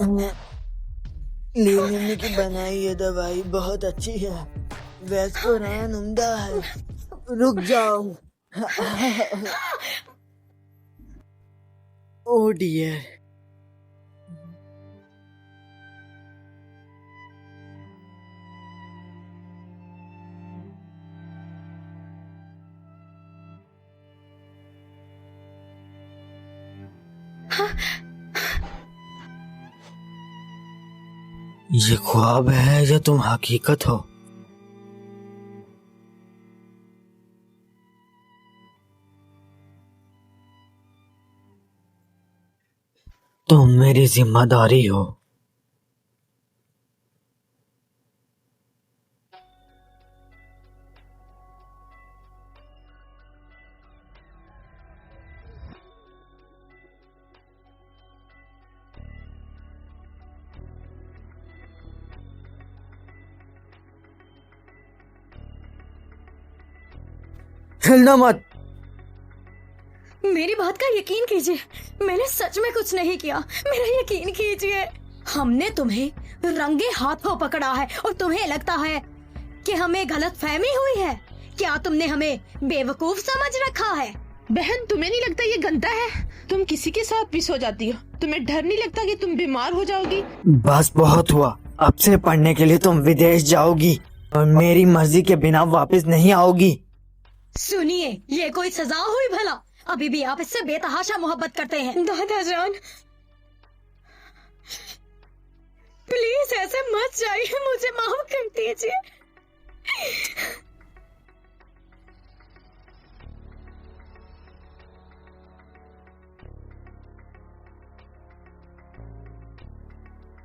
Mummy की बनाई ये दवाई बहुत अच्छी है। वेस्कोरान उम्दा है। रुक जाओ। ओ डियर। ये ख्वाब है या तुम हकीकत हो? तुम मेरी जिम्मेदारी हो। हिलना मत। मेरी बात का यकीन कीजिए, मैंने सच में कुछ नहीं किया। मेरा यकीन कीजिए। हमने तुम्हें रंगे हाथों पकड़ा है और तुम्हें लगता है कि हमें गलतफहमी हुई है। क्या तुमने हमें बेवकूफ समझ रखा है? बहन, तुम्हें नहीं लगता ये गंदा है? तुम किसी के साथ भी सो जाती हो। तुम्हें डर नहीं लगता कि तुम बीमार हो जाओगी? बस बहुत हुआ। अब से पढ़ने के लिए तुम विदेश जाओगी और मेरी मर्जी के बिना वापस नहीं आओगी। सुनिए, ये कोई सजा हुई भला? अभी भी आप इससे बेतहाशा मोहब्बत करते हैं। दादाजान, प्लीज ऐसे मत जाइए, मुझे माफ कर दीजिए।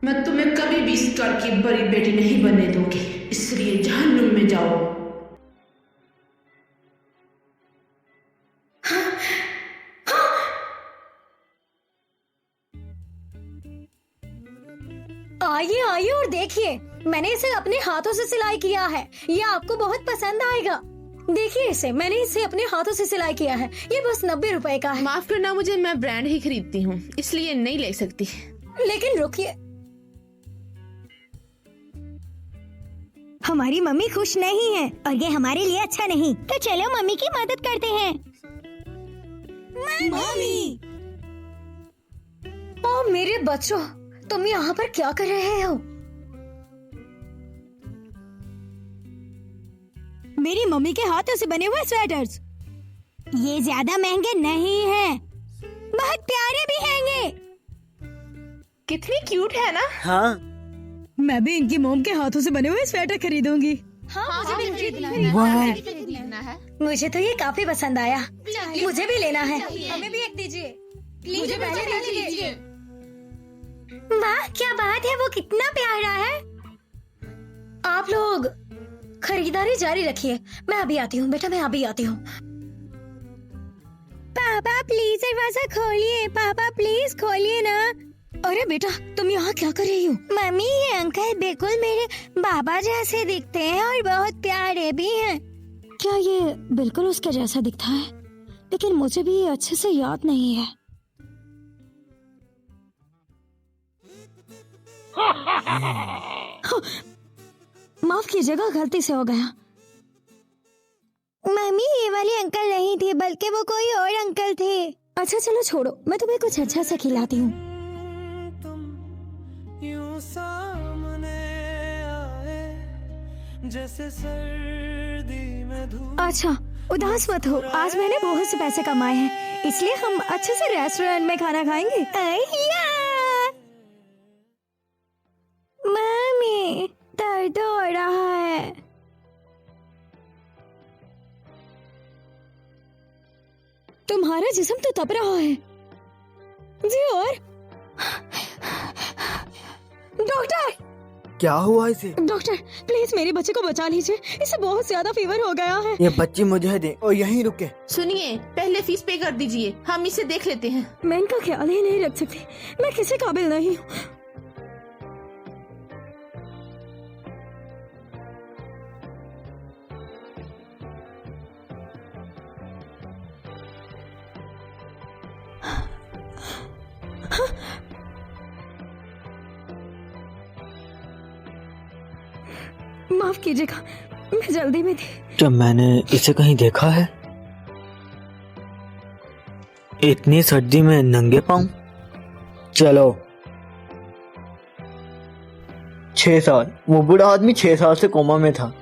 मैं तुम्हें कभी भी इस घर की बड़ी बेटी नहीं बनने दूंगी, इसलिए जहन्नुम में जाओ। आइए आइए और देखिए, मैंने इसे अपने हाथों से सिलाई किया है। ये आपको बहुत पसंद आएगा। देखिए इसे, मैंने इसे अपने हाथों से सिलाई किया है। ये बस 90 रुपए का है। माफ करना मुझे, मैं ब्रांड ही खरीदती हूँ, इसलिए नहीं ले सकती। लेकिन रुकिए, हमारी मम्मी खुश नहीं है और ये हमारे लिए अच्छा नहीं। तो चलो मम्मी की मदद करते हैं। मम्मी! ओ मेरे बच्चों, तुम यहाँ पर क्या कर रहे हो? मेरी मम्मी के हाथों से बने हुए स्वेटर्स। ये ज्यादा महंगे नहीं हैं, बहुत प्यारे भी हैंगे। कितनी क्यूट है ना? हाँ, मैं भी इनकी मोम के हाथों से बने हुए स्वेटर खरीदूंगी। हाँ, मुझे भी खरीदना है। मुझे तो ये काफी पसंद आया। मुझे भी लेना है। हमें भी एक दीजिए। मुझे पहले दीजिए। वाह, क्या बात है, वो कितना प्यारा है। आप लोग खरीदारी जारी रखिए, मैं अभी आती हूँ। बेटा, मैं अभी आती हूँ। पापा प्लीज दरवाजा खोलिए। पापा प्लीज खोलिए ना। अरे बेटा, तुम यहाँ क्या कर रही हो? मम्मी, ये अंकल बिल्कुल मेरे बाबा जैसे दिखते हैं और बहुत प्यारे भी हैं। क्या ये बिल्कुल उसके जैसा दिखता है? लेकिन मुझे भी ये अच्छे से याद नहीं है। माफ कीजिएगा, गलती से हो गया। मम्मी, ये वाले अंकल नहीं थे, बल्कि वो कोई और अंकल थे। अच्छा चलो छोड़ो, मैं तुम्हें कुछ अच्छा सा खिलाती हूँ। यूं सामने आए जैसे सर्दी में धूप। अच्छा, उदास मत हो। आज मैंने बहुत से पैसे कमाए हैं, इसलिए हम अच्छे से रेस्टोरेंट में खाना खाएंगे। मम्मी, दर्द हो रहा है। तुम्हारा जिस्म तो तप रहा है जी। और डॉक्टर! क्या हुआ इसे? डॉक्टर, प्लीज मेरे बच्चे को बचा लीजिए, इसे बहुत ज्यादा फीवर हो गया है। ये बच्ची मुझे दे और यहीं रुके। सुनिए, पहले फीस पे कर दीजिए, हम इसे देख लेते हैं। मैं इनका ख्याल ही नहीं रख सकती, मैं किसी काबिल नहीं हूँ। माफ कीजिएगा, मैं जल्दी में थी। क्या मैंने इसे कहीं देखा है? इतनी सर्दी में नंगे पाँव? चलो 6 साल, वो बूढ़ा आदमी 6 साल से कोमा में था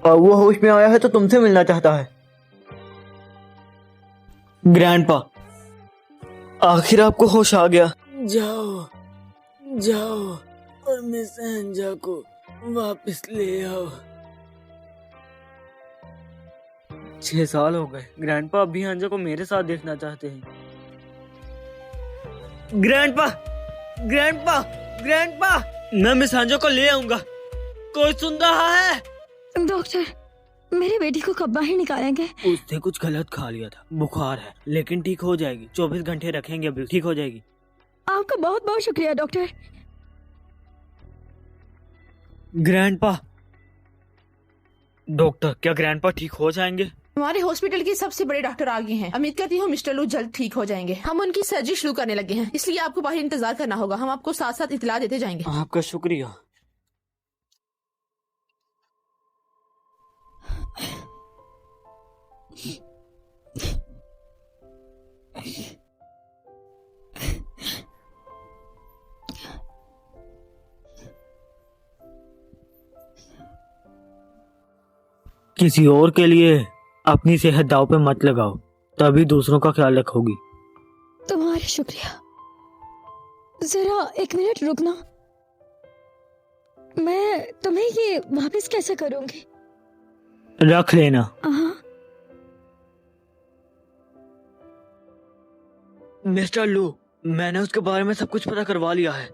और वो होश में आया है तो तुमसे मिलना चाहता है। ग्रैंडपा, आखिर आपको होश आ गया। जाओ जाओ और मिस एंजा को वापस ले आओ। 6 साल हो गए। ग्रैंडपा अभी अंजा को मेरे साथ देखना चाहते हैं। ग्रैंडपा, ग्रैंडपा, ग्रैंडपा, मैं मिस अंजा को ले आऊंगा। कोई सुन रहा है? डॉक्टर, मेरी बेटी को कब बाहर निकालेंगे? उसने कुछ गलत खा लिया था, बुखार है, लेकिन ठीक हो जाएगी। 24 घंटे रखेंगे, अभी ठीक हो जाएगी। आपका बहुत बहुत शुक्रिया डॉक्टर। ग्रैंडपा, डॉक्टर, क्या ग्रैंडपा ठीक हो जाएंगे? हमारे हॉस्पिटल के सबसे बड़े डॉक्टर आ गए हैं। उम्मीद करती हूँ मिस्टर लू जल्द ठीक हो जाएंगे। हम उनकी सर्जरी शुरू करने लगे हैं, इसलिए आपको बाहर इंतजार करना होगा। हम आपको साथ साथ इत्तला देते जाएंगे। आपका शुक्रिया। किसी और के लिए अपनी सेहत दांव पे मत लगाओ, तभी दूसरों का ख्याल रखोगी। तुम्हारा शुक्रिया। जरा 1 मिनट रुकना, मैं तुम्हें ये वापस कैसे करूंगी? रख लेना। हाँ। मिस्टर लू, मैंने उसके बारे में सब कुछ पता करवा लिया है।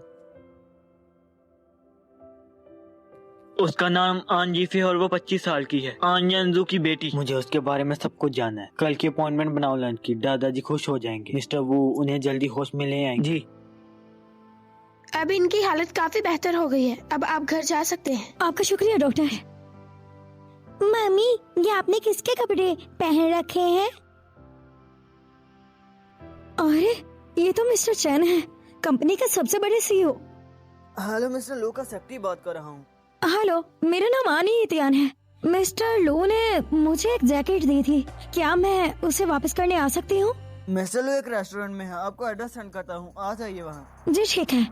उसका नाम आन जीफे और वो 25 साल की है, आन यंजू की बेटी। मुझे उसके बारे में सब कुछ जानना है। कल की अपॉइंटमेंट बनाओ लंच की, दादाजी खुश हो जाएंगे। मिस्टर वू उन्हें जल्दी होश में ले आएंगे। जी। अब इनकी हालत काफी बेहतर हो गई है, अब आप घर जा सकते हैं। आपका शुक्रिया डॉक्टर। मम्मी, ये आपने किसके कपड़े पहन रखे हैं? अरे, ये तो मिस्टर चैन है, कंपनी का सबसे बड़े सीईओ। हेलो, मिस्टर लू का सेक्रेटरी बात कर रहा हूँ। हेलो, मेरा नाम आनी इतियान है। मिस्टर लू ने मुझे एक जैकेट दी थी, क्या मैं उसे वापस करने आ सकती हूँ? मिस्टर लू एक रेस्टोरेंट में है, आपको एड्रेस सेंड करता हूँ, आ जाइए वहाँ। जी ठीक है।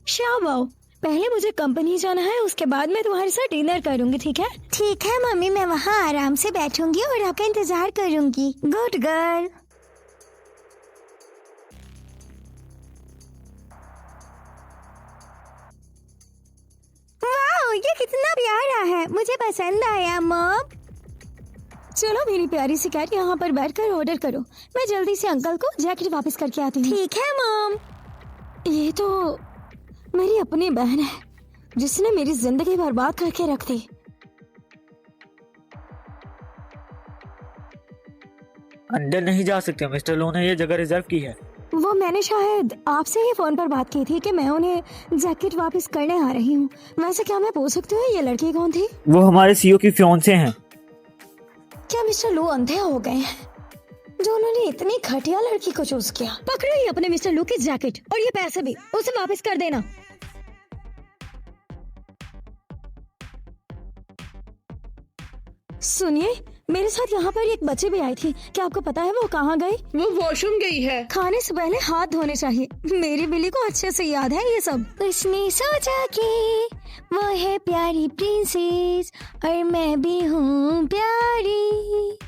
शाबाओ, पहले मुझे कंपनी जाना है, उसके बाद मैं तुम्हारे साथ डिनर करूंगी, ठीक है? ठीक है मम्मी, मैं वहाँ आराम से बैठूंगी और आपका इंतजार करूंगी। Good girl. वाह, ये कितना प्यारा है, मुझे पसंद आया मॉम। चलो मेरी प्यारी सी कैट, यहाँ पर बैठकर ऑर्डर करो। मैं जल्दी से अंकल को जैकेट वापस करके आती हूँ। ठीक है मॉम। ये तो मेरी अपनी बहन है, जिसने मेरी जिंदगी बर्बाद करके रख दी। अंदर नहीं जा सकते, मिस्टर लू ने ये जगह रिजर्व की है। वो मैंने शायद आपसे ही फोन पर बात की थी कि मैं उन्हें जैकेट वापस करने आ रही हूँ। वैसे क्या मैं पूछ सकती हूँ ये लड़की कौन थी? वो हमारे सीईओ की फियांसे हैं। क्या मिस्टर लू अंधे हो गए हैं जो उन्होंने इतनी घटिया लड़की को चूज किया? पकड़ो ये अपने मिस्टर लू की जैकेट और ये पैसे भी, उसे वापस कर देना। सुनिए, मेरे साथ यहाँ पर एक बच्ची भी आई थी, क्या आपको पता है वो कहाँ गई? वो वॉशरूम गई है। खाने से पहले हाथ धोने चाहिए। मेरी बिल्ली को अच्छे से याद है ये सब। उसने सोचा कि वो है प्यारी प्रिंसेस और मैं भी हूँ प्यारी।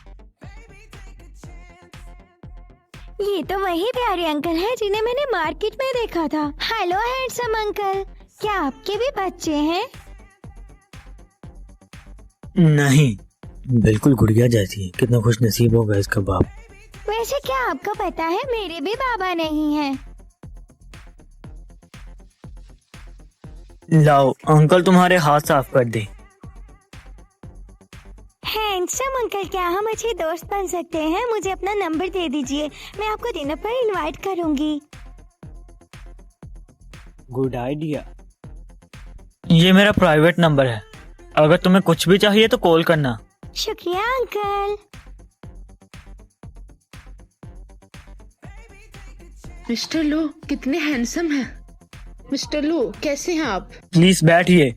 ये तो वही प्यारे अंकल है जिन्हें मैंने मार्केट में देखा था। हेलो हैंडसम अंकल, क्या आपके भी बच्चे हैं? नहीं, बिल्कुल गुड़िया जैसी है। कितना खुश नसीब होगा इसका बाप। वैसे क्या आपको पता है मेरे भी बाबा नहीं हैं? लाओ, अंकल तुम्हारे हाथ साफ कर दे। हैंडसम अंकल, क्या हम अच्छे दोस्त बन सकते हैं? मुझे अपना नंबर दे दीजिए, मैं आपको डिनर पर इनवाइट करूंगी। Good idea. ये मेरा प्राइवेट नंबर है, अगर तुम्हें कुछ भी चाहिए तो कॉल करना। शुक्रिया अंकल। मिस्टर लू कितने हैंडसम हैं। मिस्टर लू कैसे हैं आप? प्लीज बैठिए।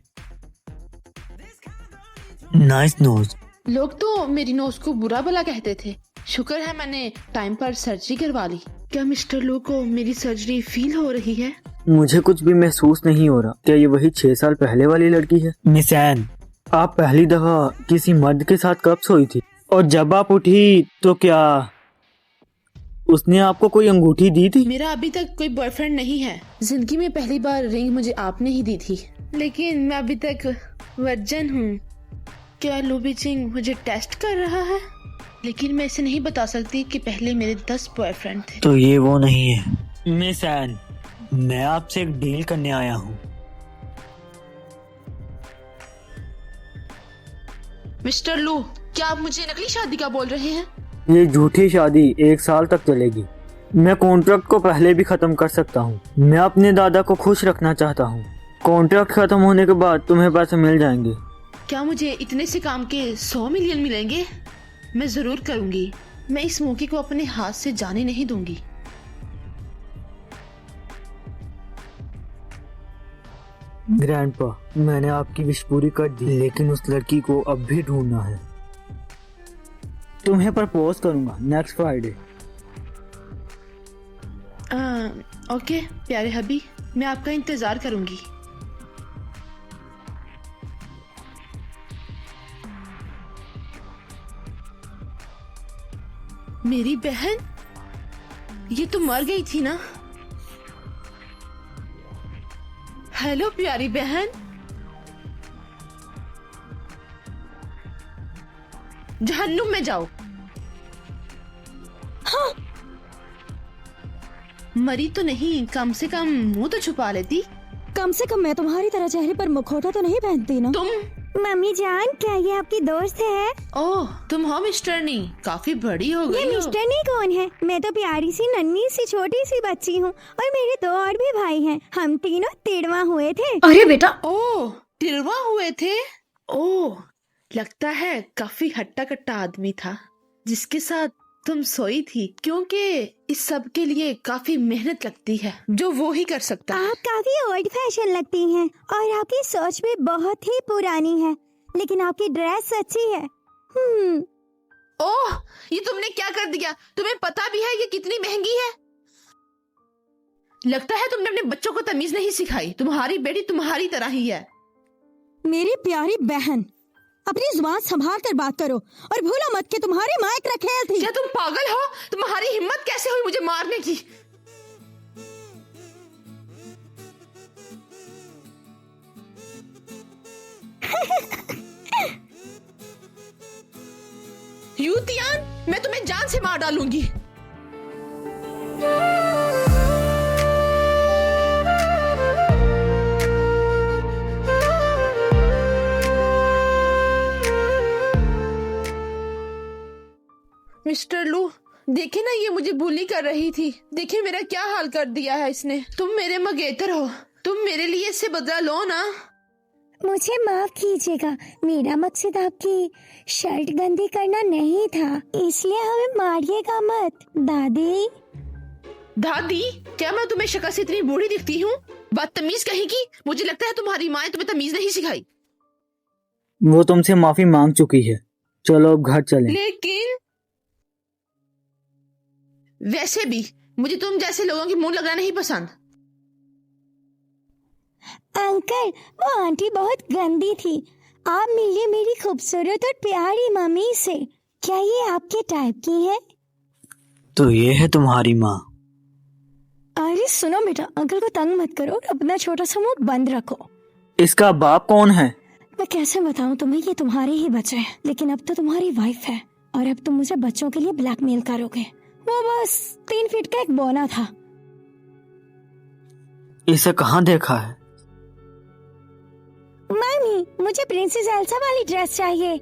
Nice nose. लोग तो मेरी नोज को बुरा भला कहते थे। शुक्र है मैंने टाइम पर सर्जरी करवा ली। क्या मिस्टर लू को मेरी सर्जरी फील हो रही है? मुझे कुछ भी महसूस नहीं हो रहा। क्या ये वही 6 साल पहले वाली लड़की है? मिस एन, आप पहली दफा किसी मर्द के साथ कब सोई थी? और जब आप उठी तो क्या उसने आपको कोई अंगूठी दी थी? मेरा अभी तक कोई बॉयफ्रेंड नहीं है। जिंदगी में पहली बार रिंग मुझे आपने ही दी थी, लेकिन मैं अभी तक वर्जिन हूँ। क्या लू बीचिंग मुझे टेस्ट कर रहा है? लेकिन मैं इसे नहीं बता सकती कि पहले मेरे 10 बॉयफ्रेंड थे। तो ये वो नहीं है। मिस एन, मैं आपसे एक डील करने आया हूँ। मिस्टर लू, क्या आप मुझे नकली शादी का बोल रहे हैं? ये झूठी शादी 1 साल तक चलेगी। मैं कॉन्ट्रैक्ट को पहले भी खत्म कर सकता हूँ। मैं अपने दादा को खुश रखना चाहता हूँ। कॉन्ट्रैक्ट खत्म होने के बाद तुम्हें पैसे मिल जाएंगे। क्या मुझे इतने से काम के 100 मिलियन मिलेंगे? मैं जरूर करूंगी। मैं इस मौके को अपने हाथ से जाने नहीं दूंगी। ग्रैंडपा, मैंने आपकी विश पूरी कर दी, लेकिन उस लड़की को अब भी ढूंढना है। तुम्हें प्रपोज करूंगा नेक्स्ट फ्राइडे। ओके प्यारे हबी, मैं आपका इंतजार करूंगी। मेरी बहन, ये तो मर गई थी ना? हेलो प्यारी बहन। जहन्नुम में जाओ। हाँ। मरी तो नहीं, कम से कम मुंह तो छुपा लेती। कम से कम मैं तुम्हारी तरह चेहरे पर मुखौटा तो नहीं पहनती ना। तुम? मम्मी जान, क्या ये आपकी दोस्त है? ओह, तुम हो मिस्टर नी, काफी बड़ी हो गई ये हो। मिस्टर नी कौन है? मैं तो प्यारी सी नन्ही सी छोटी सी बच्ची हूँ और मेरे 2 और भी भाई हैं। हम तीनों तिड़वा हुए थे। अरे बेटा, ओह, तिरवा हुए थे? ओह, लगता है काफी हट्टा कट्टा आदमी था जिसके साथ तुम सोई थी, क्योंकि इस सब के लिए काफी मेहनत लगती है जो वो ही कर सकता है। आप काफी ओल्ड फैशन लगती हैं और आपकी सोच भी बहुत ही पुरानी है, लेकिन आपकी ड्रेस अच्छी है। ओह, ये तुमने क्या कर दिया? तुम्हें पता भी है ये कितनी महंगी है? लगता है तुमने अपने बच्चों को तमीज नहीं सिखाई। तुम्हारी बेटी तुम्हारी तरह ही है। मेरी प्यारी बहन, अपनी जुबान संभाल कर बात करो और भूलो मत कि तुम्हारी माँ एक रखेल थी। क्या तुम पागल हो? तुम्हारी हिम्मत कैसे हुई मुझे मारने की? यूतियान, मैं तुम्हें जान से मार डालूंगी। मिस्टर लू, देखे ना, ये मुझे बुली कर रही थी। देखे मेरा क्या हाल कर दिया है इसने। तुम मेरे मंगेतर हो, तुम मेरे लिए इससे बदला लो ना। मुझे माफ कीजिएगा, मेरा मकसद आपकी शर्ट गंदी करना नहीं था, इसलिए हमें मारिएगा मत। दादी। दादी? क्या मैं तुम्हें शक्ल से इतनी बूढ़ी दिखती हूँ? बदतमीज कहीं की। मुझे लगता है तुम्हारी माँ ने तुम्हें तमीज नहीं सिखाई। वो तुमसे माफी मांग चुकी है। चलो अब घर चलें। लेकिन वैसे भी मुझे तुम जैसे लोगों की मुंह लगना नहीं पसंद। अंकल, वो आंटी बहुत गंदी थी। आप मिलिए मेरी खूबसूरत और प्यारी मम्मी से। क्या ये आपके टाइप की है? तो ये है तुम्हारी माँ। अरे सुनो बेटा, अंकल को तंग मत करो और अपना छोटा सा मुंह बंद रखो। इसका बाप कौन है? मैं कैसे बताऊं तुम्हें, ये तुम्हारे ही बच्चे हैं, लेकिन अब तो तुम्हारी वाइफ है और अब तुम मुझे बच्चों के लिए ब्लैकमेल करोगे। वो बस 3 फीट का एक बोना था। इसे कहाँ देखा है? मम्मी, मुझे प्रिंसेस एल्सा वाली ड्रेस चाहिए।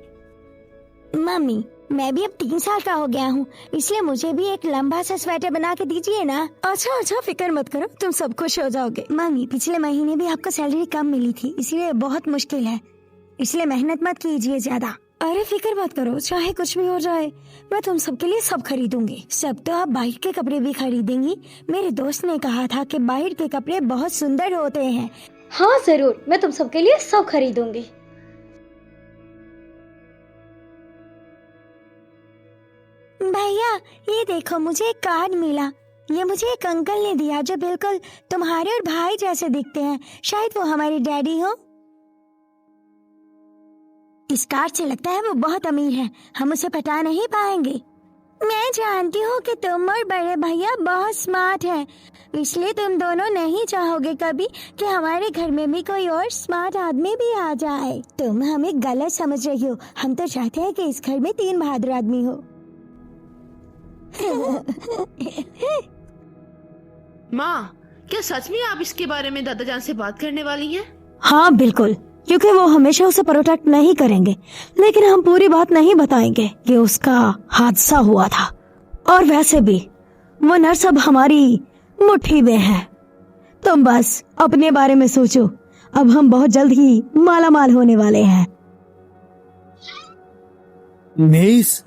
मम्मी, मैं भी अब 3 साल का हो गया हूँ, इसलिए मुझे भी एक लंबा सा स्वेटर बना के दीजिए ना। अच्छा, फिक्र मत करो, तुम सब खुश हो जाओगे। मम्मी, पिछले महीने भी आपको सैलरी कम मिली थी, इसलिए बहुत मुश्किल है, इसलिए मेहनत मत कीजिए ज्यादा। अरे फिक्र मत करो, चाहे कुछ भी हो जाए, मैं तुम सबके लिए सब खरीदूंगी। सब तो आप बाहर के कपड़े भी खरीदेंगी? मेरे दोस्त ने कहा था कि बाहर के कपड़े बहुत सुंदर होते हैं। हाँ जरूर, मैं तुम सबके लिए सब खरीदूंगी। भैया ये देखो, मुझे एक कार्ड मिला। ये मुझे एक अंकल ने दिया जो बिल्कुल तुम्हारे और भाई जैसे दिखते हैं। शायद वो हमारे डैडी हो। इस कार्ड से लगता है वो बहुत अमीर है। हम उसे पटा नहीं पाएंगे। मैं जानती हूँ कि तुम और बड़े भैया बहुत स्मार्ट हैं, इसलिए तुम दोनों नहीं चाहोगे कभी कि हमारे घर में भी कोई और स्मार्ट आदमी भी आ जाए। तुम हमें गलत समझ रही हो। हम तो चाहते हैं कि इस घर में 3 बहादुर आदमी हो। माँ, क्या सच में आप इसके बारे में दादा जान से बात करने वाली हैं? हाँ बिल्कुल, क्योंकि वो हमेशा उसे प्रोटेक्ट नहीं करेंगे, लेकिन हम पूरी बात नहीं बताएंगे कि उसका हादसा हुआ था। और वैसे भी वो नर्स अब हमारी मुट्ठी में है। तुम बस अपने बारे में सोचो। अब हम बहुत जल्द ही माला माल होने वाले हैं। मिस,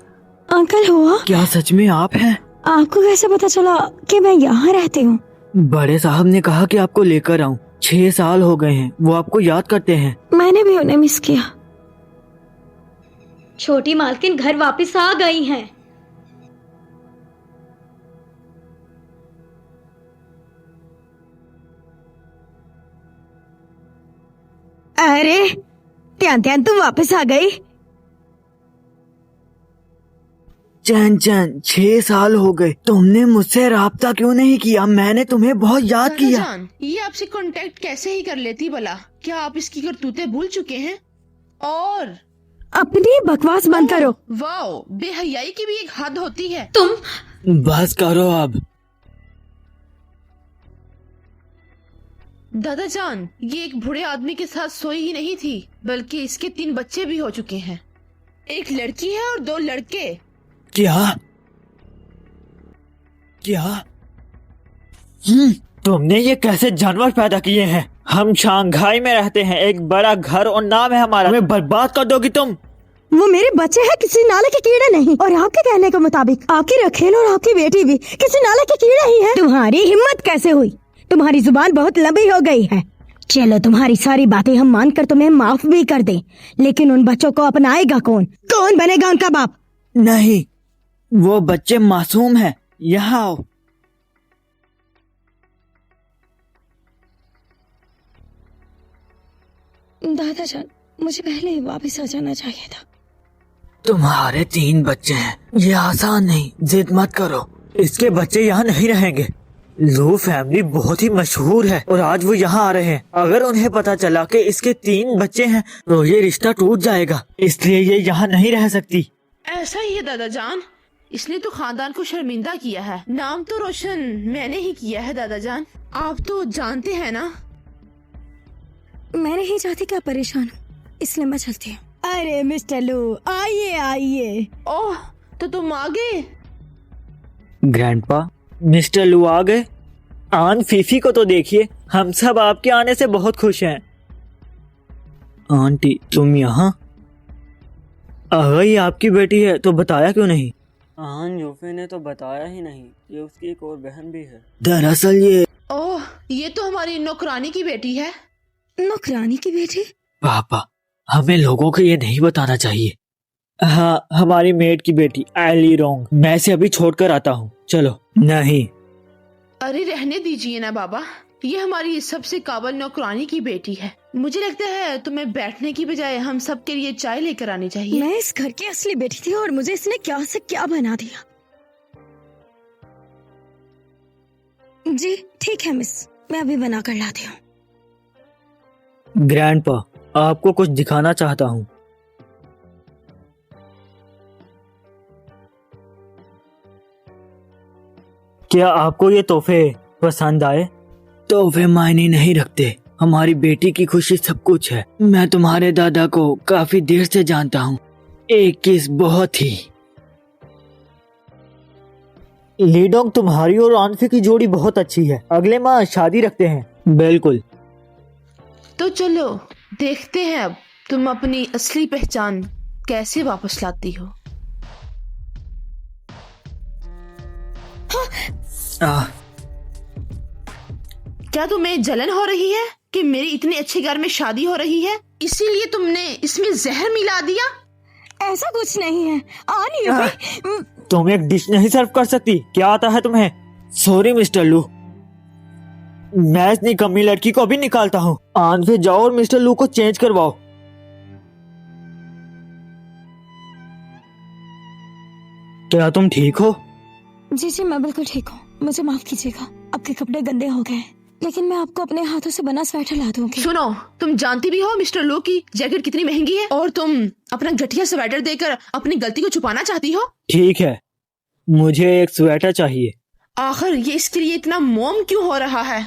अंकल हुआ? क्या सच में आप हैं? आपको कैसे पता चला कि मैं यहाँ रहती हूँ? बड़े साहब ने कहा कि आपको लेकर आऊं। 6 साल हो गए हैं, वो आपको याद करते हैं। मैंने भी उन्हें मिस किया। छोटी मालकिन घर वापस आ गई हैं। अरे त्यान त्यान, तुम वापस आ गई? चैन चैन, 6 साल हो गए, तुमने मुझसे राब्ता क्यों नहीं किया? मैंने तुम्हें बहुत याद दादा किया। जान, ये आपसे कांटेक्ट कैसे ही कर लेती भला? क्या आप इसकी करतूतें भूल चुके हैं? और अपनी बकवास बंद करो। वाओ, बेहयाई की भी एक हद होती है। तुम बस करो अब। दादा जान, ये एक बूढ़े आदमी के साथ सोई ही नहीं थी, बल्कि इसके 3 बच्चे भी हो चुके हैं। एक लड़की है और 2 लड़के। क्या क्या? तुमने ये कैसे जानवर पैदा किए हैं? हम शंघाई में रहते हैं, एक बड़ा घर और नाम है हमारा। हमें बर्बाद कर दोगी तुम? वो मेरे बच्चे हैं, किसी नाले के कीड़े नहीं। और आपके कहने के मुताबिक आपकी रखेल और आपकी बेटी भी किसी नाले के कीड़े ही है। तुम्हारी हिम्मत कैसे हुई? तुम्हारी जुबान बहुत लंबी हो गई है। चलो, तुम्हारी सारी बातें हम मानकर तुम्हें माफ भी कर दें, लेकिन उन बच्चों को अपनाएगा कौन? कौन बनेगा उनका बाप? नहीं, वो बच्चे मासूम हैं। यहाँ आओ। दादा जान, मुझे पहले ही वापस आ जाना चाहिए था। तुम्हारे 3 बच्चे हैं, ये आसान नहीं। जिद मत करो, इसके बच्चे यहाँ नहीं रहेंगे। लू फैमिली बहुत ही मशहूर है और आज वो यहाँ आ रहे हैं। अगर उन्हें पता चला कि इसके 3 बच्चे हैं तो ये रिश्ता टूट जाएगा, इसलिए ये यहाँ नहीं रह सकती। ऐसा ही है दादा जान, इसने तो खानदान को शर्मिंदा किया है। नाम तो रोशन मैंने ही किया है दादा जान, आप तो जानते हैं ना। मैं नहीं चाहती कि आप परेशान हो, इसलिए मैं चलती हूँ। अरे मिस्टर लू, आइए आइए। ओह, तो तुम आ गए। ग्रैंडपा, मिस्टर लू आ गए। आन फीफी को तो देखिए, हम सब आपके आने से बहुत खुश हैं। आंटी, तुम यहाँ? अगर ये आपकी बेटी है तो बताया क्यों नहीं? आन यूफे ने तो बताया ही नहीं, ये उसकी एक और बहन भी है। दरअसल ये ओह, ये तो हमारी नौकरानी की बेटी है। नौकरानी की बेटी? पापा, हमें लोगों को ये नहीं बताना चाहिए। हाँ, हमारी मेड की बेटी एली रोंग। मैं इसे अभी छोड़कर आता हूँ। चलो। नहीं। अरे रहने दीजिए ना बाबा, ये हमारी सबसे काबिल नौकरानी की बेटी है। मुझे लगता है तुम्हें बैठने की बजाय हम सब के लिए चाय लेकर आनी चाहिए। मैं इस घर की असली बेटी थी और मुझे इसने क्या से क्या बना दिया। जी ठीक है मिस, मैं अभी बना कर लाती हूँ। ग्रैंडपा, आपको कुछ दिखाना चाहता हूँ। क्या आपको ये तोहफे पसंद आए? तोहफे मायने नहीं रखते, हमारी बेटी की खुशी सब कुछ है। मैं तुम्हारे दादा को काफी देर से जानता हूँ। एक किस बहुत ही। लीडोंग, तुम्हारी और आनफे की जोड़ी बहुत अच्छी है। अगले माह शादी रखते हैं। बिल्कुल। तो चलो देखते हैं अब तुम अपनी असली पहचान कैसे वापस लाती हो। क्या तुम्हें जलन हो रही है कि मेरी इतने अच्छे घर में शादी हो रही है, इसीलिए तुमने इसमें जहर मिला दिया? ऐसा कुछ नहीं है। आनी तुम एक डिश नहीं सर्व कर सकती? क्या आता है तुम्हें? सॉरी मिस्टर लू, मैं इस निकम्मी लड़की को अभी निकालता हूँ। आज से जाओ और मिस्टर लू को चेंज करवाओ। क्या तुम ठीक हो? जी जी मैं बिल्कुल ठीक हूँ, मुझे माफ कीजिएगा, आपके कपड़े गंदे हो गए हैं, लेकिन मैं आपको अपने हाथों से बना स्वेटर ला दूंगी। सुनो, तुम जानती भी हो मिस्टर लो की जैकेट कितनी महंगी है, और तुम अपना घटिया स्वेटर देकर अपनी गलती को छुपाना चाहती हो। ठीक है, मुझे एक स्वेटर चाहिए। आखिर ये इसके लिए इतना मोम क्यों हो रहा है?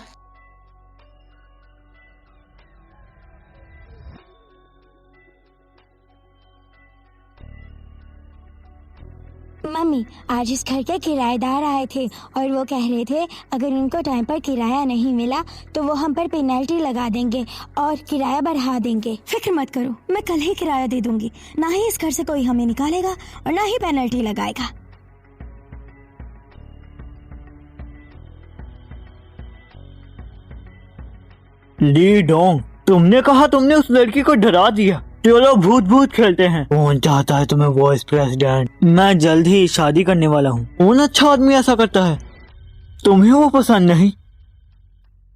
मम्मी, आज इस घर के किराएदार आए थे और वो कह रहे थे अगर उनको टाइम पर किराया नहीं मिला तो वो हम पर पेनल्टी लगा देंगे और किराया बढ़ा देंगे। फिक्र मत करो, मैं कल ही किराया दे दूंगी। ना ही इस घर से कोई हमें निकालेगा और ना ही पेनल्टी लगाएगा। ली डोंग, तुमने कहा तुमने उस लड़की को डरा दिया। चलो भूत भूत खेलते हैं। कौन चाहता है तुम्हें वाइस प्रेसिडेंट? मैं जल्द ही शादी करने वाला हूँ। कौन अच्छा आदमी ऐसा करता है? तुम्हें वो पसंद नहीं?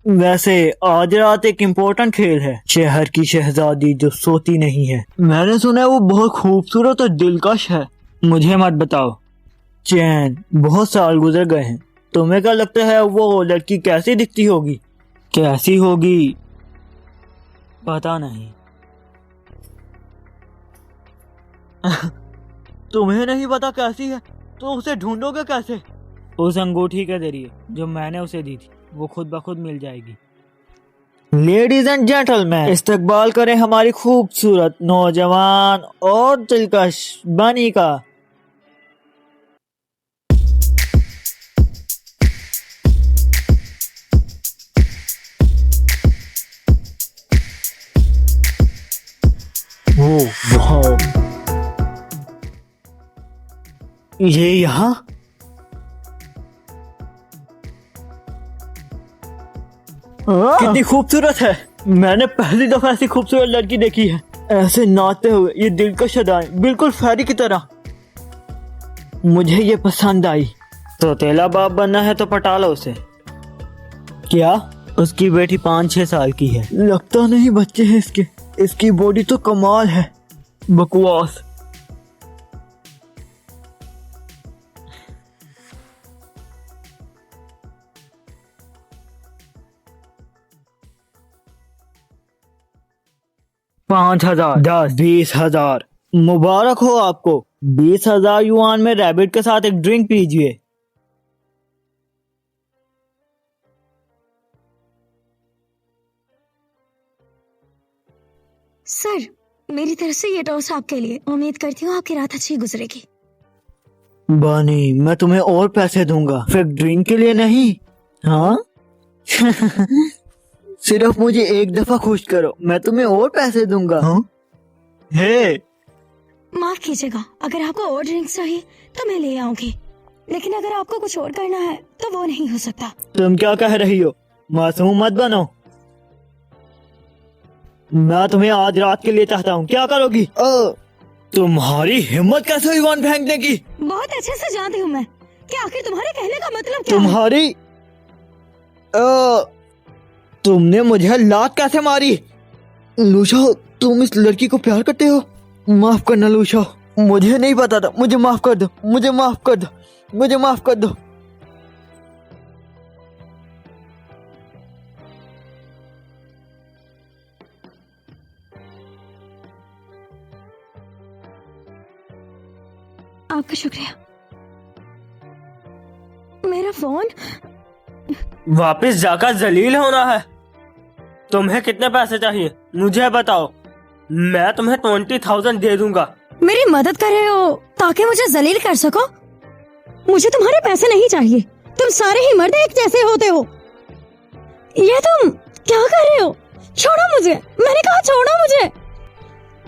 वैसे आज रात एक इम्पोर्टेंट खेल है, शहर की शहजादी जो सोती नहीं है। मैंने सुना है वो बहुत खूबसूरत और दिलकश है। मुझे मत बताओ चैन, बहुत साल गुजर गए हैं। तुम्हें क्या लगता है वो लड़की कैसी दिखती होगी? कैसी होगी पता नहीं। तुम्हें नहीं पता कैसी है तो उसे ढूंढोगे कैसे? उस अंगूठी के जरिए जो मैंने उसे दी थी, वो खुद ब खुद मिल जाएगी। लेडीज एंड जेंटलमैन, इस्तकबाल करें हमारी खूबसूरत नौजवान और दिलकश बनी का। वाह, ये यहाँ कितनी खूबसूरत है। मैंने पहली दफा ऐसी खूबसूरत लड़की देखी है। ऐसे नाचते हुए ये दिलकश अदाएं, बिल्कुल फैरी की तरह। मुझे ये पसंद आई। तो तेला बाप बनना है तो पटा लो उसे। क्या? उसकी बेटी 5-6 साल की है। लगता नहीं बच्चे हैं इसके। इसकी बॉडी तो कमाल है। बकवास। $5,000, 10, 20,000। मुबारक हो आपको। 20,000 युआन में रैबिट के साथ एक ड्रिंक पीजिए। सर, मेरी तरफ से ये टॉस आपके लिए। उम्मीद करती हूँ आपकी रात अच्छी गुजरेगी। बानी, मैं तुम्हें और पैसे दूंगा, फिर ड्रिंक के लिए नहीं। हाँ? सिर्फ मुझे एक दफा खुश करो, मैं तुम्हें और पैसे दूंगा। हाँ? हे, माफ कीजिएगा, अगर आपको और ड्रिंक चाहिए तो मैं ले आऊंगी, लेकिन अगर आपको कुछ और करना है तो वो नहीं हो सकता। तुम क्या कह रही हो? मासूम मत बनो। मैं तुम्हें आज रात के लिए चाहता हूँ। क्या करोगी? तुम्हारी हिम्मत कैसे हुई वन फेंकने की? बहुत अच्छे से जानती हूँ मैं कि आखिर तुम्हारे कहने का मतलब क्या है। तुम्हारी तुमने मुझे लात कैसे मारी? लूशा, तुम इस लड़की को प्यार करते हो? माफ करना लूशा, मुझे नहीं पता था। मुझे माफ कर दो, मुझे माफ कर दो, मुझे माफ कर दो। आपका शुक्रिया। मेरा फोन वापस जाकर जलील होना है। तुम्हें कितने पैसे चाहिए मुझे बताओ, मैं तुम्हें 20,000 दे दूंगा। मेरी मदद कर रहे हो ताकि मुझे जलील कर सको? मुझे तुम्हारे पैसे नहीं चाहिए। तुम सारे ही मर्द एक जैसे होते हो। ये तुम क्या कर रहे हो? छोड़ो मुझे, मैंने कहा छोड़ो मुझे।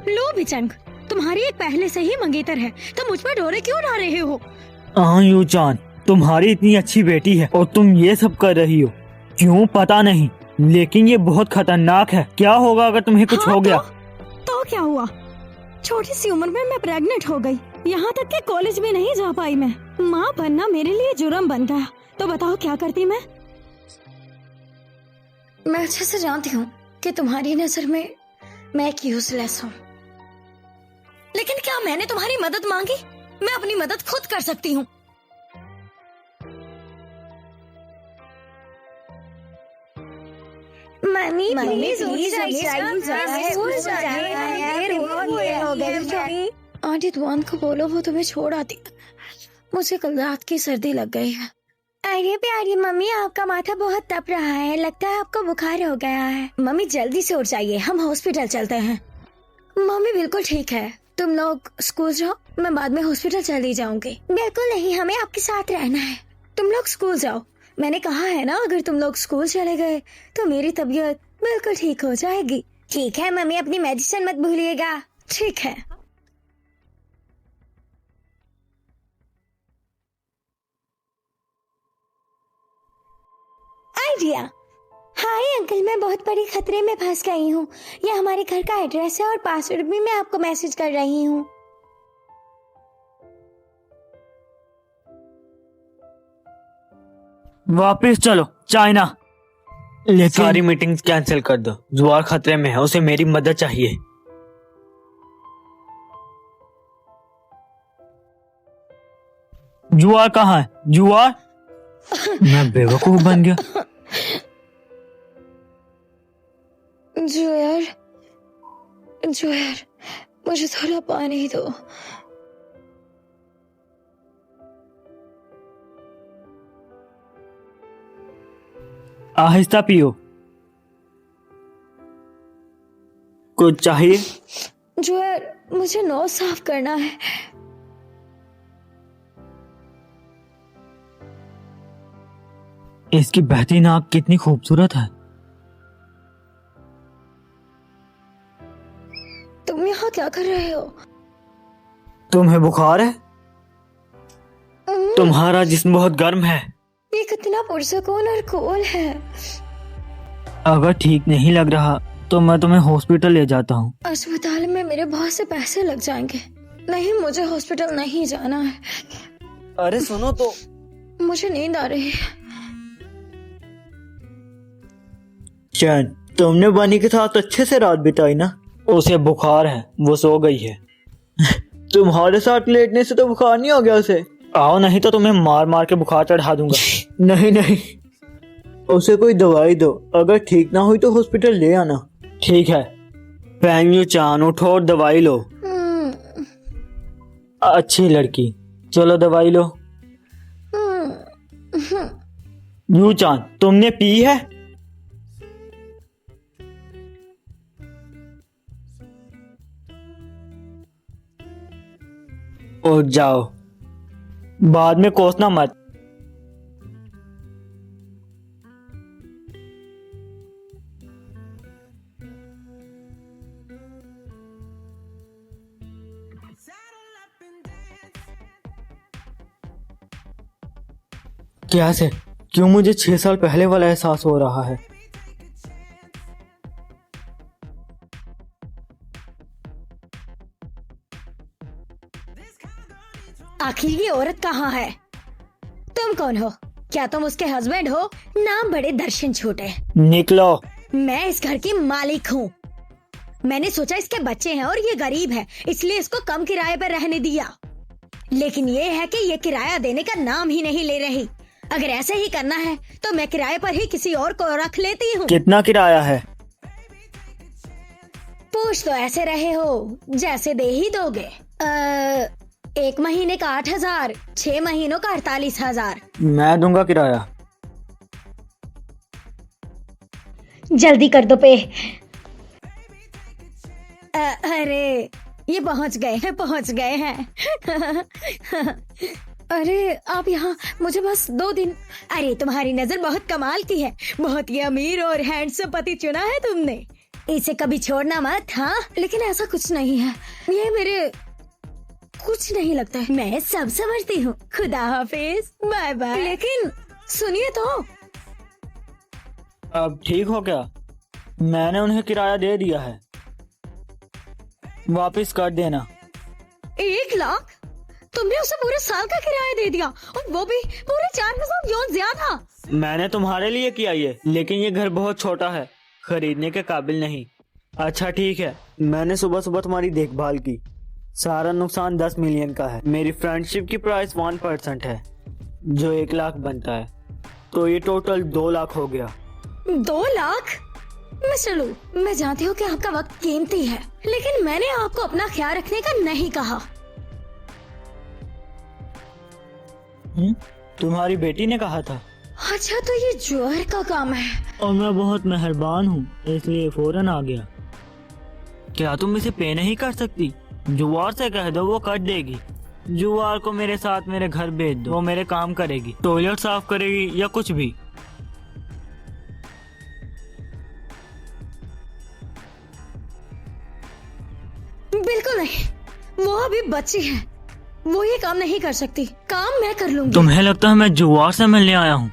लो बिचंग, तुम्हारी एक पहले से ही मंगेतर है, तुम मुझ पर डोरे क्यों डाल रहे हो? यू चान, तुम्हारी इतनी अच्छी बेटी है और तुम ये सब कर रही हो। क्यों पता नहीं, लेकिन ये बहुत खतरनाक है। क्या होगा अगर तुम्हें कुछ हो गया? तो क्या हुआ? छोटी सी उम्र में मैं प्रेग्नेंट हो गई। यहाँ तक कि कॉलेज में नहीं जा पाई मैं। माँ बनना मेरे लिए जुर्म बन गया। तो बताओ क्या करती मैं अच्छे से जानती हूँ कि तुम्हारी नजर में मैं एक यूजलेस हूँ, लेकिन क्या मैंने तुम्हारी मदद मांगी? मैं अपनी मदद खुद कर सकती हूँ। मम्मी आंटी दुआन को बोलो वो तुम्हें छोड़ आती। मुझे कल रात की सर्दी लग गई है। अरे प्यारी मम्मी, आपका माथा बहुत तप रहा है, लगता है आपको बुखार हो गया है। मम्मी जल्दी से उठ जाइए, हम हॉस्पिटल चलते हैं। मम्मी बिल्कुल ठीक है, तुम लोग स्कूल जाओ, मैं बाद में हॉस्पिटल चली जाऊंगी। बिल्कुल नहीं, हमें आपके साथ रहना है। तुम लोग स्कूल जाओ, मैंने कहा है ना, अगर तुम लोग स्कूल चले गए तो मेरी तबीयत बिल्कुल ठीक हो जाएगी। ठीक है मम्मी, अपनी मेडिसिन मत भूलिएगा। ठीक है। आइडिया। हाय अंकल, मैं बहुत बड़ी खतरे में फंस गई हूँ। यह हमारे घर का एड्रेस है और पासवर्ड भी मैं आपको मैसेज कर रही हूँ। वापस चलो चाइना। लेकिन सारी मीटिंग्स कैंसिल कर दो। जुआर खतरे में है, उसे मेरी मदद चाहिए। जुआर कहाँ है? जुआर? मैं बेवकूफ बन गया। जोयर, मुझे थोड़ा पानी दो। आहिस्ता पियो। कुछ चाहिए? जोयर, मुझे नोज साफ करना है। इसकी बहती नाक कितनी खूबसूरत है। तुम यहाँ क्या कर रहे हो? तुम्हें बुखार है? तुम्हारा जिस्म बहुत गर्म है। ये कितना पुरसकून और कूल है। अगर ठीक नहीं लग रहा तो मैं तुम्हें हॉस्पिटल ले जाता हूँ। अस्पताल में मेरे बहुत से पैसे लग जाएंगे। नहीं, मुझे हॉस्पिटल नहीं जाना है। अरे सुनो तो। मुझे नींद आ रही है। चैन, तुमने बनी के साथ अच्छे से रात बिताई ना? उसे बुखार है, वो सो गई है। तुम्हारे साथ लेटने से तो बुखार नहीं हो गया उसे? आओ, नहीं तो तुम्हें मार मार के बुखार चढ़ा दूंगा। नहीं, उसे कोई दवाई दो। अगर ठीक ना हुई तो हॉस्पिटल ले आना। ठीक है। पैंगयू चान, उठो और दवाई लो। अच्छी लड़की, चलो दवाई लो। यू चान, तुमने पी है? उठ जाओ, बाद में कोसना मत। क्या से? क्यों मुझे 6 साल पहले वाला एहसास हो रहा है? आखिर ये औरत कहाँ है? तुम कौन हो? क्या तुम उसके हस्बैंड हो? नाम बड़े दर्शन छोटे। निकलो। मैं इस घर की मालिक हूँ। मैंने सोचा इसके बच्चे हैं और ये गरीब है, इसलिए इसको कम किराए पर रहने दिया। लेकिन ये है कि ये किराया देने का नाम ही नहीं ले रही। अगर ऐसे ही करना है तो मैं किराए पर ही किसी और को रख लेती हूँ। कितना किराया है? पूछ तो ऐसे रहे हो जैसे दे ही दोगे। 1 महीने का 8,000, 6 महीनों का 48,000। मैं दूंगा किराया। जल्दी कर दो पे। अरे ये पहुंच गए हैं। अरे आप यहाँ, मुझे बस 2 दिन। अरे तुम्हारी नजर बहुत कमाल की है। बहुत ही अमीर और हैंडसम पति चुना है तुमने। इसे कभी छोड़ना मत। हाँ, लेकिन ऐसा कुछ नहीं है। ये मेरे कुछ नहीं लगता है। मैं सब समझती हूँ। खुदा हाफिज, बाय बाय। लेकिन सुनिए तो। अब ठीक हो क्या? मैंने उन्हें किराया दे दिया है, वापस कर देना। 1 लाख? तुमने उसे पूरे साल का किराया दे दिया, और वो भी पूरे 4% यौन ज्यादा। मैंने तुम्हारे लिए किया ये, लेकिन ये घर बहुत छोटा है, खरीदने के काबिल नहीं। अच्छा ठीक है, मैंने सुबह सुबह तुम्हारी देखभाल की, सारा नुकसान 10 मिलियन का है। मेरी फ्रेंडशिप की प्राइस 1% है, जो 1 लाख बनता है, तो ये टोटल 2 लाख हो गया। 2 लाख? मिस्टर लू, मैं जानती हूँ कि आपका वक्त कीमती है, लेकिन मैंने आपको अपना ख्याल रखने का नहीं कहा। तुम्हारी बेटी ने कहा था। अच्छा, तो ये जोहर का काम है। और मैं बहुत मेहरबान हूँ, इसलिए फौरन आ गया। क्या तुम इसे पे नहीं कर सकती? जुआर से कह दो, वो कर देगी। जुआर को मेरे साथ मेरे घर भेज दो, वो मेरे काम करेगी, टॉयलेट साफ करेगी या कुछ भी। बिल्कुल नहीं, वो अभी बच्ची है, वो ये काम नहीं कर सकती। काम मैं कर लूंगी। तुम्हें लगता है मैं जुआर से मिलने आया हूँ?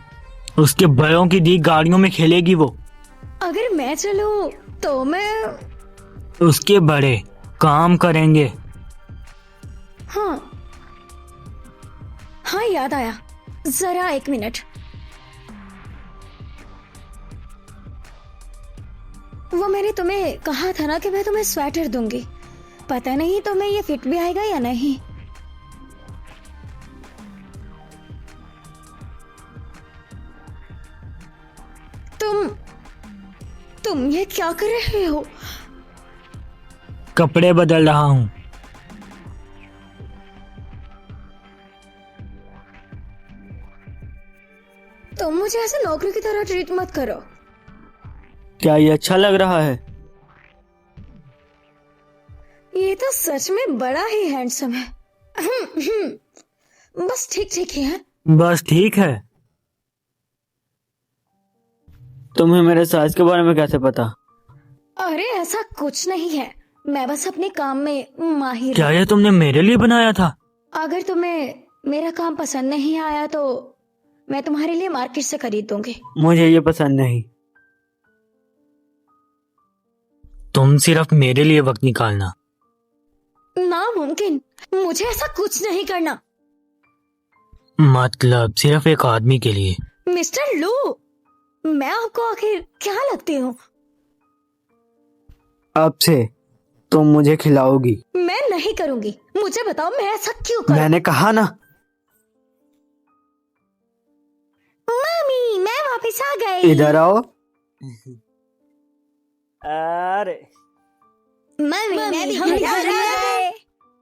उसके बड़ों की दी गाड़ियों में खेलेगी वो। अगर मैं चलूं तो मैं। उसके बड़े काम करेंगे। हाँ हाँ, याद आया, जरा 1 मिनट। वो मैंने तुम्हें कहा था ना कि मैं तुम्हें स्वेटर दूंगी। पता नहीं तुम्हें ये फिट भी आएगा या नहीं। तुम ये क्या कर रहे हो? कपड़े बदल रहा हूँ। तुम मुझे ऐसे नौकरी की तरह ट्रीट मत करो। क्या ये अच्छा लग रहा है? ये तो सच में बड़ा ही हैंडसम है। बस ठीक ठीक ही है। बस ठीक है। तुम्हें मेरे साइज के बारे में कैसे पता? अरे ऐसा कुछ नहीं है, मैं बस अपने काम में माहिर। क्या ये तुमने मेरे लिए बनाया था? अगर तुम्हें मेरा काम पसंद नहीं आया तो मैं तुम्हारे लिए मार्केट से खरीद दूंगी। मुझे ये पसंद नहीं। तुम सिर्फ मेरे लिए वक्त निकालना। नामुमकिन, मुझे ऐसा कुछ नहीं करना। मतलब सिर्फ एक आदमी के लिए। मिस्टर लू, मैं आपको आखिर क्या लगती हूँ? अब से तुम मुझे खिलाओगी। मैं नहीं करूंगी। मुझे बताओ मैं ऐसा क्यों करूं? मैंने कहा ना। मम्मी, मैं वापस आ गई। इधर आओ। अरे मम्मी, मैं भी घर आ गई।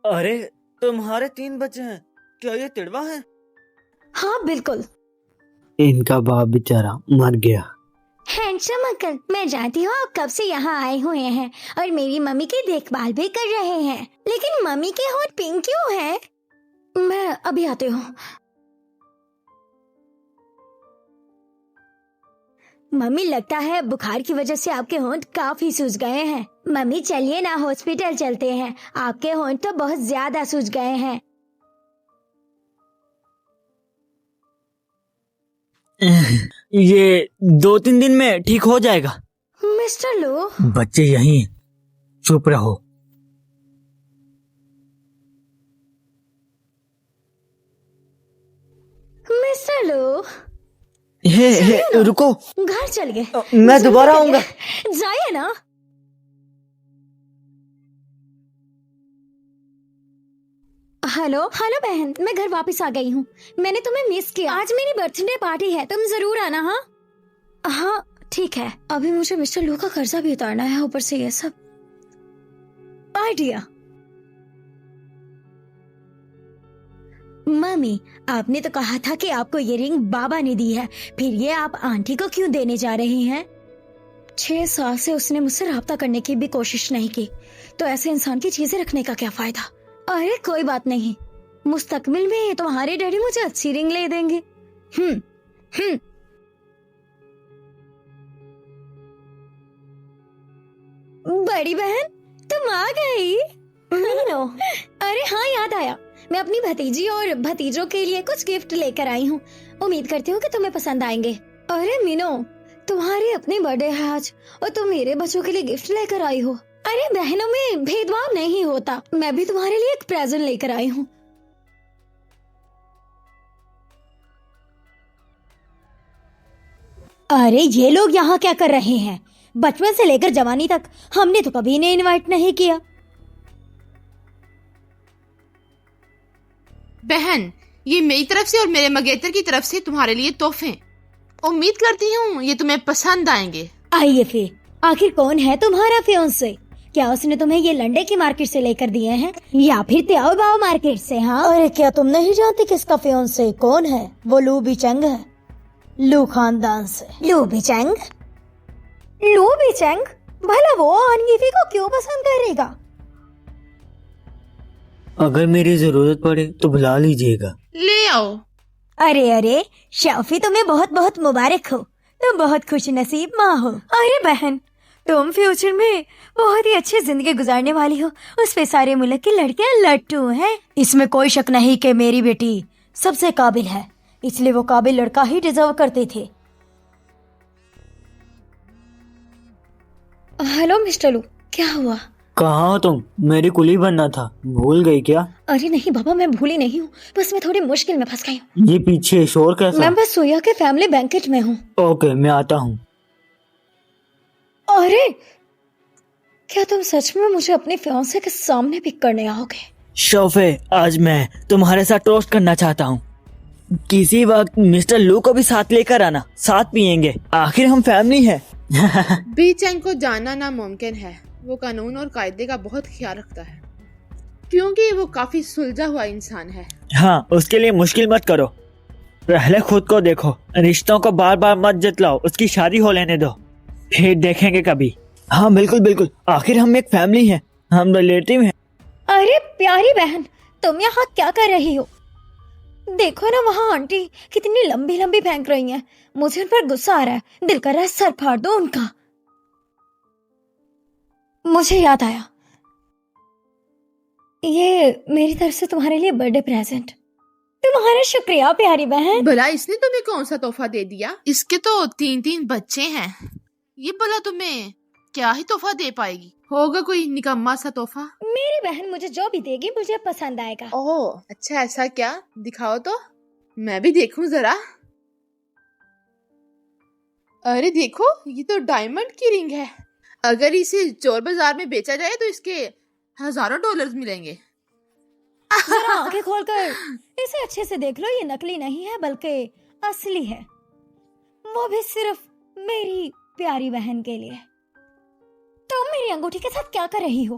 अरे तुम्हारे 3 बच्चे हैं, क्या ये तिड़वा है? हाँ बिल्कुल। इनका बाप बेचारा मर गया। हैंडसम अंकल, मैं जानती हूँ आप कब से यहाँ आए हुए हैं और मेरी मम्मी की देखभाल भी कर रहे हैं, लेकिन मम्मी के होंठ पिंक क्यों है? मैं अभी आती हूँ। मम्मी, लगता है बुखार की वजह से आपके होंठ काफी सूज गए हैं। मम्मी चलिए ना, हॉस्पिटल चलते हैं, आपके होंठ तो बहुत ज्यादा सूज गए हैं। ये 2-3 दिन में ठीक हो जाएगा। मिस्टर लो, बच्चे यहीं हैं, चुप रहो। मिस्टर लो, हे रुको, घर चल गए। मैं दोबारा आऊंगा। जाइए ना। हेलो हेलो बहन, मैं घर वापस आ गई हूँ। मैंने तुम्हें मिस किया। आज मेरी बर्थडे पार्टी है, तुम जरूर आना। हाँ हाँ ठीक है। अभी मुझे मिस्टर लू का कर्जा भी उतारना है, ऊपर से ये सब। आइडिया। मम्मी, आपने तो कहा था कि आपको ये रिंग बाबा ने दी है, फिर ये आप आंटी को क्यों देने जा रही हैं? 6 साल से उसने मुझसे राब्ता करने की भी कोशिश नहीं की, तो ऐसे इंसान की चीजें रखने का क्या फायदा? अरे कोई बात नहीं, मुस्तकबिल में तुम्हारे डैडी मुझे अच्छी रिंग ले देंगे। बड़ी बहन, तुम आ गई। अरे हाँ, याद आया, मैं अपनी भतीजी और भतीजों के लिए कुछ गिफ्ट लेकर आई हूँ। उम्मीद करती हूँ कि तुम्हें पसंद आएंगे। अरे मीनो, तुम्हारी अपनी बर्थडे है आज और तुम मेरे बच्चों के लिए गिफ्ट लेकर आई हो। अरे बहनों में भेदभाव नहीं होता, मैं भी तुम्हारे लिए एक प्रेजेंट लेकर आई हूँ। अरे ये लोग यहाँ क्या कर रहे हैं? बचपन से लेकर जवानी तक हमने तो कभी इन्हें इनवाइट नहीं किया। बहन, ये मेरी तरफ से और मेरे मंगेतर की तरफ से तुम्हारे लिए तोहफे। उम्मीद करती हूँ ये तुम्हें पसंद आएंगे। आइए फिर, आखिर कौन है तुम्हारा फियांसे? क्या उसने तुम्हें ये लंडे की मार्केट से लेकर दिए हैं या फिर त्याओ बाओ मार्केट से? हाँ, अरे क्या तुम नहीं जानती किसका फियांसे कौन है? वो लू बिचेंग है, लू खानदान से। लू बिचेंग? लू बिचेंग? भला वो अनगिफी को क्यों पसंद करेगा? अगर मेरी जरूरत पड़े तो बुला लीजिएगा। ले आओ। अरे अरे शाफी, तुम्हें बहुत बहुत मुबारक हो, तुम बहुत खुश नसीब माँ हो। अरे बहन, तुम फ्यूचर में बहुत ही अच्छी जिंदगी गुजारने वाली हो। उस पे सारे मुल्क की लड़कियां लट्टू हैं। इसमें कोई शक नहीं कि मेरी बेटी सबसे काबिल है, इसलिए वो काबिल लड़का ही डिजर्व करते थे। हेलो मिस्टर लू, क्या हुआ? कहाँ हो तुम? मेरी कुली बनना था, भूल गई क्या? अरे नहीं बाबा, मैं भूली नहीं हूँ, बस मैं थोड़ी मुश्किल में फंस गई हूँ। ये पीछे शोर कैसा? मैं बस सोया के फैमिली बैंकेट में हूँ। ओके, मैं आता हूँ। अरे क्या तुम सच में मुझे अपने फियांसे के सामने पिक करने आओगे? शोफे, आज मैं तुम्हारे साथ टोस्ट करना चाहता हूँ। किसी वक्त मिस्टर लू को भी साथ लेकर आना, साथ पियेंगे, आखिर हम फैमिली है। बीचेंग को जानना नामुमकिन है। वो कानून और कायदे का बहुत ख्याल रखता है, क्योंकि वो काफी सुलझा हुआ इंसान है। हाँ, उसके लिए मुश्किल मत करो, पहले खुद को देखो। रिश्तों को बार बार मत जतलाओ, उसकी शादी हो लेने दो, फिर देखेंगे कभी। हाँ बिल्कुल बिल्कुल, आखिर हम एक फैमिली है, हम रिलेटिव हैं। अरे प्यारी बहन, तुम यहाँ क्या कर रही हो? देखो ना वहाँ आंटी कितनी लंबी लंबी फेंक रही हैं। मुझे उन पर गुस्सा आ रहा है, दिल कर रहा है सर फाड़ दो उनका। मुझे याद आया, ये मेरी तरफ से तुम्हारे लिए बर्थडे प्रेजेंट। तुम्हारा शुक्रिया प्यारी बहन। भला इसने तुम्हें कौन सा तोहफा दे दिया? इसके तो 3 बच्चे हैं। ये भला तुम्हें क्या ही तोहफा दे पाएगी? होगा कोई निकम्मा सा तोहफा। मेरी बहन मुझे जो भी देगी मुझे पसंद आएगा। ओह अच्छा, ऐसा क्या? दिखाओ तो मैं भी देखूं जरा। अरे देखो, ये तो डायमंड की रिंग है। अगर इसे चोर बाजार में बेचा जाए तो इसके हजारों डॉलर्स मिलेंगे। जरा आंखें खोलकर इसे अच्छे से देख लो, ये नकली नहीं है बल्कि असली है, वो भी सिर्फ मेरी प्यारी बहन के लिए। तुम मेरी अंगूठी के साथ क्या कर रही हो?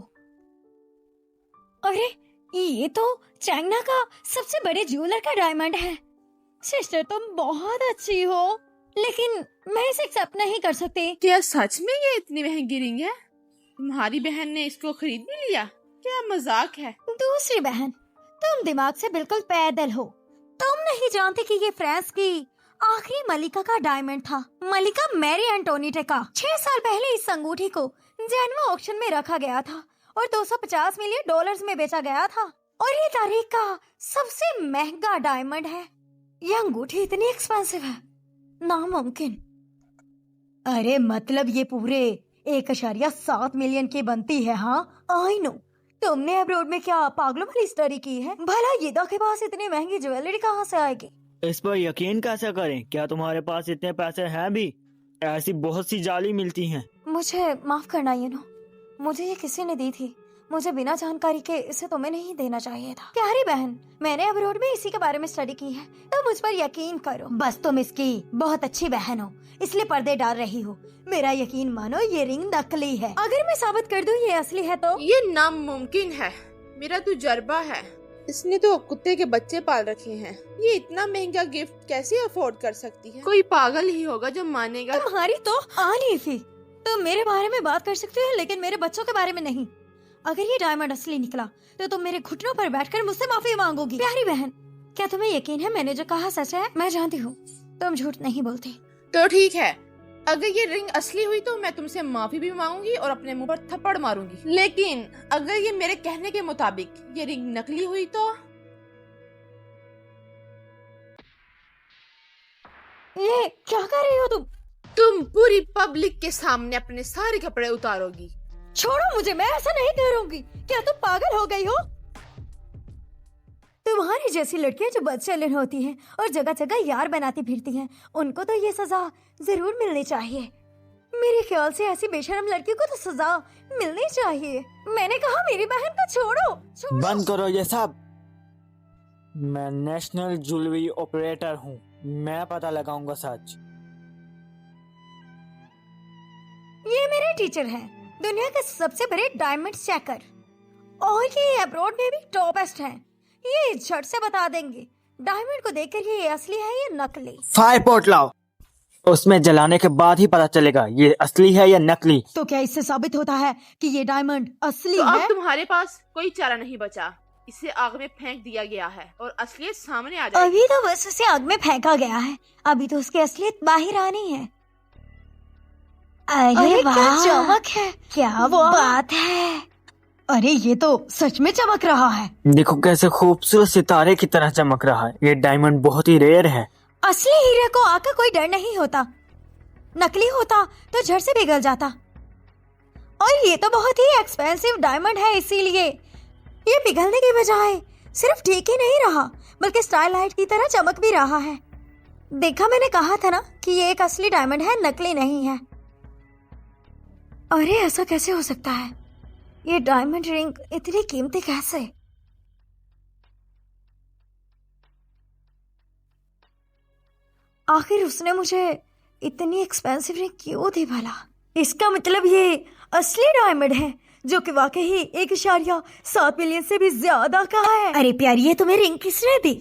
अरे ये तो चाइना का सबसे बड़े ज्वेलर का डायमंड है। सिस्टर तुम बहुत अच्छी हो, लेकिन मैं इसे एक्सेप्ट नहीं कर सकती। क्या सच में ये इतनी महंगी रिंग है? तुम्हारी बहन ने इसको खरीद भी लिया? क्या मजाक है? दूसरी बहन, तुम दिमाग से बिल्कुल पैदल हो। तुम नहीं जानते कि ये फ्रांस की आखिरी मलिका का डायमंड था, मलिका मैरी एंटोनीटे का। 6 साल पहले इस अंगूठी को जेनवा ऑक्शन में रखा गया था और 250 मिलियन डॉलर्स में बेचा गया था, और ये तारीख का सबसे महंगा डायमंड है। ये अंगूठी इतनी एक्सपेंसिव है, नामुमकिन। अरे मतलब ये पूरे 1.7 मिलियन की बनती है। हाँ आई नो, तुमने अब्रॉड में क्या पागलों वाली स्टडी की है? भला येदा के पास इतनी महंगी ज्वेलरी कहाँ से आएगी? इस पर यकीन कैसे करें? क्या तुम्हारे पास इतने पैसे हैं भी? ऐसी बहुत सी जाली मिलती हैं। मुझे माफ करना यूनो, मुझे ये किसी ने दी थी, मुझे बिना जानकारी के इसे तुम्हें नहीं देना चाहिए था। प्यारी बहन, मैंने अब्रॉड में इसी के बारे में स्टडी की है, तो मुझ पर यकीन करो। बस तुम इसकी बहुत अच्छी बहन हो, इसलिए पर्दे डाल रही हो। मेरा यकीन मानो, ये रिंग नकली है। अगर मैं साबित कर दूं ये असली है तो? ये नामुमकिन है, मेरा तजुर्बा है। इसने तो कुत्ते के बच्चे पाल रखे हैं, ये इतना महंगा गिफ्ट कैसे अफोर्ड कर सकती है? कोई पागल ही होगा जो मानेगा। तुम्हारी तो आलिफी, तुम मेरे बारे में बात कर सकते हो लेकिन मेरे बच्चों के बारे में नहीं। अगर ये डायमंड असली निकला तो तुम मेरे घुटनों पर बैठकर मुझसे माफी मांगोगी। प्यारी बहन, क्या तुम्हें यकीन है मैंने जो कहा सच है? मैं जानती हूँ तुम झूठ नहीं बोलती। तो ठीक है, अगर ये रिंग असली हुई तो मैं तुमसे माफी भी मांगूंगी और अपने मुंह पर थप्पड़ मारूंगी। लेकिन अगर ये मेरे कहने के मुताबिक ये रिंग नकली हुई तो? ये क्या कर रही हो तुम? तुम पूरी पब्लिक के सामने अपने सारे कपड़े उतारोगी। छोड़ो मुझे, मैं ऐसा नहीं करूंगी। क्या तुम पागल हो गई हो? तुम्हारी जैसी लड़कियां जो बदचलन होती हैं और जगह जगह यार बनाती फिरती हैं, उनको तो ये सजा जरूर मिलनी चाहिए। मेरे ख्याल से ऐसी बेशरम लड़की को तो सजा मिलनी चाहिए। मैंने कहा मेरी बहन को छोड़ो। बंद करो ये सब। मैं नेशनल ज्वेलरी ऑपरेटर हूँ, मैं पता लगाऊंगा सच। ये मेरे टीचर हैं, दुनिया के सबसे बड़े डायमंड चेकर, और ये अब्रॉड में भी टॉपेस्ट हैं। ये झट से बता देंगे डायमंड को देखकर ये असली है या नकली। फायर पॉट लाओ, उसमें जलाने के बाद ही पता चलेगा ये असली है या नकली। तो क्या इससे साबित होता है कि ये डायमंड असली तो है? अब तुम्हारे पास कोई चारा नहीं बचा, इसे आग में फेंक दिया गया है और असलियत सामने आ जाएगी। अभी तो बस उसे आग में फेंका गया है, अभी तो उसकी असलियत बाहर आनी है। अरे क्या चमक है, क्या बात है। अरे ये तो सच में चमक रहा है। देखो कैसे खूबसूरत सितारे की तरह चमक रहा है। ये डायमंड बहुत ही रेयर है। असली हीरे को आग का कोई डर नहीं होता, नकली होता तो झट से पिघल जाता। और ये तो बहुत ही एक्सपेंसिव डायमंड है, इसीलिए ये पिघलने की बजाय सिर्फ ठीक ही नहीं रहा बल्कि स्टारलाइट की तरह चमक भी रहा है। देखा, मैंने कहा था ना कि ये एक असली डायमंड है, नकली नहीं है। अरे ऐसा कैसे हो सकता है? ये डायमंड रिंग इतनी कीमती कैसे? आखिर उसने मुझे इतनी एक्सपेंसिव रिंग क्यों दी भला? इसका मतलब ये असली डायमंड है जो कि वाकई 1.7 मिलियन से भी ज्यादा का है। अरे प्यारी, ये तुम्हें रिंग किसने दी?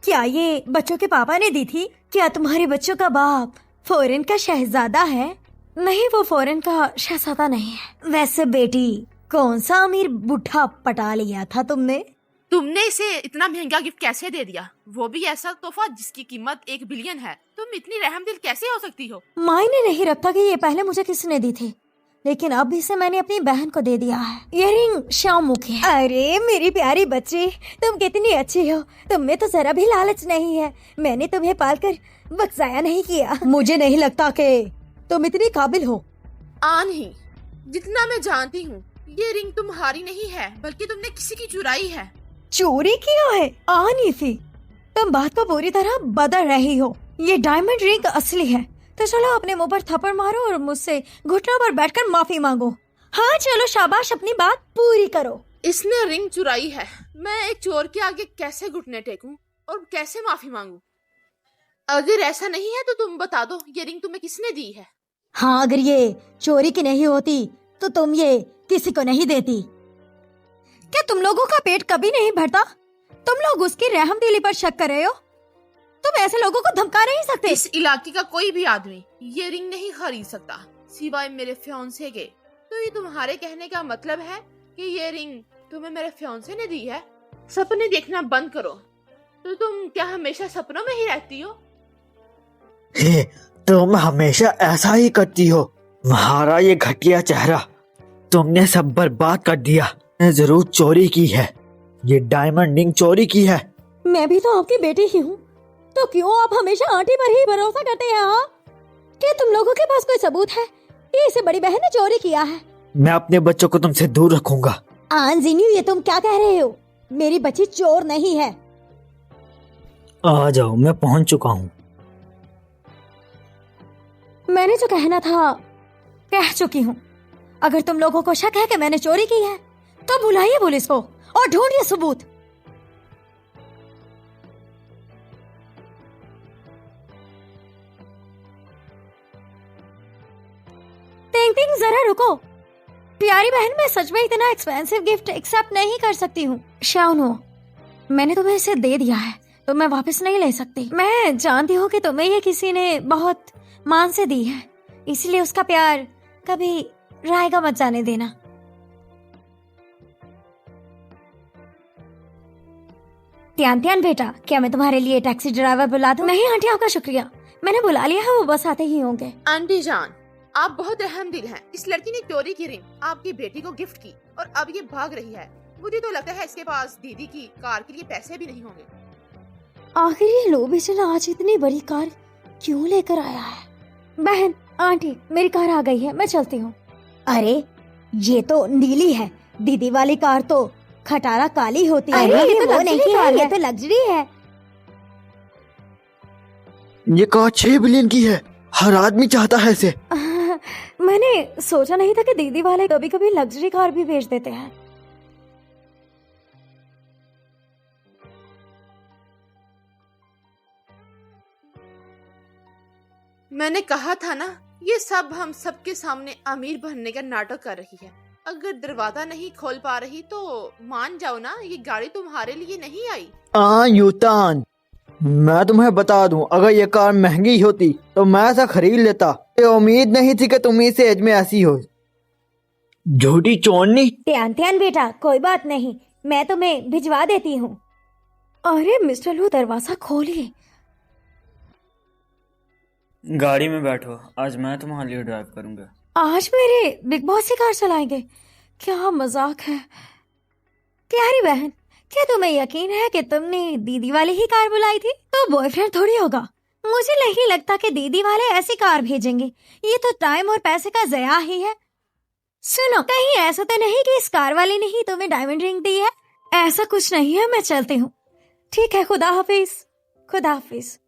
क्या ये बच्चों के पापा ने दी थी? क्या तुम्हारे बच्चों का बाप फॉरेन का शहजादा है? नहीं, वो फॉरेन का शहजादा नहीं है। वैसे बेटी, कौन सा अमीर बुढ़ा पटा लिया था तुमने? तुमने इसे इतना महंगा गिफ्ट कैसे दे दिया, वो भी ऐसा तोहफा जिसकी कीमत 1 बिलियन है? तुम इतनी रहमदिल कैसे हो सकती हो? मायने नहीं रखता कि ये पहले मुझे किसने दी थी, लेकिन अब इसे मैंने अपनी बहन को दे दिया है। ये रिंग शामू की है। अरे मेरी प्यारी बच्ची, तुम कितनी अच्छी हो, तुम में तो जरा भी लालच नहीं है। मैंने तुम्हें पालकर बख्शाया नहीं किया। मुझे नहीं लगता कि तुम इतनी काबिल हो। नहीं, जितना मैं जानती हूँ ये रिंग तुम्हारी नहीं है बल्कि तुमने किसी की चुराई है। चोरी किया है? आनीफी, तुम बात को पूरी तरह बदल रही हो। ये डायमंड रिंग असली है तो चलो अपने मुंह पर थप्पड़ मारो और मुझसे घुटनों पर बैठकर माफी मांगो। हाँ चलो, शाबाश, अपनी बात पूरी करो। इसने रिंग चुराई है, मैं एक चोर के आगे कैसे घुटने टेकूं और कैसे माफी मांगू? अगर ऐसा नहीं है तो तुम बता दो ये रिंग तुम्हें किसने दी है? हाँ, अगर ये चोरी की नहीं होती तो तुम ये किसी को नहीं देती। क्या तुम लोगों का पेट कभी नहीं भरता? तुम लोग उसकी रहमदिली पर शक कर रहे हो? तुम ऐसे लोगों को धमका नहीं सकते। इस इलाके का कोई भी आदमी ये रिंग नहीं खरीद सकता सिवाय मेरे फियांसे के। तो ये तुम्हारे कहने का मतलब है कि ये रिंग तुम्हें मेरे फियांसे ने दी है? सपने देखना बंद करो। तो तुम क्या हमेशा सपनों में ही रहती हो? हे, तुम हमेशा ऐसा ही करती हो। तुम्हारा ये घटिया चेहरा, तुमने सब बर्बाद कर दिया। ने जरूर चोरी की है, ये डायमंड रिंग चोरी की है। मैं भी तो आपकी बेटी ही हूँ, तो क्यों आप हमेशा आंटी पर ही भरोसा करते हैं? हाँ, क्या तुम लोगों के पास कोई सबूत है कि इसे बड़ी बहन ने चोरी किया है? मैं अपने बच्चों को तुमसे दूर रखूंगा। आंजीन्यू, ये तुम क्या कह रहे हो? मेरी बच्ची चोर नहीं है। आ जाओ, मैं पहुंच चुका हूँ। मैंने जो कहना था कह चुकी हूँ। अगर तुम लोगों को शक है कि मैंने चोरी की है तो बुलाइए पुलिस को और ढूंढिए सबूत। टिंग टिंग, जरा रुको। प्यारी बहन, मैं सच में इतना एक्सपेंसिव गिफ्ट एक्सेप्ट नहीं कर सकती हूँ। शाउनो, मैंने तुम्हें इसे दे दिया है तो मैं वापस नहीं ले सकती। मैं जानती हूँ कि तुम्हें ये किसी ने बहुत मान से दी है, इसलिए उसका प्यार कभी रायगा मत जाने देना। त्यान त्यान बेटा, क्या मैं तुम्हारे लिए टैक्सी ड्राइवर बुला दूं? नहीं आंटी, आपका शुक्रिया, मैंने बुला लिया है, वो बस आते ही होंगे। आंटी जान, आप बहुत रहमदिल हैं। इस लड़की ने चोरी की रिंग आपकी बेटी को गिफ्ट की और अब ये भाग रही है। मुझे तो लगता है इसके पास दीदी की कार के लिए पैसे भी नहीं होंगे। आखिर ये लोभी चला आज इतनी बड़ी कार क्यों लेकर आया है? बहन, आंटी, मेरी कार आ गई है, मैं चलती हूँ। अरे ये तो नीली है, दीदी वाली कार तो खटारा काली होती है। अरे, ये ये तो वो लग्जरी नहीं कार है, ये तो लग्जरी है। ये कार 6 बिलियन की है। हर आदमी चाहता है इसे। मैंने सोचा नहीं था कि दीदी वाले कभी कभी लग्जरी कार भी बेच देते हैं। मैंने कहा था ना, ये सब हम सबके सामने अमीर बनने का नाटक कर रही है। अगर दरवाजा नहीं खोल पा रही तो मान जाओ ना, ये गाड़ी तुम्हारे लिए नहीं आई। यूतान, मैं तुम्हें बता दूं, अगर ये कार महंगी होती तो मैं ऐसा खरीद लेता। ये उम्मीद नहीं थी कि तुम इस एज में ऐसी हो। झूठी चोरनी। त्यान त्यान बेटा, कोई बात नहीं, मैं तुम्हें भिजवा देती हूँ। अरे मिस्टर लू, दरवाजा खोलिए। गाड़ी में बैठो, आज मैं तुम्हारे लिए ड्राइव करूंगा। आज मेरे बिग बॉस की कार चलाएंगे? क्या मजाक है। प्यारी बहन, क्या तुम्हें यकीन है कि तुमने दीदी वाली ही कार बुलाई थी? तो बॉयफ्रेंड थोड़ी होगा। मुझे नहीं लगता कि दीदी वाले ऐसी कार भेजेंगे। ये तो टाइम और पैसे का ज़या ही है। सुनो, कहीं ऐसा तो नहीं कि इस कार वाले ने ही तुम्हें डायमंड रिंग दी है? ऐसा कुछ नहीं है, मैं चलती हूँ। ठीक है, खुदा हाफिज। खुदा हाफिज।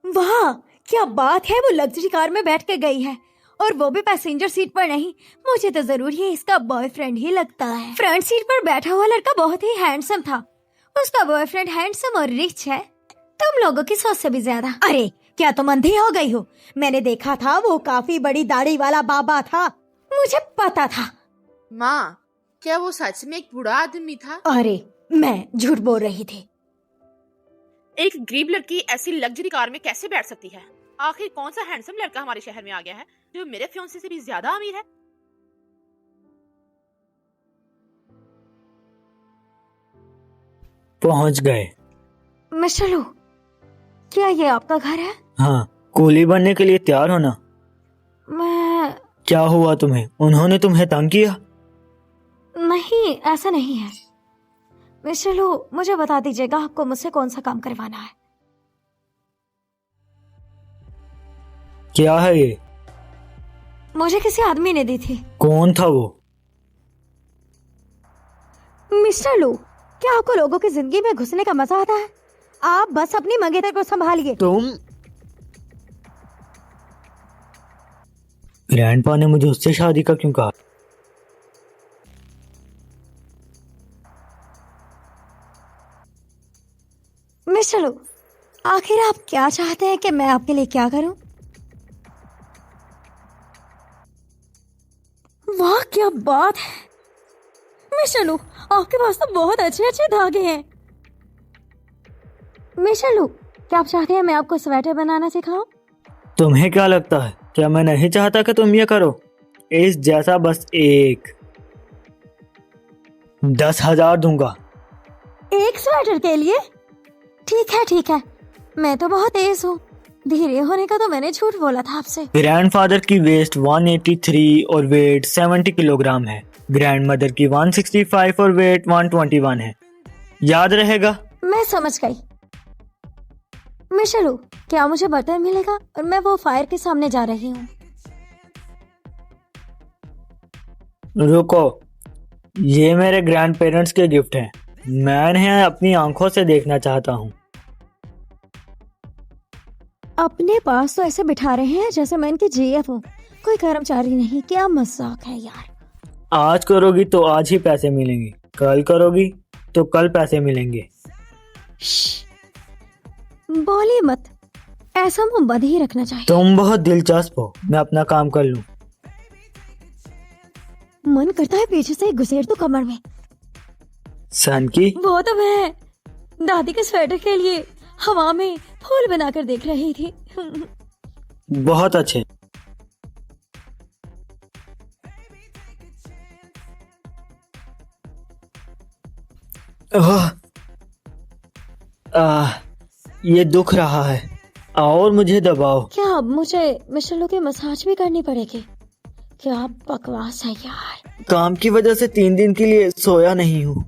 वाह, क्या बात है, वो लग्जरी कार में बैठ के गई है और वो भी पैसेंजर सीट पर नहीं। मुझे तो जरूर ये इसका बॉयफ्रेंड ही लगता है। फ्रंट सीट पर बैठा हुआ लड़का बहुत ही हैंडसम था। उसका बॉयफ्रेंड हैंडसम और रिच है, तुम लोगों की सोच से भी ज्यादा। अरे क्या तुम अंधी हो गई हो? मैंने देखा था, वो काफी बड़ी दाढ़ी वाला बाबा था, मुझे पता था। माँ, क्या वो सच में एक बूढ़ा आदमी था? अरे मैं झूठ बोल रही थी। एक गरीब लड़की ऐसी लग्जरी कार में कैसे बैठ सकती है? आखिर कौन सा हैंडसम लड़का हमारे शहर में आ गया है जो मेरे फियांसे से भी ज्यादा अमीर है? पहुंच गए। मिस्टर लू, क्या ये आपका घर है? हाँ, कूली बनने के लिए तैयार हो ना। मैं क्या हुआ तुम्हें? उन्होंने तुम्हें तंग किया? नहीं, ऐसा नहीं है। मिस्टर लू, मुझे बता दीजिएगा आपको मुझसे कौन सा काम करवाना है। क्या है ये? मुझे किसी आदमी ने दी थी। कौन था वो? मिस्टर लू, क्या आपको लोगों की जिंदगी में घुसने का मजा आता है? आप बस अपनी मंगेतर को संभालिए। तुम ग्रैंडपा ने मुझे उससे शादी का क्यों कहा? मिस्टर लू, आखिर आप क्या चाहते हैं कि मैं आपके लिए क्या करूं? वाह, क्या बात है मिस्टर लू, आपके पास तो बहुत अच्छे अच्छे धागे हैं। मिस्टर लू, क्या आप चाहते हैं मैं आपको स्वेटर बनाना सिखाऊं? तुम्हें क्या लगता है, क्या मैं नहीं चाहता कि तुम ये करो? इस जैसा बस एक 10,000 दूंगा। एक स्वेटर के लिए? ठीक है, मैं तो बहुत तेज हूँ। धीरे होने का तो मैंने झूठ बोला था आपसे। ग्रैंडफादर की वेस्ट 183 और वेट 70 किलोग्राम है। ग्रैंडमदर की 165 और वेट 121 है। याद रहेगा? मैं समझ गई। मिस्टर लू, क्या मुझे बर्तन मिलेगा? और मैं वो फायर के सामने जा रही हूँ। रुको, ये मेरे ग्रैंड पेरेंट्स के गिफ्ट हैं। मैं इन्हें अपनी आंखों से देखना चाहता हूँ। अपने पास तो ऐसे बिठा रहे हैं जैसे मैं इनकी जीएफ हूँ, कोई कर्मचारी नहीं। क्या मजाक है यार। आज करोगी तो आज ही पैसे मिलेंगे, कल करोगी तो कल पैसे मिलेंगे। बोली मत, ऐसा मुंह बंद ही रखना चाहिए। तुम बहुत दिलचस्प हो, मैं अपना काम कर लूं। मन करता है पीछे से घुसेड़ दो कमर में। सन की? वो तो मैं दादी के स्वेटर के लिए हवा में फूल बनाकर देख रही थी। बहुत अच्छे। ये दुख रहा है और मुझे दबाओ। क्या अब मुझे मिस्टर लू की मसाज भी करनी पड़ेगी? क्या बकवास है यार। काम की वजह से 3 दिन के लिए सोया नहीं हूँ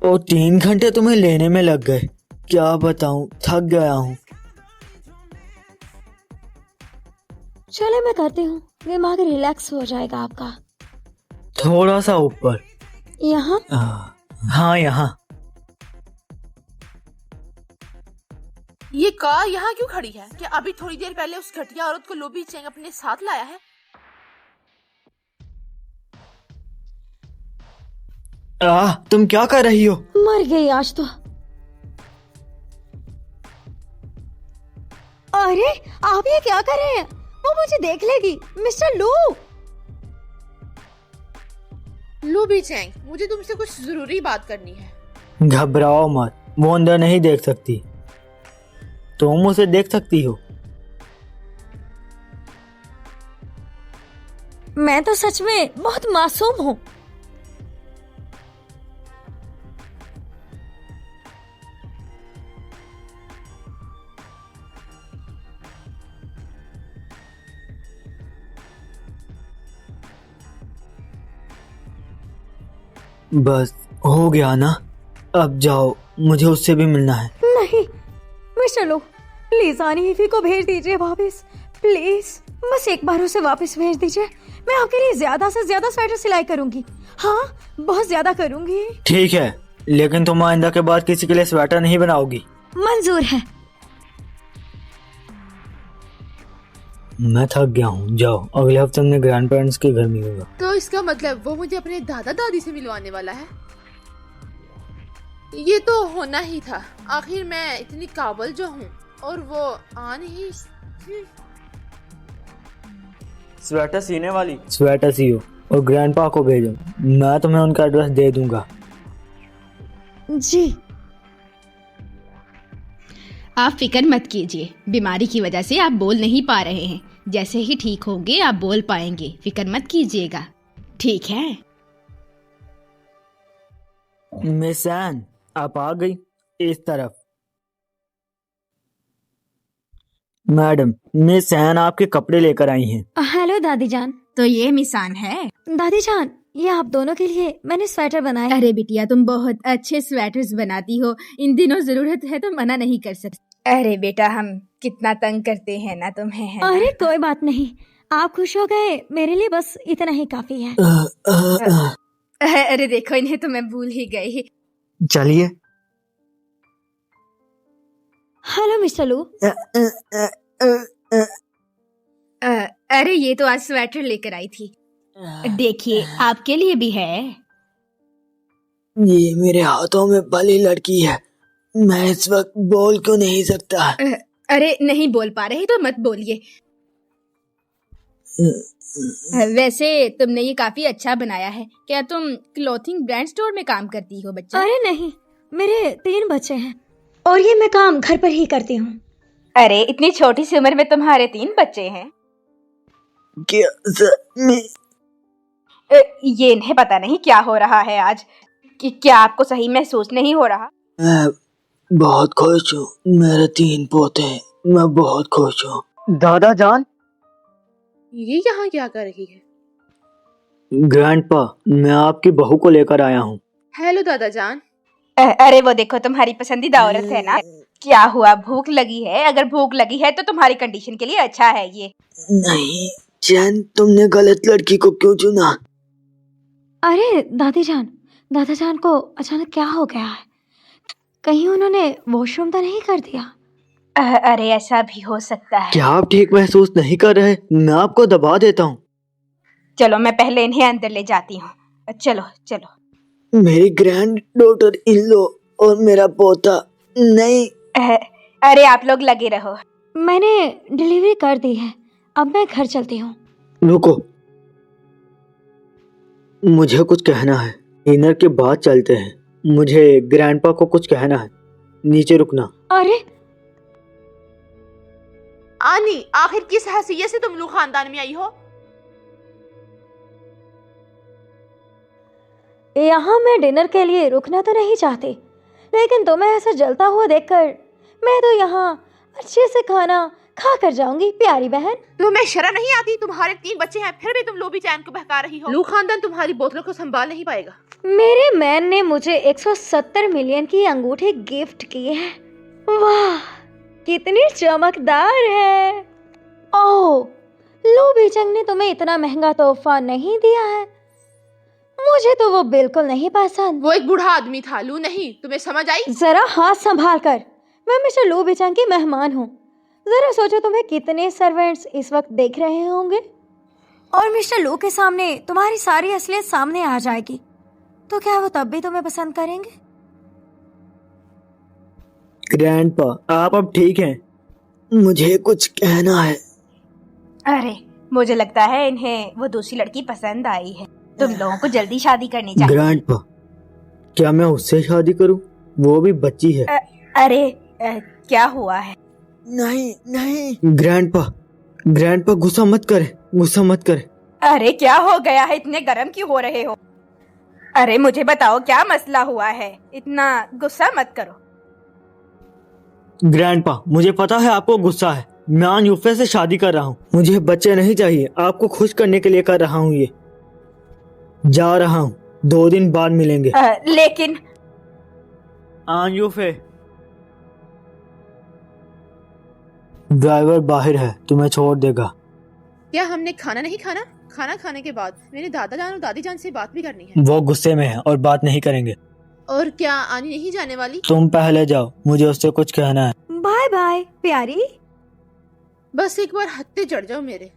और 3 घंटे तुम्हें लेने में लग गए। क्या बताऊं, थक गया हूँ। चले मैं करती हूँ, दिमाग रिलैक्स हो जाएगा आपका। थोड़ा सा ऊपर। यहाँ हाँ यहाँ। ये कार यहाँ क्यों खड़ी है? क्या अभी थोड़ी देर पहले उस घटिया औरत को लोबी चेंग अपने साथ लाया है? तुम क्या कर रही हो? मर गई आज तो। अरे आप ये क्या कर रहे हैं? वो मुझे देख लेगी। मिस्टर लू। लोबी चेंग, मुझे तुमसे कुछ जरूरी बात करनी है। घबराओ मत, वो अंदर नहीं देख सकती, तुम उसे देख सकती हो। मैं तो सच में बहुत मासूम हूँ। बस हो गया ना, अब जाओ, मुझे उससे भी मिलना है। नहीं मिस्टर लो, प्लीज आनी को भेज दीजिए वापस, प्लीज। बस एक बार उसे वापस भेज दीजिए। मैं आपके लिए ज्यादा से ज्यादा स्वेटर सिलाई करूंगी। हाँ, बहुत ज्यादा करूंगी। ठीक है, लेकिन तुम आइंदा के बाद किसी के लिए स्वेटर नहीं बनाओगी। मंजूर है। मैं थक गया हूँ, जाओ, अगले हफ्ते हमने ग्रैंड पेरेंट्स के घर मिलूंगा। तो इसका मतलब वो मुझे अपने दादा दादी से मिलवाने वाला है? ये तो होना ही था। आखिर मैं इतनी काबल जो हूँ और वो आ नहीं। स्वेटर सीने वाली। स्वेटर सियो और ग्रैंडपा को भेजो, मैं तुम्हें उनका एड्रेस दे दूंगा। जी। आप फिक्र मत कीजिए, बीमारी की वजह से आप बोल नहीं पा रहे हैं। जैसे ही ठीक होंगे आप बोल पाएंगे, फिक्र मत कीजिएगा, ठीक है? मिस एन, आप आ गई इस तरफ। मैडम, मिस एन आपके कपड़े लेकर आई हैं। हेलो दादी जान। तो ये मिसान है। दादी जान, ये आप दोनों के लिए मैंने स्वेटर बनाया। अरे बिटिया, तुम बहुत अच्छे स्वेटर्स बनाती हो, इन दिनों जरूरत है तो मना नहीं कर सकते। अरे बेटा, हम कितना तंग करते हैं ना तुम्हें, है ना? अरे कोई बात नहीं, आप खुश हो गए, मेरे लिए बस इतना ही काफी है। अरे देखो, इन्हें तो मैं भूल ही गई। चलिए। हेलो मिस्टर लू। अरे ये तो आज स्वेटर लेकर आई थी, देखिए आपके लिए भी है। ये मेरे हाथों में पली लड़की है, मैं इस वक्त बोल क्यों नहीं सकता? अरे नहीं बोल पा रहे तो मत बोलिए। वैसे तुमने ये काफी अच्छा बनाया है। क्या तुम क्लॉथिंग ब्रांड स्टोर में काम करती हो बच्चा? अरे नहीं, मेरे 3 बच्चे हैं और ये मैं काम घर पर ही करती हूँ। अरे इतनी छोटी सी उम्र में तुम्हारे 3 बच्चे हैं? ये इन्हें पता नहीं क्या हो रहा है आज, कि क्या आपको सही महसूस नहीं हो रहा? मैं बहुत खुश हूँ, मेरे 3 पोते हैं, मैं बहुत खुश हूँ। दादा जान। ये यहाँ क्या कर रही है? ग्रैंडपा, मैं आपकी बहू को लेकर आया हूँ। हेलो दादा जान। अरे वो देखो, तुम्हारी पसंदीदा औरत है ना। क्या हुआ, भूख लगी है? अगर भूख लगी है तो तुम्हारी कंडीशन के लिए अच्छा है ये। नहीं जैन, तुमने गलत लड़की को क्यों चुना? अरे दादा जान को अचानक क्या हो गया है? कहीं उन्होंने वॉशरूम तो नहीं कर दिया? अरे ऐसा भी हो सकता है। क्या आप ठीक महसूस नहीं कर रहे? मैं आपको दबा देता हूँ। चलो मैं पहले इन्हें अंदर ले जाती हूँ। चलो चलो। मेरी ग्रैंड डॉटर इन लो और मेरा पोता नहीं। अरे आप लोग लगे रहो। मैंने डिलीवरी कर दी है, अब मैं घर चलती हूँ। रुको, मुझे कुछ कहना है। डिनर के बाद चलते हैं, मुझे ग्रैंडपा को कुछ कहना है। नीचे रुकना। अरे आनी, आखिर किस हैसियत से तुम लोग खानदान में आई हो? यहाँ मैं डिनर के लिए रुकना तो नहीं चाहती, लेकिन तुम्हें ऐसा जलता हुआ देखकर मैं तो यहाँ अच्छे से खाना खा कर जाऊंगी, प्यारी बहन। तुम्हें शर्म नहीं आती? तुम्हारे 3 बच्चे हैं, फिर भी तुम लोबी चैन को बहका रही हो। लू खानदान तुम्हारी बोतलों को संभाल नहीं पाएगा। मेरे मैन ने मुझे 170 मिलियन की अंगूठी गिफ्ट की है। वाह, कितनी चमकदार है। ओह, लू बीचंग ने तुम्हें इतना महंगा तोहफा नहीं दिया है। मुझे तो वो बिल्कुल नहीं पसंद। वो एक बूढ़ा आदमी था, लू नहीं। तुम्हें समझ आई? जरा हाथ संभाल कर, मैं मिस्टर लू बीचंग की मेहमान हूँ। जरा सोचो तुम्हें कितने सर्वेंट्स इस वक्त देख रहे होंगे, और मिस्टर लू के सामने तुम्हारी सारी असलियत सामने आ जाएगी, तो क्या वो तब भी तुम्हें पसंद करेंगे? ग्रैंडपा, आप अब ठीक हैं? मुझे कुछ कहना है। अरे मुझे लगता है इन्हें वो दूसरी लड़की पसंद आई है। तुम लोगों को जल्दी शादी करनी चाहिए। ग्रैंडपा, क्या मैं उससे शादी करूं? वो भी बच्ची है। अरे क्या हुआ है? नहीं नहीं ग्रैंडपा गुस्सा मत करे। अरे क्या हो गया है? इतने गर्म क्यों हो रहे हो? अरे मुझे बताओ क्या मसला हुआ है? इतना गुस्सा मत करो। ग्रैंडपा, मुझे पता है आपको गुस्सा है। मैं आन यूफे से शादी कर रहा हूँ। मुझे बच्चे नहीं चाहिए, आपको खुश करने के लिए कर रहा हूँ ये। जा रहा हूँ, 2 दिन बाद मिलेंगे। लेकिन आन यूफे, ड्राइवर बाहर है, तुम्हें छोड़ देगा। क्या हमने खाना नहीं खाना? खाना खाने के बाद मेरे दादा जान और दादी जान से बात भी करनी है। वो गुस्से में है और बात नहीं करेंगे। और क्या आनी नहीं जाने वाली? तुम पहले जाओ, मुझे उससे कुछ कहना है। बाय बाय प्यारी। बस एक बार हत्ते चढ़ जाओ मेरे।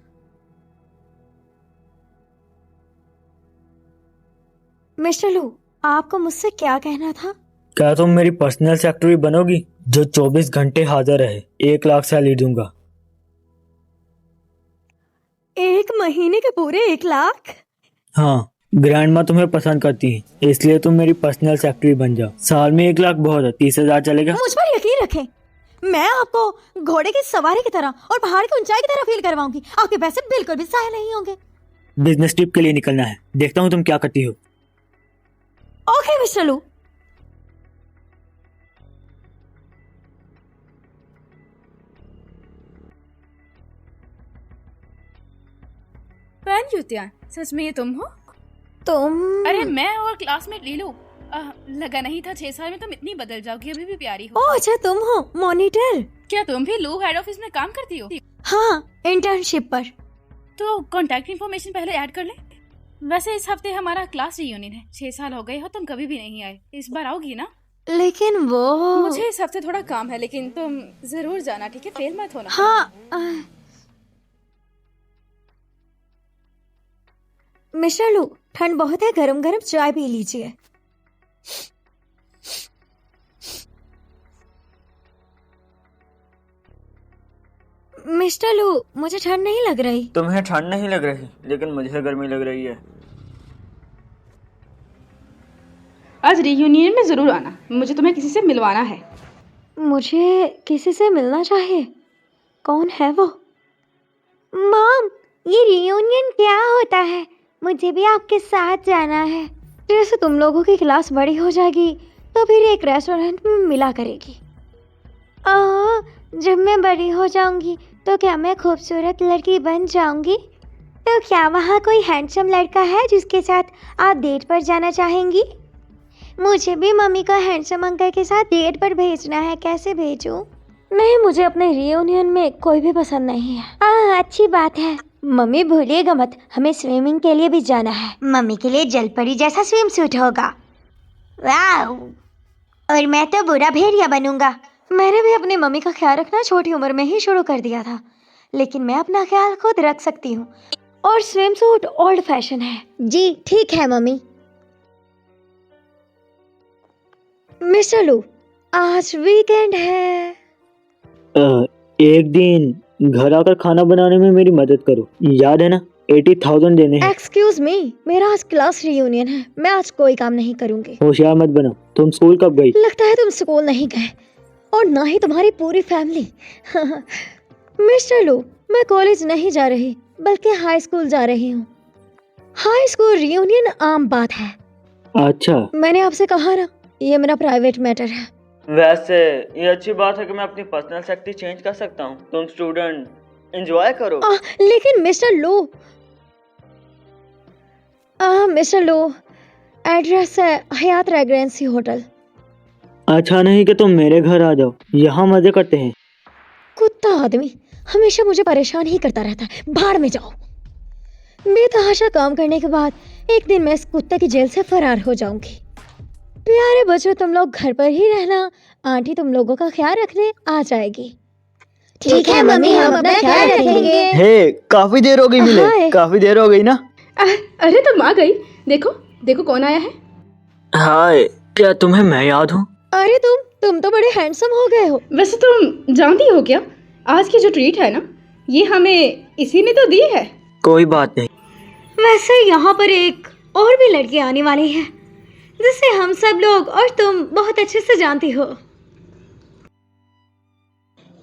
मिस्टर लू, आपको मुझसे क्या कहना था? क्या तुम मेरी पर्सनल सेक्रेटरी बनोगी जो 24 घंटे हाजिर रहे? 1 लाख सैलरी दूंगा। 1 महीने के पूरे 1 लाख? हाँ, ग्रैंडमा तुम्हें पसंद करती है, इसलिए तुम मेरी पर्सनल सेक्रेटरी बन जाओ। साल में 1 लाख बहुत है, 30,000 चलेगा? मुझ पर यकीन रखें, मैं आपको घोड़े की सवारी की तरह और पहाड़ की ऊंचाई की तरह फील करवाऊंगी। आपके पैसे बिल्कुल भी ज़ाया नहीं होंगे। बिजनेस ट्रिप के लिए निकलना है, देखता हूँ तुम क्या करती हो। ओके मिस्टर लू। पैन जुतिया, सच में ये तुम हो? तुम? अरे मैं और क्लासमेट लीलू। लगा नहीं था 6 साल में तुम इतनी बदल जाओगी, अभी भी प्यारी हो। ओह अच्छा, तुम हो मॉनिटर। क्या तुम भी लू हेड ऑफिस में काम करती हो? हाँ, इंटर्नशिप पर। तो कांटेक्ट इन्फॉर्मेशन पहले ऐड कर ले। वैसे इस हफ्ते हमारा क्लास रियूनियन है। 6 साल हो गए हो, तुम कभी भी नहीं आए। इस बार आओगी ना? लेकिन वो मुझे इस हफ्ते थोड़ा काम है, लेकिन तुम जरूर जाना, ठीक है? फेल मत होना। हाँ। मिस्टर लू, ठंड बहुत है, गरम गरम चाय पी लीजिए। मिस्टर लू, मुझे ठंड नहीं लग रही। तुम्हें ठंड नहीं लग रही, लेकिन मुझे गर्मी लग रही है। आज रियूनियन में जरूर आना, मुझे तुम्हें किसी से मिलवाना है। मुझे किसी से मिलना चाहिए। कौन है वो? मॉम, ये रियूनियन क्या होता है? मुझे भी आपके साथ जाना है। जैसे तुम लोगों की क्लास बड़ी हो जाएगी तो फिर एक रेस्टोरेंट में मिला करेगी। जब मैं बड़ी हो जाऊंगी तो क्या मैं खूबसूरत लड़की बन जाऊंगी? तो क्या वहाँ कोई हैंडसम लड़का है जिसके साथ आप डेट पर जाना चाहेंगी? मुझे भी मम्मी को हैंडसम अंकल के साथ डेट पर भेजना है, कैसे भेजूं? नहीं, मुझे अपने रियूनियन में कोई भी पसंद नहीं है। अच्छी बात है। मम्मी भूलिएगा मत, हमें स्विमिंग के लिए भी जाना है। मम्मी के लिए जलपरी जैसा स्विम सूट होगा। वाओ! और मैं तो बुरा भेड़िया बनूंगा। मैंने भी अपनी मम्मी का ख्याल रखना छोटी उम्र में ही शुरू कर दिया था, लेकिन मैं अपना ख्याल खुद रख सकती हूँ। और स्विम सूट ओल्ड फैशन है। जी ठीक है मम्मी। मिस्टर लू, आज वीकेंड है। एक दिन घर आकर खाना बनाने में मेरी मदद करो, याद है ना? 80,000 देने हैं। एक्सक्यूज मी, मेरा आज क्लास रियूनियन है, मैं आज कोई काम नहीं करूंगी। होशियार मत बनो। तुम स्कूल कब गई? लगता है तुम स्कूल नहीं गए, और ना ही तुम्हारी पूरी फैमिली। मिस्टर लू, मैं कॉलेज नहीं जा रही, बल्कि हाई स्कूल जा रही हूँ। हाई स्कूल रियूनियन आम बात है। अच्छा, मैंने आपसे कहा ना, ये मेरा प्राइवेट मैटर है। वैसे ये अच्छी बात है कि मैं अपनी पर्सनल सेक्रेटरी चेंज कर सकता हूँ। तुम स्टूडेंट एंजॉय करो। लेकिन मिस्टर लू, एड्रेस है हयात रेगरेंसी होटल। अच्छा नहीं कि तुम मेरे घर आ जाओ, यहाँ मजे करते हैं। कुत्ता आदमी, हमेशा मुझे परेशान ही करता रहता है। भाड़ में जाओ। बेतहाशा काम करने के बाद एक दिन मैं इस कुत्ते की जेल से फरार हो जाऊंगी। प्यारे बच्चों, तुम लोग घर पर ही रहना, आंटी तुम लोगों का ख्याल रखने आ जाएगी। ठीक है मम्मी, हम अपना ख्याल रखेंगे। हे, काफी देर हो गई मिले। हाय। काफी देर हो गई ना। अरे तुम आ गई। देखो देखो कौन आया है। हाय, क्या तुम्हें मैं याद हूँ? अरे तुम तो बड़े हैंडसम हो गए हो। वैसे तुम जानती हो क्या, आज की जो ट्रीट है ना, ये हमें इसी ने तो दी है। कोई बात नहीं। वैसे यहाँ पर एक और भी लड़की आने वाली है जिसे हम सब लोग और तुम बहुत अच्छे से जानती हो।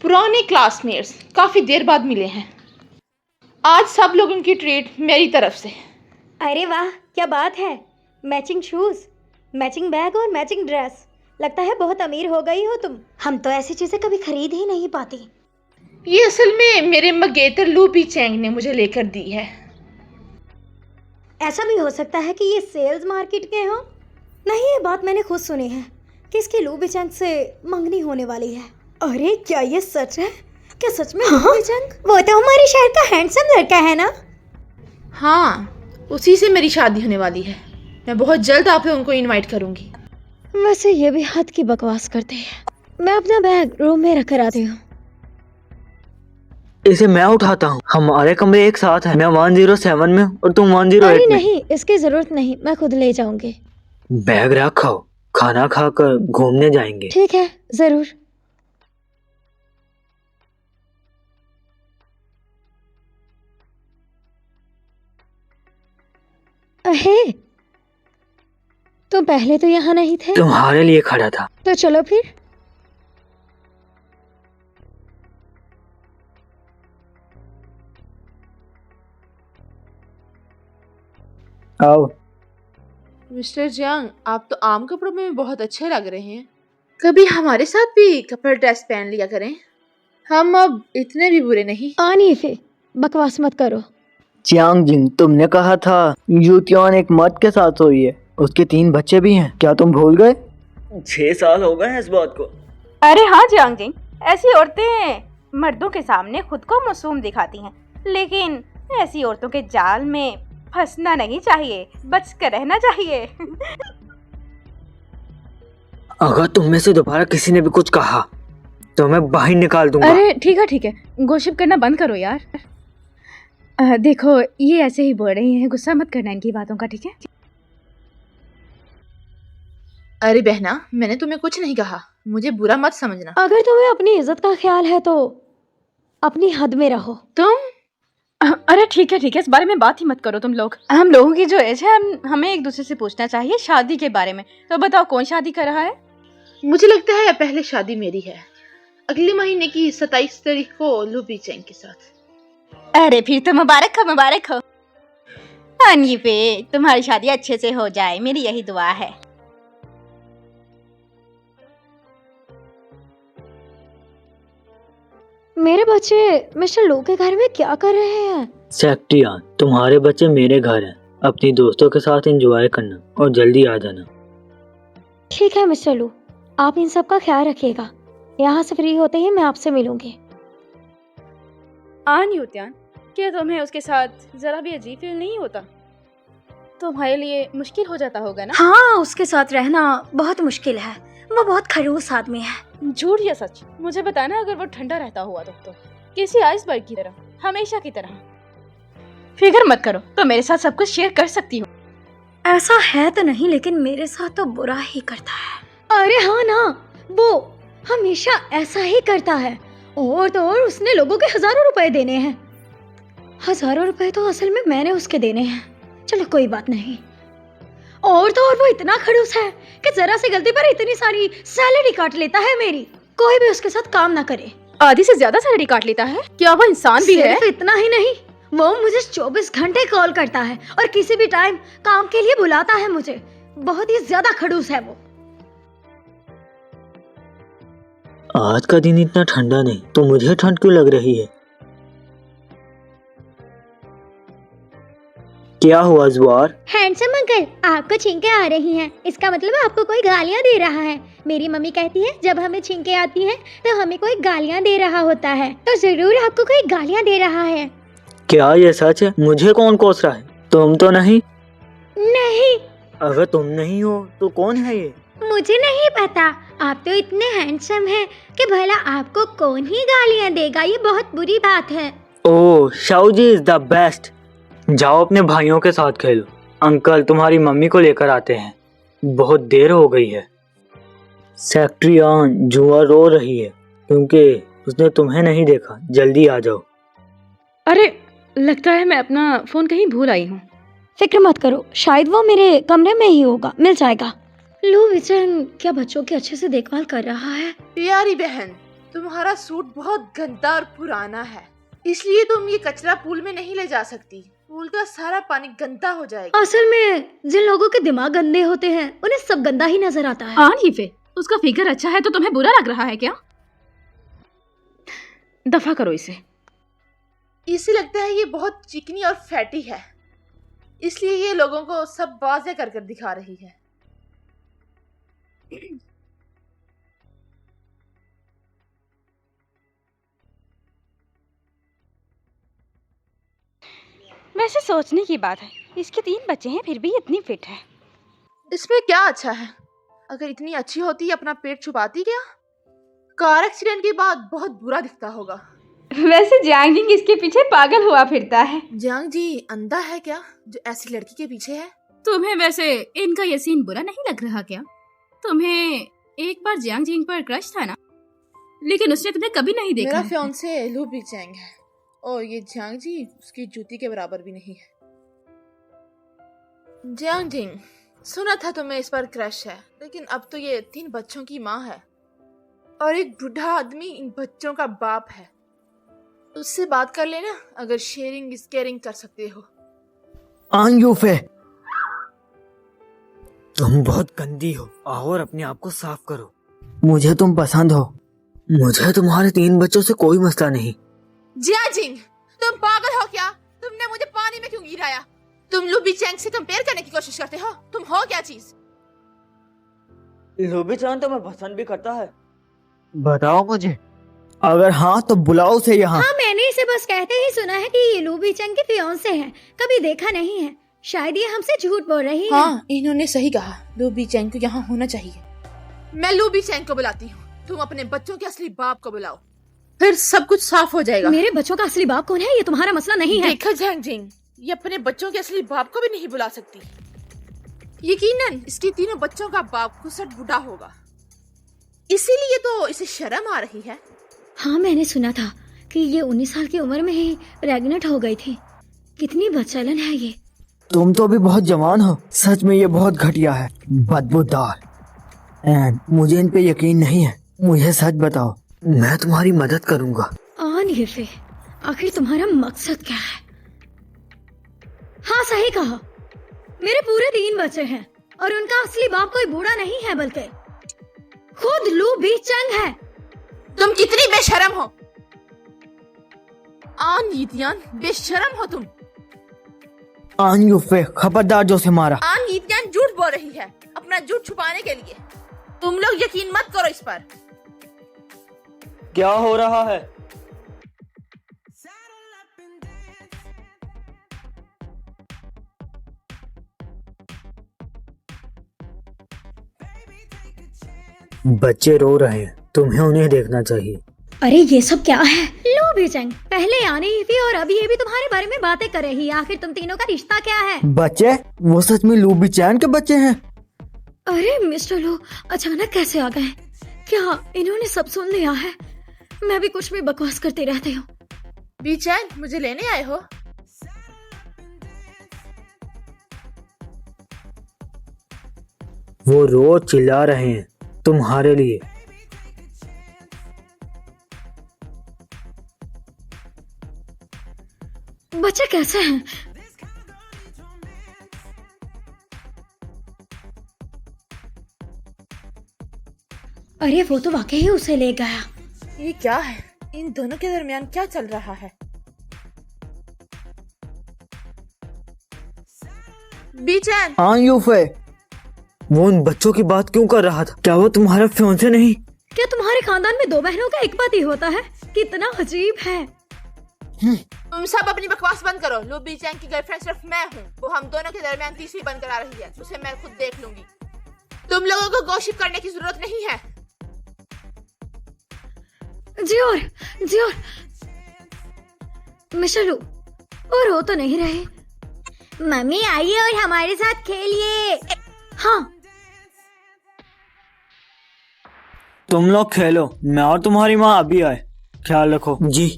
पुराने क्लासमेट्स काफी देर बाद मिले हैं। आज सब लोगों की ट्रीट मेरी तरफ से। अरे वाह, क्या बात है। मैचिंग शूज, मैचिंग बैग और मैचिंग ड्रेस। लगता है बहुत अमीर हो गई हो तुम। हम तो ऐसी चीजें कभी खरीद ही नहीं पाती। ये असल में मेरे मंगेतर लू बी चैंग ने मुझे लेकर दी है। ऐसा भी हो सकता है कि ये सेल्स मार्केट के हो। नहीं, ये बात मैंने खुद सुनी है कि इसकी लू बिचंग से मंगनी होने वाली है। अरे क्या ये सच है? क्या सच में लू बिचंग? वो तो हमारे शहर का हैंडसम लड़का है ना? हाँ, उसी से मेरी शादी होने वाली है। मैं बहुत जल्द आप लोगों को इनवाइट करूंगी। वैसे ये भी हद की बकवास करते हैं। मैं अपना बैग रूम में रख कर आती हूँ। इसे मैं उठाता हूँ। हमारे कमरे एक साथ हैं। मैं 107 में और तुम 108 अरे में। नहीं, इसकी जरूरत नहीं, मैं खुद ले जाऊंगी। बैग रखो, खाना खाकर घूमने जाएंगे। ठीक है, जरूर। अहे, तुम पहले तो यहाँ नहीं थे। तुम्हारे लिए खड़ा था। तो चलो फिर। आओ। मिस्टर जियांग, आप तो आम कपड़ों में बहुत अच्छे लग रहे हैं। कभी हमारे साथ भी कपड़ा ड्रेस पहन लिया करें। हम अब इतने भी बुरे नहीं। आनी फे, बकवास मत करो। चियांग जिंग, तुमने कहा था यूतियान एक मर्द के साथ सोई है। उसके 3 बच्चे भी हैं। क्या तुम भूल गए? 6 साल हो गए हैं इस बात को। अरे हाँ जियांग जिंग, ऐसी औरतें मर्दों के सामने खुद को मासूम दिखाती हैं, लेकिन ऐसी औरतों के जाल में फंसना नहीं चाहिए, बच कर रहना चाहिए। अगर तुम में से दोबारा किसी ने भी कुछ कहा तो मैं बाहर निकाल दूंगा। अरे ठीक है, गोशिप करना बंद करो यार। देखो, ये ऐसे ही बोल रही हैं, गुस्सा मत करना इनकी बातों का, ठीक है? अरे बहना, मैंने तुम्हें कुछ नहीं कहा, मुझे बुरा मत समझना। अगर तुम्हें अपनी इज्जत का ख्याल है तो अपनी हद में रहो। तुम अरे ठीक है, इस बारे में बात ही मत करो तुम लोग। हम लोगों की जो एज है, हमें एक दूसरे से पूछना चाहिए शादी के बारे में। तो बताओ, कौन शादी कर रहा है? मुझे लगता है पहले शादी मेरी है, अगले महीने की 27 तारीख को लू बी चैंग के साथ। अरे फिर तो मुबारक हो। अनी पे तुम्हारी शादी अच्छे से हो जाए, मेरी यही दुआ है। मेरे बच्चे मिस्टर लो के घर में क्या कर रहे हैं? सेक्टियान, तुम्हारे बच्चे मेरे घर हैं। अपनी दोस्तों के साथ एंजॉय करना और जल्दी आ जाना। ठीक है मिस्टर लू, आप इन सब का ख्याल रखिएगा। यहाँ से फ्री होते ही मैं आपसे मिलूंगी। युत्यान, क्या तुम्हें उसके साथ जरा भी अजीब फील नहीं होता? तुम्हारे लिए मुश्किल हो जाता होगा ना? हाँ, उसके साथ रहना बहुत मुश्किल है। वो बहुत खड़ूस आदमी है। झूठ या सच मुझे बताना। अगर वो ठंडा रहता हुआ तो किसी आइसबर्ग की तरह, हमेशा की तरह। फिक्र मत करो, तो मेरे साथ सब कुछ शेयर कर सकती हो। ऐसा है तो नहीं, लेकिन मेरे साथ तो बुरा ही करता है। अरे हाँ ना, वो हमेशा ऐसा ही करता है। और तो और उसने लोगों के हजारों रुपए देने हैं। हजारों रुपए तो असल में मैंने उसके देने हैं। चलो कोई बात नहीं। और तो और वो इतना खड़ूस है कि जरा सी गलती पर इतनी सारी सैलरी काट लेता है मेरी। कोई भी उसके साथ काम ना करे। आधी से ज्यादा सैलरी काट लेता है। क्या वो इंसान भी है? सिर्फ इतना ही नहीं, वो मुझे 24 घंटे कॉल करता है और किसी भी टाइम काम के लिए बुलाता है मुझे। बहुत ही ज्यादा खड़ूस है वो। आज का दिन इतना ठंडा नहीं, तो मुझे ठंड क्यों लग रही है? क्या हुआ जुआर? हैंडसम अंकल, आपको छींकें आ रही हैं। इसका मतलब आपको कोई गालियाँ दे रहा है। मेरी मम्मी कहती है जब हमें छींकें आती हैं तो हमें कोई गालियाँ दे रहा होता है, तो जरूर आपको कोई गालियाँ दे रहा है। क्या ये सच है? मुझे कौन कोस रहा है? तुम तो नहीं? नहीं, अगर तुम नहीं हो तो कौन है ये? मुझे नहीं पता। आप तो इतने हैंडसम हैं कि भला आपको कौन ही गालियाँ देगा। ये बहुत बुरी बात है। Oh, Shao ji is the best. जाओ अपने भाइयों के साथ खेलो। अंकल तुम्हारी मम्मी को लेकर आते हैं, बहुत देर हो गई है। सेक्रेटरी आन, जुआ रो रही है क्योंकि उसने तुम्हें नहीं देखा। जल्दी आ जाओ। अरे, लगता है मैं अपना फोन कहीं भूल आई हूँ। फिक्र मत करो, शायद वो मेरे कमरे में ही होगा, मिल जाएगा। लू विचन क्या बच्चों की अच्छे से देखभाल कर रहा है? प्यारी बहन, तुम्हारा सूट बहुत गंदा और पुराना है, इसलिए तुम ये कचरा पूल में नहीं ले जा सकती। पूल का सारा पानी गंदा हो जाएगा। असल में जिन लोगों के दिमाग गंदे होते हैं उन्हें सब गंदा ही नजर आता है। हाँ हीफे, उसका फिगर अच्छा है तो तुम्हें बुरा लग रहा है क्या? दफा करो इसे। इसे लगता है ये बहुत चिकनी और फैटी है, इसलिए ये लोगों को सब वाज़ेह कर कर दिखा रही है। वैसे सोचने की बात है, इसके 3 बच्चे हैं फिर भी इतनी फिट है। इसमें क्या अच्छा है? अगर इतनी अच्छी होती अपना पेट छुपाती क्या? कार एक्सीडेंट के बाद बहुत बुरा दिखता होगा। वैसे जियांग इसके पीछे पागल हुआ फिरता है। जियांग जी अंधा है क्या जो ऐसी लड़की के पीछे है? तुम्हें वैसे इनका ये सीन बुरा नहीं लग रहा क्या? तुम्हें एक बार जियांग जिंग पर क्रश था ना, लेकिन उसने तुम्हें कभी नहीं देखा। मेरा फियांसे लू बिचैंग है और ये जियांग जी उसकी जूती के बराबर भी नहीं है। जियांग जिंग, सुना था तुम्हें इस पर क्रश है, लेकिन अब तो ये 3 बच्चों की माँ है और एक बूढ़ा आदमी इन बच्चों का बाप है। उससे बात कर लेना अगर शेयरिंग इज केयरिंग कर सकते हो। आन यूफे, तुम बहुत गंदी हो। आओ और अपने आप को साफ करो। मुझे तुम पसंद हो। मुझे तुम्हारे 3 बच्चों से कोई मसला नहीं। जियांग जिंग, तुम पागल हो क्या? तुमने मुझे पानी में क्यों गिराया? तुम लू बिचैंग से कंपेयर करने की कोशिश करते हो? तुम हो क्या चीज? लू बिचैंग तो मैं पसंद भी करता है। बताओ मुझे, अगर हाँ तो बुलाओ उसे यहाँ। हाँ, मैंने इसे बस कहते ही सुना है कि ये लू बिचैंग के फियांसे हैं, कभी देखा नहीं है। शायद ये हमसे झूठ बोल रही है। हाँ, इन्होंने सही कहा। लू बिचैंग को यहाँ होना चाहिए। मैं लू बिचैंग को बुलाती हूँ, तुम अपने बच्चों के असली बाप को बुलाओ, फिर सब कुछ साफ हो जाएगा। मेरे बच्चों का असली बाप कौन है ये तुम्हारा मसला नहीं है। देखा जियांग जिंग, ये अपने बच्चों के असली बाप को भी नहीं बुला सकती। यकीनन इसके 3 बच्चों का बाप खुसट बूढ़ा होगा, इसीलिए तो इसे शर्म आ रही है। हाँ, मैंने सुना था कि ये 19 साल की उम्र में ही प्रेग्नेंट हो गई थी। कितनी बदचलन है ये। तुम तो अभी बहुत जवान हो। सच में ये बहुत घटिया है, बदबूदार। एंड मुझे इन पे यकीन नहीं है। मुझे सच बताओ, मैं तुम्हारी मदद करूंगा। आन हीफे, आखिर तुम्हारा मकसद क्या है? हाँ, सही कहा। मेरे पूरे 3 बच्चे हैं और उनका असली बाप कोई बूढ़ा नहीं है बल्कि खुद लू बिचैंग है। तुम कितनी बेशरम हो आन यितियान, बेशरम हो तुम। आन यूफे, खबरदार जो से मारा। आन यितियान झूठ बोल रही है अपना झूठ छुपाने के लिए। तुम लोग यकीन मत करो इस पर। क्या हो रहा है? बच्चे रो रहे हैं, तुम्हें उन्हें देखना चाहिए। अरे ये सब क्या है? लू बिचैंग, पहले आने ही थी और अभी ये भी तुम्हारे बारे में बातें कर रही है। आखिर तुम तीनों का रिश्ता क्या है? बच्चे? वो सच में लू बिचैंग के बच्चे हैं? अरे मिस्टर लू, अचानक कैसे आ गए? क्या इन्होंने सब सुन लिया है? मैं भी कुछ भी बकवास करती रहती हूँ। बिचैन, मुझे लेने आए हो? वो रोज चिल्ला रहे हैं तुम्हारे लिए। बच्चे कैसे हैं? अरे वो तो वाकई ही उसे ले गया। ये क्या है? इन दोनों के दरमियान क्या चल रहा है? बीचैन, हाँ यूफे, वो उन बच्चों की बात क्यों कर रहा था? क्या वो तुम्हारा फियांसे नहीं? क्या तुम्हारे खानदान में 2 बहनों का एक पति होता है? कितना अजीब है। तुम सब अपनी बकवास बंद करो। लू बीचैन की गर्लफ्रेंड सिर्फ मैं हूँ। वो हम दोनों के दरमियान तीसरी बनकर आ रही है, उसे मैं खुद देख लूंगी। तुम लोगों को गॉसिप करने की जरूरत नहीं है। जियोर, मिस्टर लू, और रो तो नहीं रहे? मम्मी आइए और हमारे साथ खेलिए। हाँ, तुम लोग खेलो, मैं और तुम्हारी माँ अभी आए। ख्याल रखो। जी।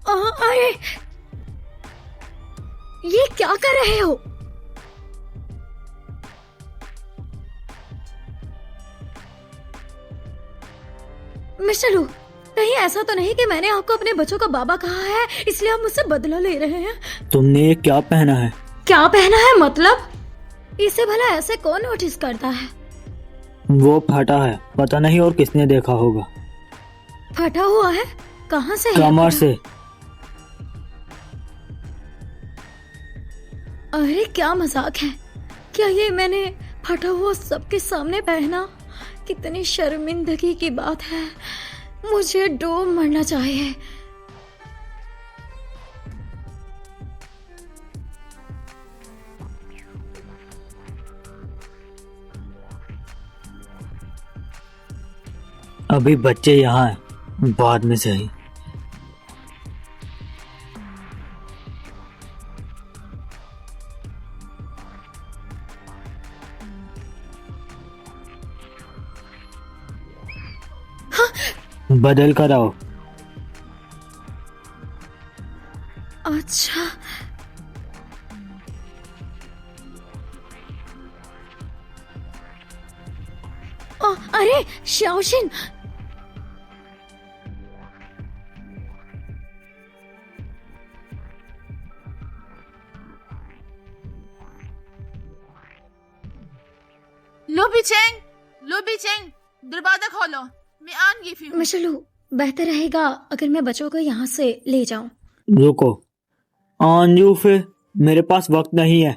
अरे ये क्या कर रहे हो? मिस्टर लू, कहीं ऐसा तो नहीं कि मैंने आपको अपने बच्चों का बाबा कहा है इसलिए आप मुझसे बदला ले रहे हैं? तुमने ये क्या पहना है? क्या पहना है मतलब? इसे भला ऐसे कौन नोटिस करता है? वो फटा है, पता नहीं और किसने देखा होगा। फटा हुआ है? कहाँ से है? कमर से। अरे क्या मजाक है? क्या ये मैंने फटा हुआ सबके सामने पहना? कितनी शर्मिंदगी की बात है। मुझे डूब मरना चाहिए। अभी बच्चे यहाँ हैं, बाद में सही। बदल कर आओ। अच्छा, अरे शाओशिन, लू बीचैन, दरवाजा खोलो। मैं आन गिफी हूँ। मिस्टर लू, बेहतर रहेगा अगर मैं बच्चों को यहाँ से ले जाऊं। रुको आंजू, फिर मेरे पास वक्त नहीं है।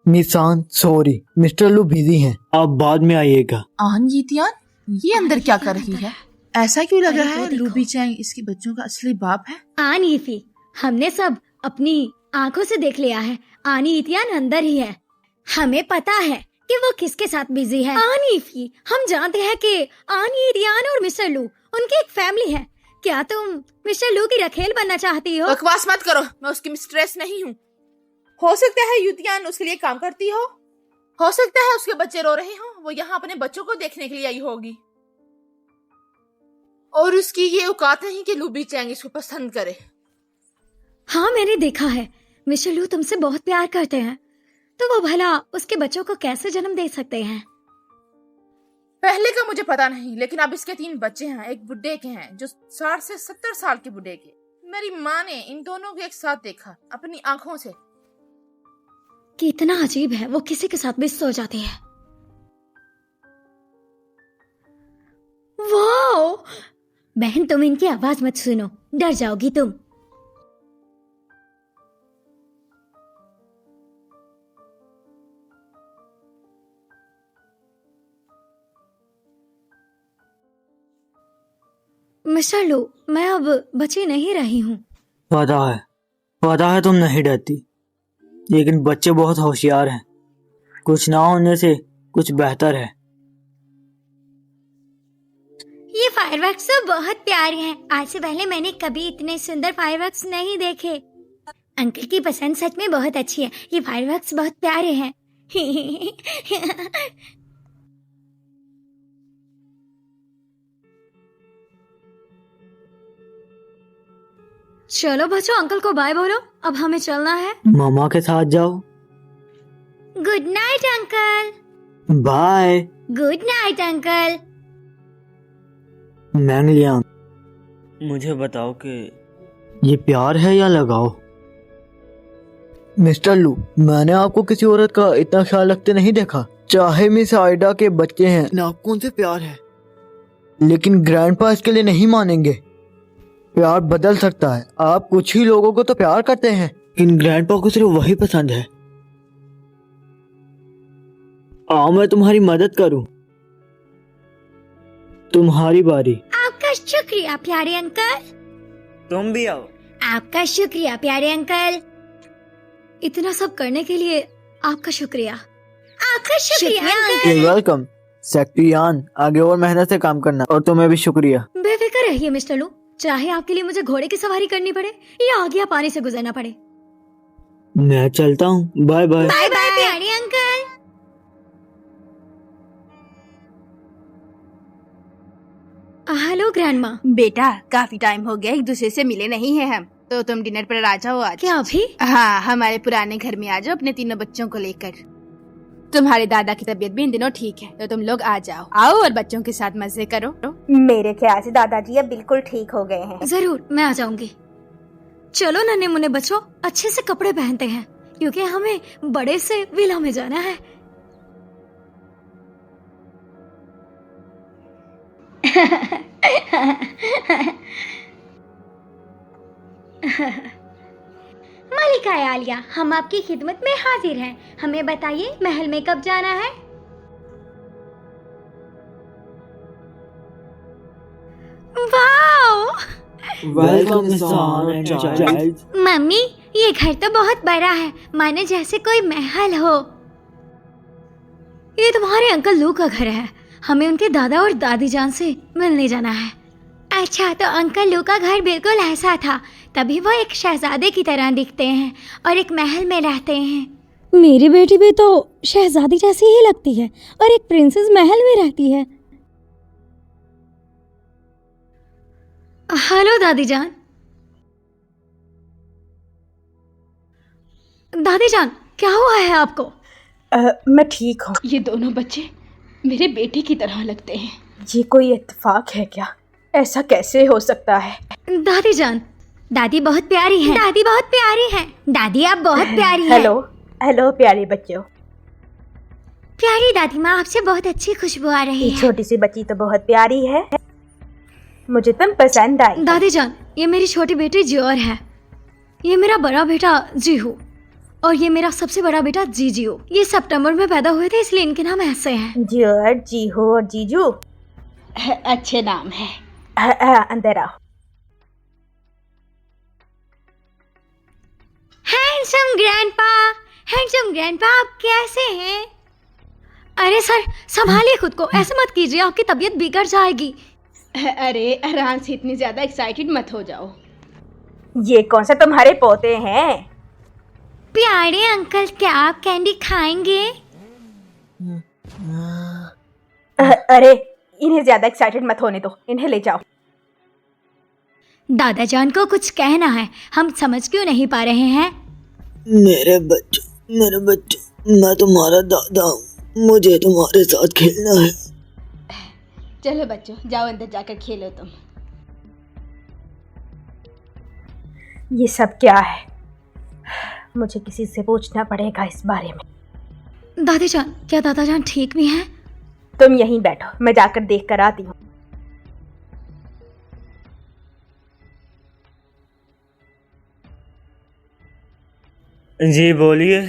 निशान सॉरी, मिस्टर लू बिजी हैं, आप बाद में आइएगा। आन यीतियान, ये अंदर क्या कर रही है? ऐसा क्यों लग रहा है लू बीचैन इसके बच्चों का असली बाप है? आनी इफी, हमने सब अपनी आंखों से देख लिया है। आनी इतियान अंदर ही है। हमें पता है कि वो किसके साथ बिजी है। आनी इफी, हम जानते हैं कि आनी इतियान और मिस्टर लू उनकी एक फैमिली है। क्या तुम मिस्टर लू की रखेल बनना चाहती हो? बकवास मत करो, मैं उसकी मिस्ट्रेस नहीं हूँ। हो सकता है युतियान उसके लिए काम करती हो सकता है उसके बच्चे रो रहे हो, वो यहाँ अपने बच्चों को देखने के लिए आई होगी। और उसकी ये औकात नहीं कि लू बीचैन इसको पसंद करे। हाँ, मैंने देखा है। मिस्टर लू तुमसे बहुत प्यार करते हैं, तो वो भला उसके बच्चों को कैसे जन्म दे सकते हैं? पहले का मुझे पता नहीं, लेकिन अब इसके 3 बच्चे हैं। एक बुढ़े के हैं जो 60 से 70 साल के बुढ़े के। मेरी माँ ने इन दोनों को एक साथ देखा अपनी आंखों से। कितना अजीब है, वो किसी के साथ भी सो जाती है। वाओ! बहन, तुम इनकी आवाज मत सुनो, डर जाओगी तुम। मिस्टर लू, मैं अब बची नहीं रही हूँ। पता है तुम नहीं डरती, लेकिन बच्चे बहुत होशियार हैं। कुछ ना होने से कुछ बेहतर है। ये फायरवर्क्स तो बहुत प्यारे हैं। आज से पहले मैंने कभी इतने सुंदर फायरवर्क्स नहीं देखे। अंकल की पसंद सच में बहुत अच्छी है। ये फायरवर्क्स बहुत प्यारे हैं। चलो बच्चों, अंकल को बाय बोलो, अब हमें चलना है। मामा के साथ जाओ। Good night uncle. Bye. Good night uncle. मैंगलियांग, मुझे बताओ कि ये प्यार है या लगाव? मिस्टर लू, मैंने आपको किसी औरत का इतना ख्याल रखते नहीं देखा। चाहे मिस आइडा के बच्चे हैं, आपको उनसे प्यार है, लेकिन ग्रैंडपा इसके लिए नहीं मानेंगे। प्यार बदल सकता है। आप कुछ ही लोगों को तो प्यार करते हैं। इन ग्रैंडपा को सिर्फ वही पसंद है। आओ मैं तुम्हारी मदद करूं। तुम्हारी बारी। आपका शुक्रिया प्यारे अंकल। तुम भी आओ। आपका शुक्रिया प्यारे अंकल। इतना सब करने के लिए आपका शुक्रिया। आपका शुक्रिया अंकल। वेलकम सेक्टियान। आगे और मेहनत से काम करना। और तुम्हें भी शुक्रिया। बेफिक्र रहिए मिस्टर लू, चाहे आपके लिए मुझे घोड़े की सवारी करनी पड़े या आग या पानी से गुजरना पड़े। मैं चलता हूँ। Bye bye. बाय बाय प्यारे अंकल। Hello grandma. बेटा काफी टाइम हो गया एक दूसरे से मिले नहीं है हम, तो तुम डिनर पर आ जाओ आज। क्या अभी? हाँ, हमारे पुराने घर में आ जाओ अपने तीनों बच्चों को लेकर। तुम्हारे दादा की तबीयत भी इन दिनों ठीक है, तो तुम लोग आ जाओ। आओ और बच्चों के साथ मजे करो। मेरे ख्याल से दादाजी अब बिल्कुल ठीक हो गए हैं। जरूर मैं आ जाऊंगी। चलो नन्हे मुन्ने बच्चों, अच्छे से कपड़े पहनते हैं क्योंकि हमें बड़े से विला में जाना है। मालिका आलिया, हम आपकी खिदमत में हाजिर हैं। हमें बताइए महल में कब जाना है? वाओ! Welcome child. मम्मी, ये घर तो बहुत बड़ा है, माने जैसे कोई महल हो। ये तुम्हारे अंकल लू का घर है। हमें उनके दादा और दादी जान से मिलने जाना है। अच्छा, तो अंकल लू का घर बिल्कुल ऐसा था, तभी वो एक शहजादे की तरह दिखते हैं और एक महल में रहते हैं। मेरी बेटी भी तो शहजादी जैसी ही लगती है और एक प्रिंसेस महल में रहती है। हेलो दादी जान। दादी जान, क्या हुआ है आपको? मैं ठीक हूँ। ये दोनों बच्चे मेरे बेटे की तरह लगते हैं। ये कोई इत्तेफाक है क्या? ऐसा कैसे हो सकता है? दादी जान, दादी बहुत प्यारी है। दादी बहुत प्यारी है। दादी आप बहुत प्यारी हैं। हेलो हेलो प्यारे बच्चों। प्यारी दादी माँ, आपसे बहुत अच्छी खुशबू आ रही ये है। छोटी सी बच्ची तो बहुत प्यारी है, मुझे तुम पसंद आई। दादी जान, ये मेरी छोटी बेटी जियोर है। ये मेरा बड़ा बेटा जीहू और ये मेरा सबसे बड़ा बेटा जीजियो। ये सितंबर में पैदा हुए थे, इसलिए इनके नाम ऐसे हैं। जियोर, जीहू और जीजू अच्छे नाम है। अंदर आओ। हैंडसम ग्रैंडपा, आप कैसे हैं? अरे सर, संभालिए खुद को, ऐसे मत कीजिए, आपकी तबीयत बिगड़ जाएगी। अरे आराम से, इतनी ज्यादा एक्साइटेड मत हो जाओ। ये कौन सा तुम्हारे पोते हैं? प्यारे अंकल, क्या आप कैंडी खाएंगे? अरे इन्हें ज्यादा एक्साइटेड मत होने दो, इन्हें ले जाओ। दादा जान को कुछ कहना है, हम समझ क्यों नहीं पा रहे हैं? मेरे बच्चे, मैं तुम्हारा दादा हूँ। मुझे तुम्हारे साथ खेलना है। चलो बच्चों, जाओ अंदर जाकर खेलो तुम। ये सब क्या है? मुझे किसी से पूछना पड़ेगा इस बारे में। दादी जान, क्या दादा जान ठीक भी हैं? तुम यहीं बैठो, मैं जाकर देख कर आती हूँ। जी बोलिए।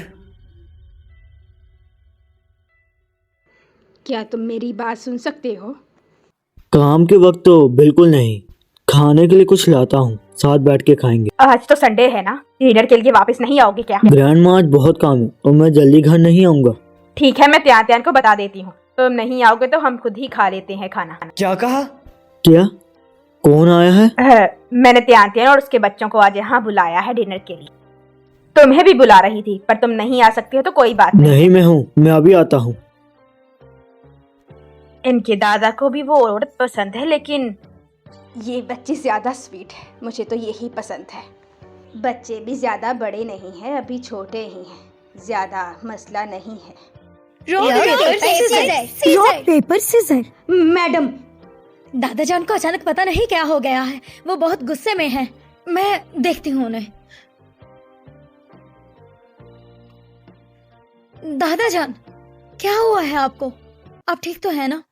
क्या तुम मेरी बात सुन सकते हो? काम के वक्त तो बिल्कुल नहीं। खाने के लिए कुछ लाता हूँ, साथ बैठ के खाएंगे। आज तो संडे है ना, डिनर के लिए वापस नहीं आओगे क्या? ग्रैंड माँ, आज बहुत काम है और मैं जल्दी घर नहीं आऊंगा। ठीक है, मैं त्यान को बता देती हूँ। तुम नहीं आओगे तो हम खुद ही खा लेते हैं खाना। क्या कहा? क्या? कौन आया है? मैंने त्यान और उसके बच्चों को आज यहाँ बुलाया है डिनर के लिए। तुम्हें भी बुला रही थी, पर तुम नहीं आ सकती हो तो कोई बात नहीं, मैं हूँ, मैं अभी आता हूँ। इनके दादा को भी वो औरत पसंद है, लेकिन ये बच्ची ज्यादा स्वीट है, मुझे तो यही पसंद है। बच्चे भी ज्यादा बड़े नहीं हैं, अभी छोटे ही हैं, ज्यादा मसला नहीं है। Rock paper scissor. मैडम, दादा जान को अचानक पता नहीं क्या हो गया है, वो बहुत गुस्से में हैं। मैं देखती हूँ उन्हें। दादा जान, क्या हुआ है आपको? आप ठीक तो है ना?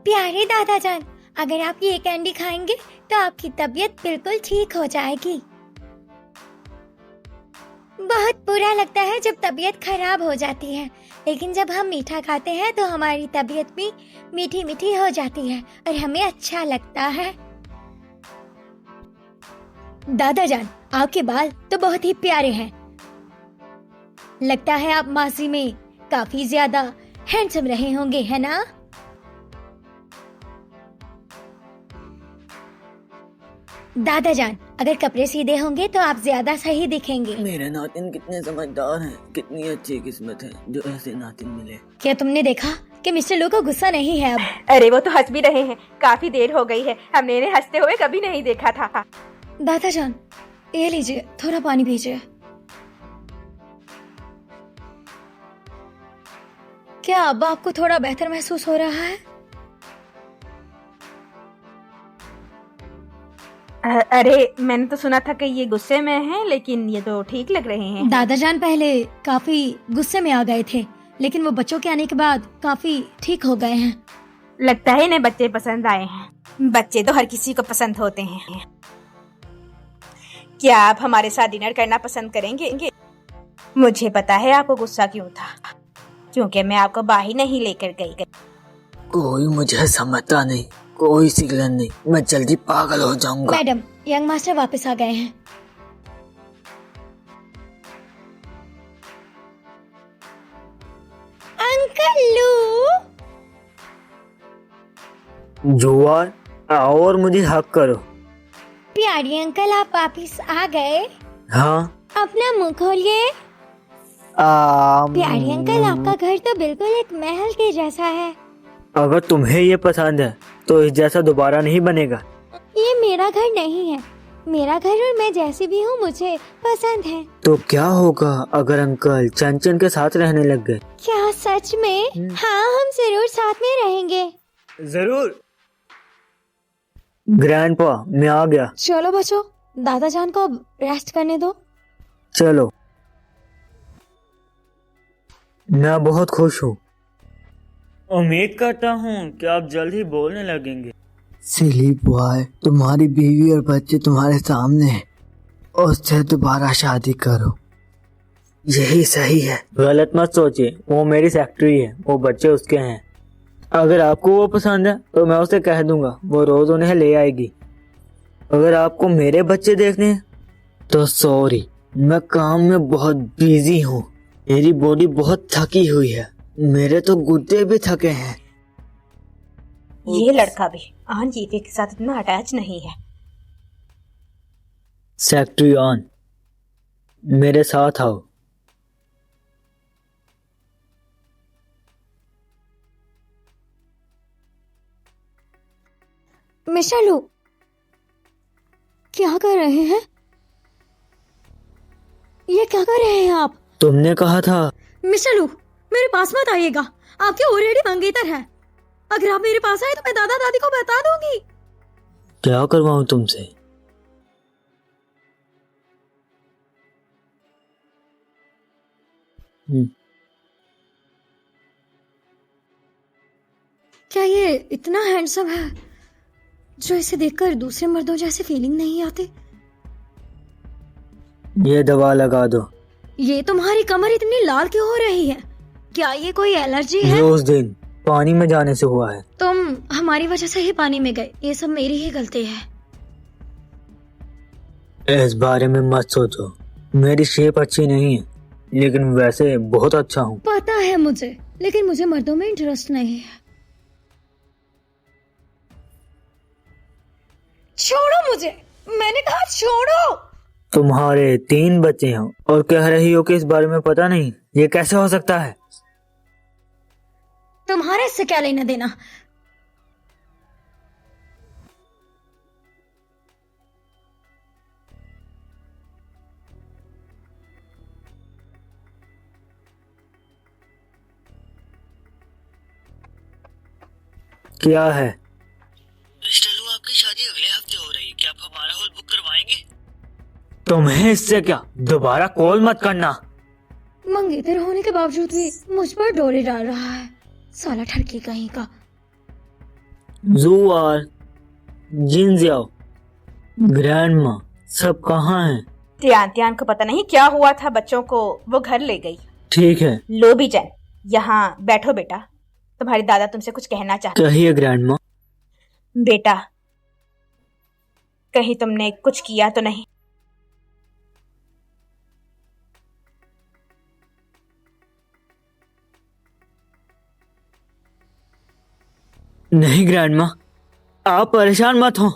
प्यारे दादा जान, अगर आप ये कैंडी खाएंगे तो आपकी तबीयत बिल्कुल ठीक हो जाएगी। बहुत बुरा लगता है जब तबीयत खराब हो जाती है, लेकिन जब हम मीठा खाते हैं तो हमारी तबीयत भी मीठी मीठी हो जाती है और हमें अच्छा लगता है। दादा जान, आपके बाल तो बहुत ही प्यारे हैं। लगता है आप माजी में काफी ज्यादा हैंडसम रहे होंगे, है ना? दादा जान, अगर कपड़े सीधे होंगे तो आप ज्यादा सही दिखेंगे। मेरे नातिन कितने समझदार हैं, कितनी अच्छी किस्मत है जो ऐसे नातिन मिले। क्या तुमने देखा कि मिस्टर लू को गुस्सा नहीं है अब? अरे वो तो हंस भी रहे हैं, काफी देर हो गई है, हमने इन्हें हंसते हुए कभी नहीं देखा था। दादा जान, ये लीजिए, थोड़ा पानी पीजिए। क्या अब आपको थोड़ा बेहतर महसूस हो रहा है? अरे मैंने तो सुना था कि ये गुस्से में हैं, लेकिन ये तो ठीक लग रहे हैं। दादा जान पहले काफी गुस्से में आ गए थे, लेकिन वो बच्चों के आने के बाद काफी ठीक हो गए हैं। लगता है इन्हें बच्चे पसंद आए हैं। बच्चे तो हर किसी को पसंद होते हैं। क्या आप हमारे साथ डिनर करना पसंद करेंगे? मुझे पता है आपको गुस्सा क्यों था, क्योंकि मैं आपको बाहर नहीं लेकर गई। कोई मुझे समझता नहीं, कोई सिग्नल नहीं, मैं जल्दी पागल हो जाऊंगा। मैडम, यंग मास्टर वापस आ गए हैं। अंकल लू, जुआर, आओ और मुझे हक करो। प्यारी अंकल, आप वापस आ गए। हाँ। अपना मुंह खोलिए। प्यारी अंकल, आपका घर तो बिल्कुल एक महल के जैसा है। अगर तुम्हें ये पसंद है तो इस जैसा दोबारा नहीं बनेगा। ये मेरा घर नहीं है, मेरा घर और मैं जैसी भी हूँ मुझे पसंद है। तो क्या होगा अगर अंकल चंचन के साथ रहने लग गए? क्या सच में? हाँ, हम जरूर साथ में रहेंगे। जरूर। ग्रैंडपा, मैं आ गया। चलो बच्चों, दादा जान को अब रेस्ट करने दो। चलो। मैं बहुत खुश हूँ। उम्मीद करता हूँ कि आप जल्द ही बोलने लगेंगे। सिली बॉय, तुम्हारी बीवी और बच्चे तुम्हारे सामने हैं, उससे दोबारा शादी करो, यही सही है। गलत मत सोचिए, वो मेरी सेक्रेटरी है, वो बच्चे उसके हैं। अगर आपको वो पसंद है तो मैं उसे कह दूंगा, वो रोज उन्हें ले आएगी। अगर आपको मेरे बच्चे देखने हैं तो सॉरी, मैं काम में बहुत बिजी हूँ। मेरी बॉडी बहुत थकी हुई है, मेरे तो गुर्दे भी थके हैं। ये लड़का भी आन जीते के साथ इतना अटैच नहीं है। सेक्रेटरी ऑन, मेरे साथ आओ। मिस्टर लू, क्या कर रहे हैं? ये क्या कर रहे हैं आप? तुमने कहा था। मिस्टर लू, मेरे पास मत आइएगा, आपके ऑलरेडी मंगेतर है। अगर आप मेरे पास आए तो मैं दादा दादी को बता दूंगी। क्या करवाऊं तुमसे? क्या ये इतना हैंडसम है जो इसे देखकर दूसरे मर्दों जैसे फीलिंग नहीं आती? ये दवा लगा दो। ये तुम्हारी कमर इतनी लाल क्यों हो रही है? क्या ये कोई एलर्जी है? उस दिन पानी में जाने से हुआ है। तुम हमारी वजह से ही पानी में गए, ये सब मेरी ही गलती है। इस बारे में मत सोचो, मेरी शेप अच्छी नहीं है, लेकिन वैसे बहुत अच्छा हूँ। पता है मुझे, लेकिन मुझे मर्दों में इंटरेस्ट नहीं है। छोड़ो मुझे, मैंने कहा छोड़ो। तुम्हारे 3 बच्चे हैं और कह रही हो कि इस बारे में पता नहीं, ये कैसे हो सकता है? तुम्हारे इससे क्या लेना देना? क्या है? मिस्टर लू, आपकी शादी अगले हफ्ते हो रही है, क्या आप हमारा हॉल बुक करवाएंगे? तुम्हें इससे क्या? दोबारा कॉल मत करना। मंगेतर होने के बावजूद भी मुझ पर डोरे डाल रहा है, साला ठरकी कहीं का। जुआर, जिन जाओ, ग्रैंड माँ, सब कहाँ हैं? त्यान को पता नहीं क्या हुआ था, बच्चों को वो घर ले गई। ठीक है, लो बीजन, यहाँ बैठो बेटा, तुम्हारी दादा तुमसे कुछ कहना चाहते। कहिए ग्रैंड माँ। बेटा, कहीं तुमने कुछ किया तो नहीं? नहीं ग्रैंड माँ, आप परेशान मत हो।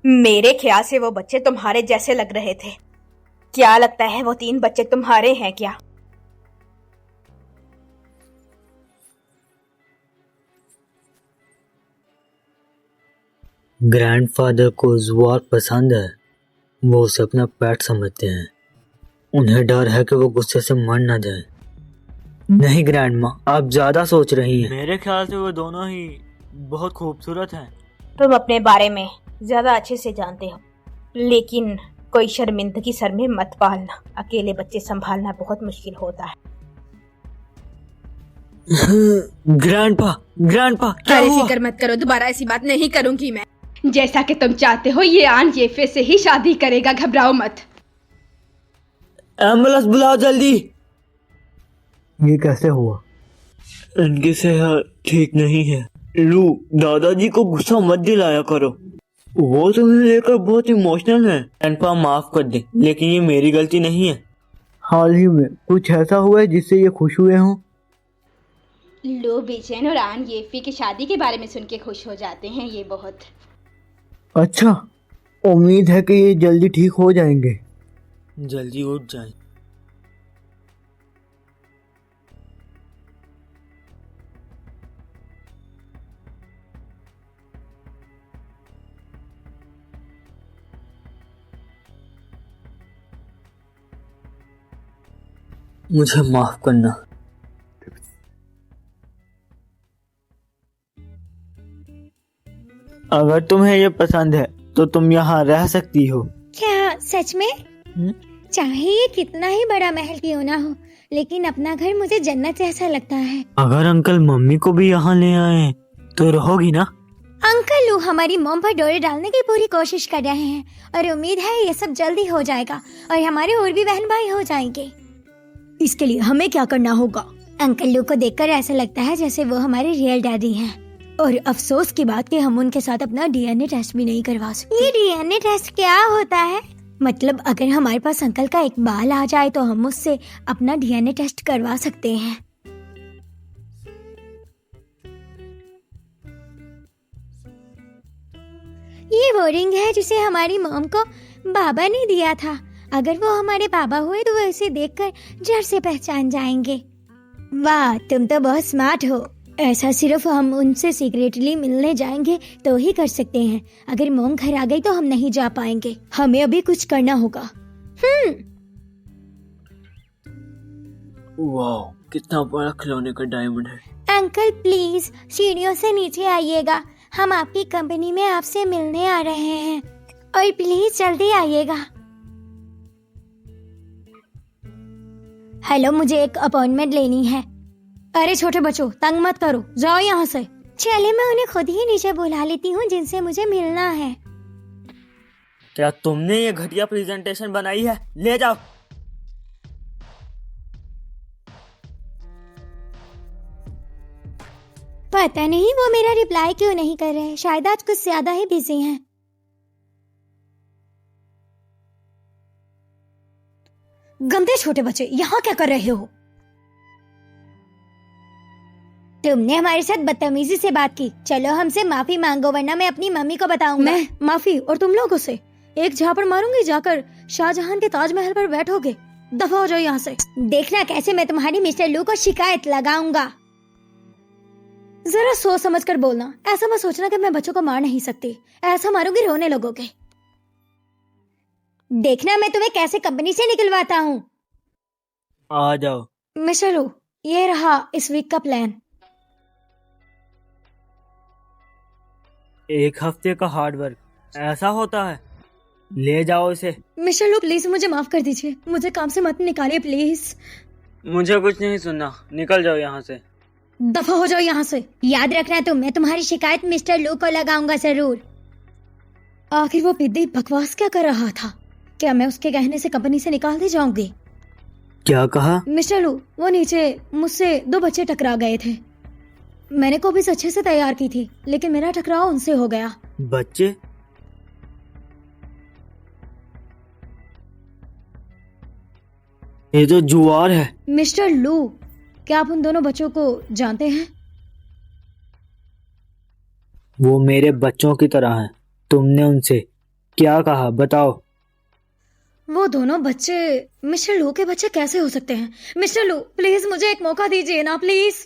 मेरे ख्याल से वो बच्चे तुम्हारे जैसे लग रहे थे। क्या लगता है वो 3 बच्चे तुम्हारे हैं क्या? ग्रैंडफादर को जुआर पसंद है, वो उसे अपना पेट समझते हैं। उन्हें डर है कि वो गुस्से से मर ना जाए। नहीं ग्रैंड माँ, आप ज्यादा सोच रही हैं। मेरे ख्याल से वो दोनों ही बहुत खूबसूरत हैं। तुम अपने बारे में ज्यादा अच्छे से जानते हो, लेकिन कोई शर्मिंदगी सर में मत पालना। अकेले बच्चे संभालना बहुत मुश्किल होता है। ग्रैंडपा, क्या अरे हुआ? फिक्र मत करो, दोबारा ऐसी बात नहीं करूंगी मैं। जैसा कि तुम चाहते हो ये आन येफे से ही शादी करेगा, घबराओ मत। एम्बुलेंस बुलाओ जल्दी। ये कैसे हुआ? इनकी सेहत ठीक नहीं है। लू, दादाजी को गुस्सा मत दिलाया करो, वो तुम्हें लेकर बहुत इमोशनल है। ग्रैंडपा माफ कर दे, लेकिन ये मेरी गलती नहीं है। हाल ही में कुछ ऐसा हुआ है जिससे ये खुश हुए हों? लो बेचैन और आन येफे की शादी के बारे में सुन के खुश हो जाते हैं, ये बहुत। अच्छा, उम्मीद है कि ये जल्दी ठीक हो जाएंगे। जल्दी उठ जाए। मुझे माफ करना। अगर तुम्हें ये पसंद है तो तुम यहाँ रह सकती हो। क्या सच में? चाहे ये कितना ही बड़ा महल क्यों ना हो, लेकिन अपना घर मुझे जन्नत जैसा लगता है। अगर अंकल मम्मी को भी यहाँ ले आए तो रहोगी ना? अंकल लू हमारी मोम पर डोरे डालने की पूरी कोशिश कर रहे हैं और उम्मीद है ये सब जल्दी हो जाएगा और हमारे और भी बहन भाई हो जाएंगे। इसके लिए हमें क्या करना होगा? अंकल लू को देखकर ऐसा लगता है जैसे वो हमारे रियल डैडी हैं। और अफसोस की बात कि हम उनके साथ अपना डीएनए टेस्ट भी नहीं करवा सकते। ये डीएनए टेस्ट क्या होता है? मतलब अगर हमारे पास अंकल का एक बाल आ जाए तो हम उससे अपना डीएनए टेस्ट करवा सकते हैं। ये वो रिंग है जिसे हमारी मॉम को बाबा ने दिया था। अगर वो हमारे बाबा हुए तो वो इसे देखकर जड़ से पहचान जाएंगे। वाह, तुम तो बहुत स्मार्ट हो। ऐसा सिर्फ हम उनसे सीक्रेटली मिलने जाएंगे तो ही कर सकते हैं। अगर मॉम घर आ गई तो हम नहीं जा पाएंगे। हमें अभी कुछ करना होगा। वाह, कितना बड़ा खिलौने का डायमंड है। अंकल प्लीज सीढ़ियों से नीचे आइएगा, हम आपकी कंपनी में आपसे मिलने आ रहे हैं और प्लीज जल्दी आइएगा। हेलो, मुझे एक अपॉइंटमेंट लेनी है। अरे छोटे बच्चों, तंग मत करो, जाओ यहाँ से। चले, मैं उन्हें खुद ही नीचे बुला लेती हूँ जिनसे मुझे मिलना है। क्या तुमने ये घटिया प्रेजेंटेशन बनाई है? ले जाओ। पता नहीं वो मेरा रिप्लाई क्यों नहीं कर रहे, शायद आज कुछ ज्यादा ही बिजी हैं। गंदे छोटे बच्चे, यहाँ क्या कर रहे हो? तुमने हमारे साथ बदतमीजी से बात की। चलो हमसे माफी मांगो वरना मैं अपनी मम्मी को बताऊंगा। मैं माफी और तुम लोगों से एक झापड़ मारूंगी, जाकर शाहजहां के ताजमहल पर बैठोगे। दफा हो जाओ यहाँ से। देखना कैसे मैं तुम्हारी मिस्टर लू को शिकायत लगाऊंगा। जरा सोच समझ कर बोलना, ऐसा मत सोचना कि मैं बच्चों को मार नहीं सकती। ऐसा मारूंगी रोने लगोगे। देखना मैं तुम्हें कैसे कंपनी से निकलवाता हूँ। आ जाओ। मिस्टर लू, ये रहा इस वीक का प्लान। 1 हफ्ते का हार्ड वर्क, ऐसा होता है? ले जाओ इसे। मिस्टर लू प्लीज मुझे माफ कर दीजिए, मुझे काम से मत निकालिए प्लीज। मुझे कुछ नहीं सुनना, निकल जाओ यहाँ से। दफा हो जाओ यहाँ से। याद रखना मैं तुम्हारी शिकायत मिस्टर लू को लगाऊंगा जरूर। आखिर वो पिद्दी बकवास क्या कर रहा था? क्या मैं उसके कहने से कंपनी से निकाल दी जाऊंगी? क्या कहा? मिस्टर लू, वो नीचे मुझसे 2 बच्चे टकरा गए थे। मैंने कॉपीज अच्छे से तैयार की थी, लेकिन मेरा टकराव उनसे हो गया। बच्चे? ये तो जुआर है। मिस्टर लू, क्या आप उन दोनों बच्चों को जानते हैं? वो मेरे बच्चों की तरह हैं। तुमने उनसे क्या कहा, बताओ? वो दोनों बच्चे मिस्टर लू के बच्चे कैसे हो सकते हैं? मिस्टर लू, प्लीज मुझे एक मौका दीजिए ना, प्लीज।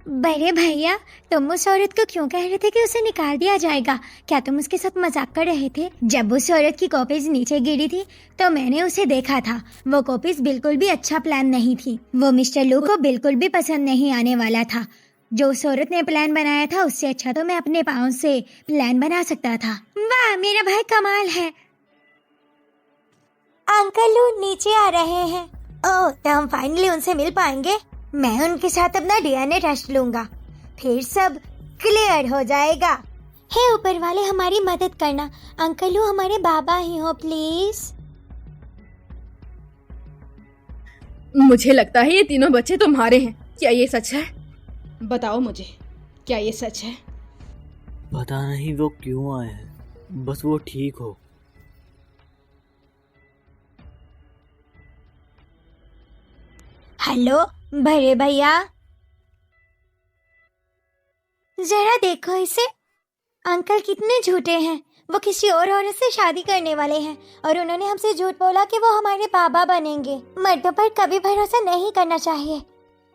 बड़े भैया, तुम उस औरत को क्यों कह रहे थे कि उसे निकाल दिया जाएगा? क्या तुम उसके साथ मजाक कर रहे थे? जब उस औरत की कॉपीज नीचे गिरी थी तो मैंने उसे देखा था। वो कॉपीज बिल्कुल भी अच्छा प्लान नहीं थी। वो मिस्टर लू को बिल्कुल भी पसंद नहीं आने वाला था। जो उस औरत ने प्लान बनाया था उससे अच्छा तो मैं अपने पाँव से प्लान बना सकता था। वाह, मेरा भाई कमाल है। अंकल लू नीचे आ रहे हैं। ओह, तो हम फाइनली उनसे मिल पाएंगे। मैं उनके साथ अपना डीएनए टेस्ट लूंगा, फिर सब क्लियर हो जाएगा। हे ऊपर वाले, हमारी मदद करना। अंकल लू हमारे बाबा ही हो, प्लीज। मुझे लगता है ये तीनों बच्चे तुम्हारे हैं। क्या ये सच है? बताओ मुझे, क्या ये सच है? पता नहीं वो क्यों आए हैं, बस वो ठीक हो। हेलो बड़े भैया, जरा देखो इसे। अंकल कितने झूठे हैं। वो किसी और औरत से शादी करने वाले हैं और उन्होंने हमसे झूठ बोला कि वो हमारे बाबा बनेंगे। मर्दों पर कभी भरोसा नहीं करना चाहिए।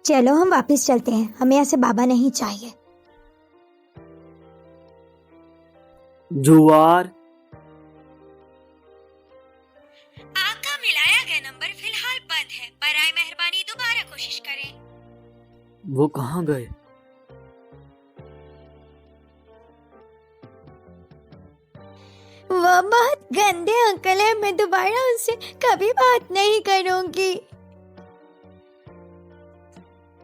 चलो हम वापस चलते हैं, हमें ऐसे बाबा नहीं चाहिए। जुआर। आपका मिलाया गया नंबर फिलहाल बंद है। बराए मेहरबानी दोबारा कोशिश करें। वो कहाँ गए? वो बहुत गंदे अंकल है। मैं दोबारा उनसे कभी बात नहीं करूंगी।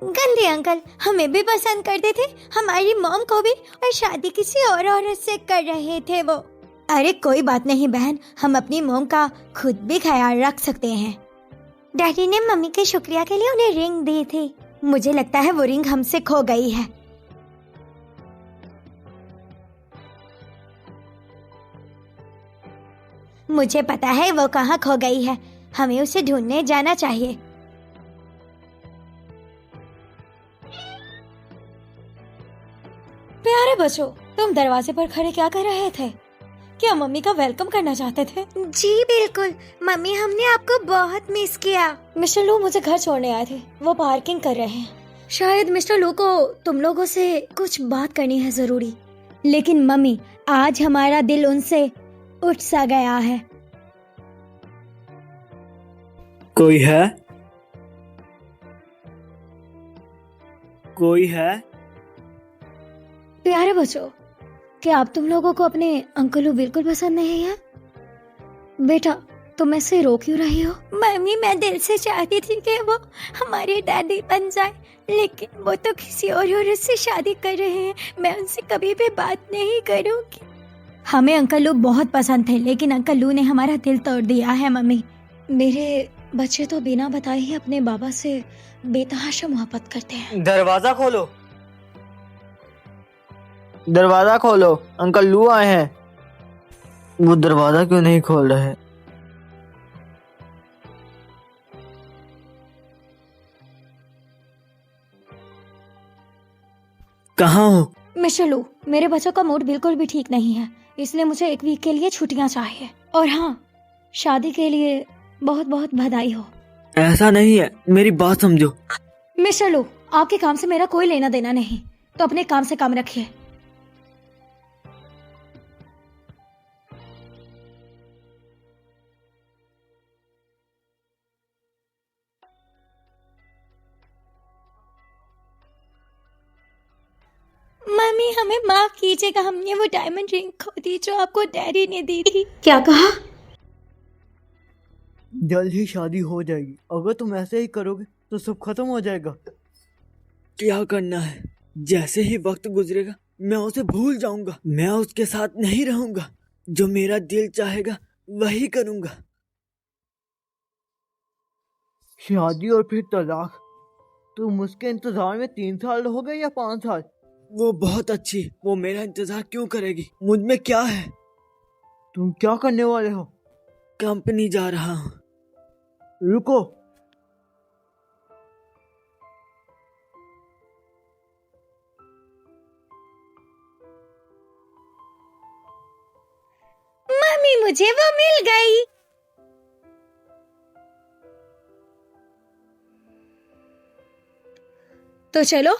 गंदे अंकल हमें भी पसंद करते थे, हमारी मॉम को भी, और शादी किसी और औरत से कर रहे थे वो। अरे कोई बात नहीं बहन, हम अपनी मॉम का खुद भी ख्याल रख सकते हैं। डैडी ने मम्मी के शुक्रिया के लिए उन्हें रिंग दी थी। मुझे लगता है वो रिंग हमसे खो गई है। मुझे पता है वो कहाँ खो गई है। हमें उसे ढूंढने जाना चाहिए। प्यारे बच्चों, तुम दरवाजे पर खड़े क्या कर रहे थे? क्या मम्मी का वेलकम करना चाहते थे? जी बिल्कुल मम्मी, हमने आपको बहुत मिस किया। मिस्टर लू मुझे घर छोड़ने आए थे, वो पार्किंग कर रहे हैं। शायद मिस्टर लू को तुम लोगों से कुछ बात करनी है जरूरी। लेकिन मम्मी, आज हमारा दिल उनसे उठ सा गया है। कोई है? कोई है? प्यारे बच्चों, क्या आप तुम लोगों को अपने अंकल लू बिल्कुल पसंद नहीं है? बेटा तुम ऐसे रो क्यों रही हो? मम्मी, मैं दिल से चाहती थी कि वो हमारे डैडी बन जाए, लेकिन वो तो किसी और औरत से शादी कर रहे हैं। मैं उनसे कभी भी बात नहीं करूंगी। हमें अंकल लू बहुत पसंद थे, लेकिन अंकल लू ने हमारा दिल तोड़ दिया है। मम्मी, मेरे बच्चे तो बिना बताए ही अपने बाबा से बेतहाशा मोहब्बत करते हैं। दरवाजा खोलो, दरवाजा खोलो, अंकल लू आए हैं। वो दरवाजा क्यों नहीं खोल रहे? कहाँ हो? मिस्टर लू, मेरे बच्चों का मूड बिल्कुल भी ठीक नहीं है, इसलिए मुझे 1 वीक के लिए छुट्टियां चाहिए। और हाँ, शादी के लिए बहुत बहुत बधाई हो। ऐसा नहीं है, मेरी बात समझो। मिस्टर लू, आपके काम से मेरा कोई लेना देना नहीं, तो अपने काम से काम रखिए। मम्मी, हमें माफ कीजिएगा, हमने वो डायमंड रिंग खो दी जो आपको डैडी ने दी थी। क्या कहा? जल्द ही शादी हो जाएगी। अगर तुम ऐसे ही करोगे तो सब खत्म हो जाएगा। क्या करना है? जैसे ही वक्त गुजरेगा मैं उसे भूल जाऊंगा। मैं उसके साथ नहीं रहूंगा। जो मेरा दिल चाहेगा वही करूंगा। शादी और फिर तलाक। तुम उसके इंतजार में 3 साल हो गए या 5 साल? वो बहुत अच्छी। वो मेरा इंतजार क्यों करेगी? मुझ में क्या है? तुम क्या करने वाले हो? कंपनी जा रहा हूँ। रुको। मम्मी मुझे वो मिल गई। तो चलो।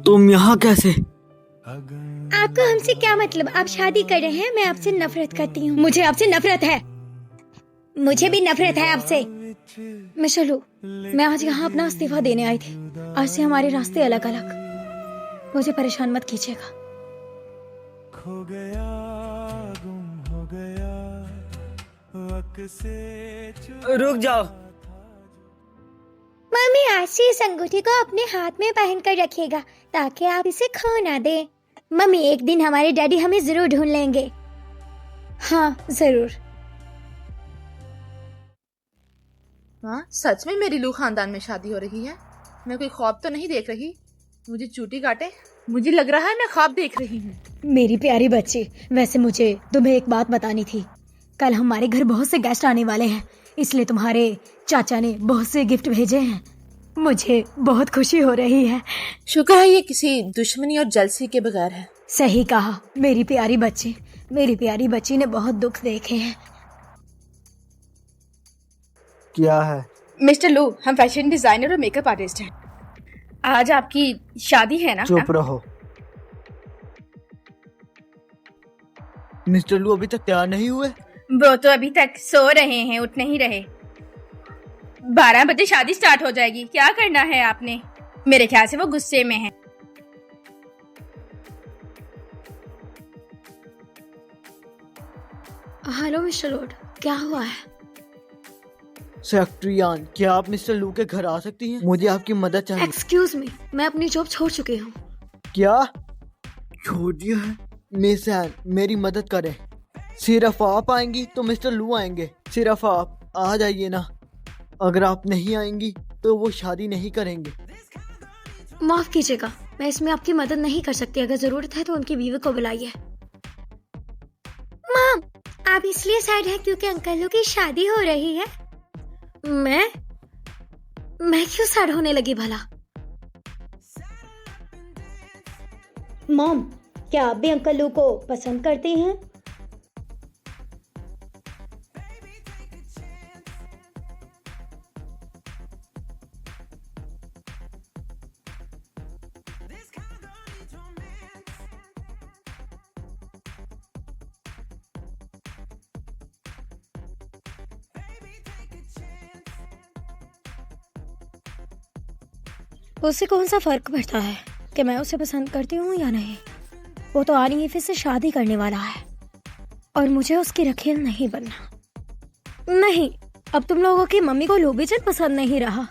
तुम यहाँ कैसे? आपको हमसे क्या मतलब? आप शादी कर रहे हैं। मैं आपसे नफरत करती हूँ। मुझे आपसे नफरत है। मुझे भी नफरत है आपसे। मिस्टर लू, मैं आज यहाँ अपना इस्तीफा देने आई थी। आज से हमारे रास्ते अलग अलग। मुझे परेशान मत कीजिएगा। खो गया, गुम हो गया, वक्त से रुक जाओ। मम्मी आज से इस अंगूठी को अपने हाथ में पहन कर रखिएगा ताकि आप इसे खो ना दे। मम्मी एक दिन हमारे डैडी हमें जरूर ढूंढ लेंगे। हाँ जरूर। हाँ, सच में मेरी लू खानदान में शादी हो रही है। मैं कोई ख्वाब तो नहीं देख रही। मुझे चूटी काटे, मुझे लग रहा है मैं ख्वाब देख रही हूँ। मेरी प्यारी बच्ची, वैसे मुझे तुम्हें एक बात बतानी थी। कल हमारे घर बहुत से गेस्ट आने वाले हैं, इसलिए तुम्हारे चाचा ने बहुत से गिफ्ट भेजे हैं। मुझे बहुत खुशी हो रही है। शुक्र है ये किसी दुश्मनी और जलसी के बगैर है। सही कहा मेरी प्यारी बच्ची। मेरी प्यारी बच्ची ने बहुत दुख देखे हैं। क्या है? मिस्टर लू, हम फैशन डिजाइनर और मेकअप आर्टिस्ट हैं। आज आपकी शादी है ना? चुप रहो। मिस्टर लू अभी तक तैयार नहीं हुए? वो तो अभी तक सो रहे हैं, उठ नहीं रहे। 12 बजे शादी स्टार्ट हो जाएगी। क्या करना है आपने? मेरे ख्याल से वो गुस्से में है। हेलो मिस्टर लॉर्ड, क्या हुआ है? सेक्रेटरीन, क्या आप मिस्टर लू के घर आ सकती हैं? मुझे आपकी मदद चाहिए। एक्सक्यूज मी, मैं अपनी जॉब छोड़ चुकी हूँ। क्या छोड़ दिया है? मिस एन, मेरी मदद करें। सिर्फ आप आएंगी तो मिस्टर लू आएंगे। सिर्फ आप आ जाइए ना। अगर आप नहीं आएंगी तो वो शादी नहीं करेंगे। माफ कीजिएगा, मैं इसमें आपकी मदद नहीं कर सकती। अगर जरूरत है तो उनकी बीवी को बुलाइए। माम, आप इसलिए सैड हैं क्योंकि अंकल लू की शादी हो रही है? मैं क्यों सैड होने लगी भला? मॉम, क्या आप भी अंकल लू को पसंद करती हैं? उससे कौन सा फर्क पड़ता है कि मैं उसे पसंद करती हूँ या नहीं? वो तो आनी फिर से शादी करने वाला है और मुझे उसकी रखेल नहीं बनना। नहीं, अब तुम लोगों की मम्मी को लोबीचंद पसंद नहीं रहा।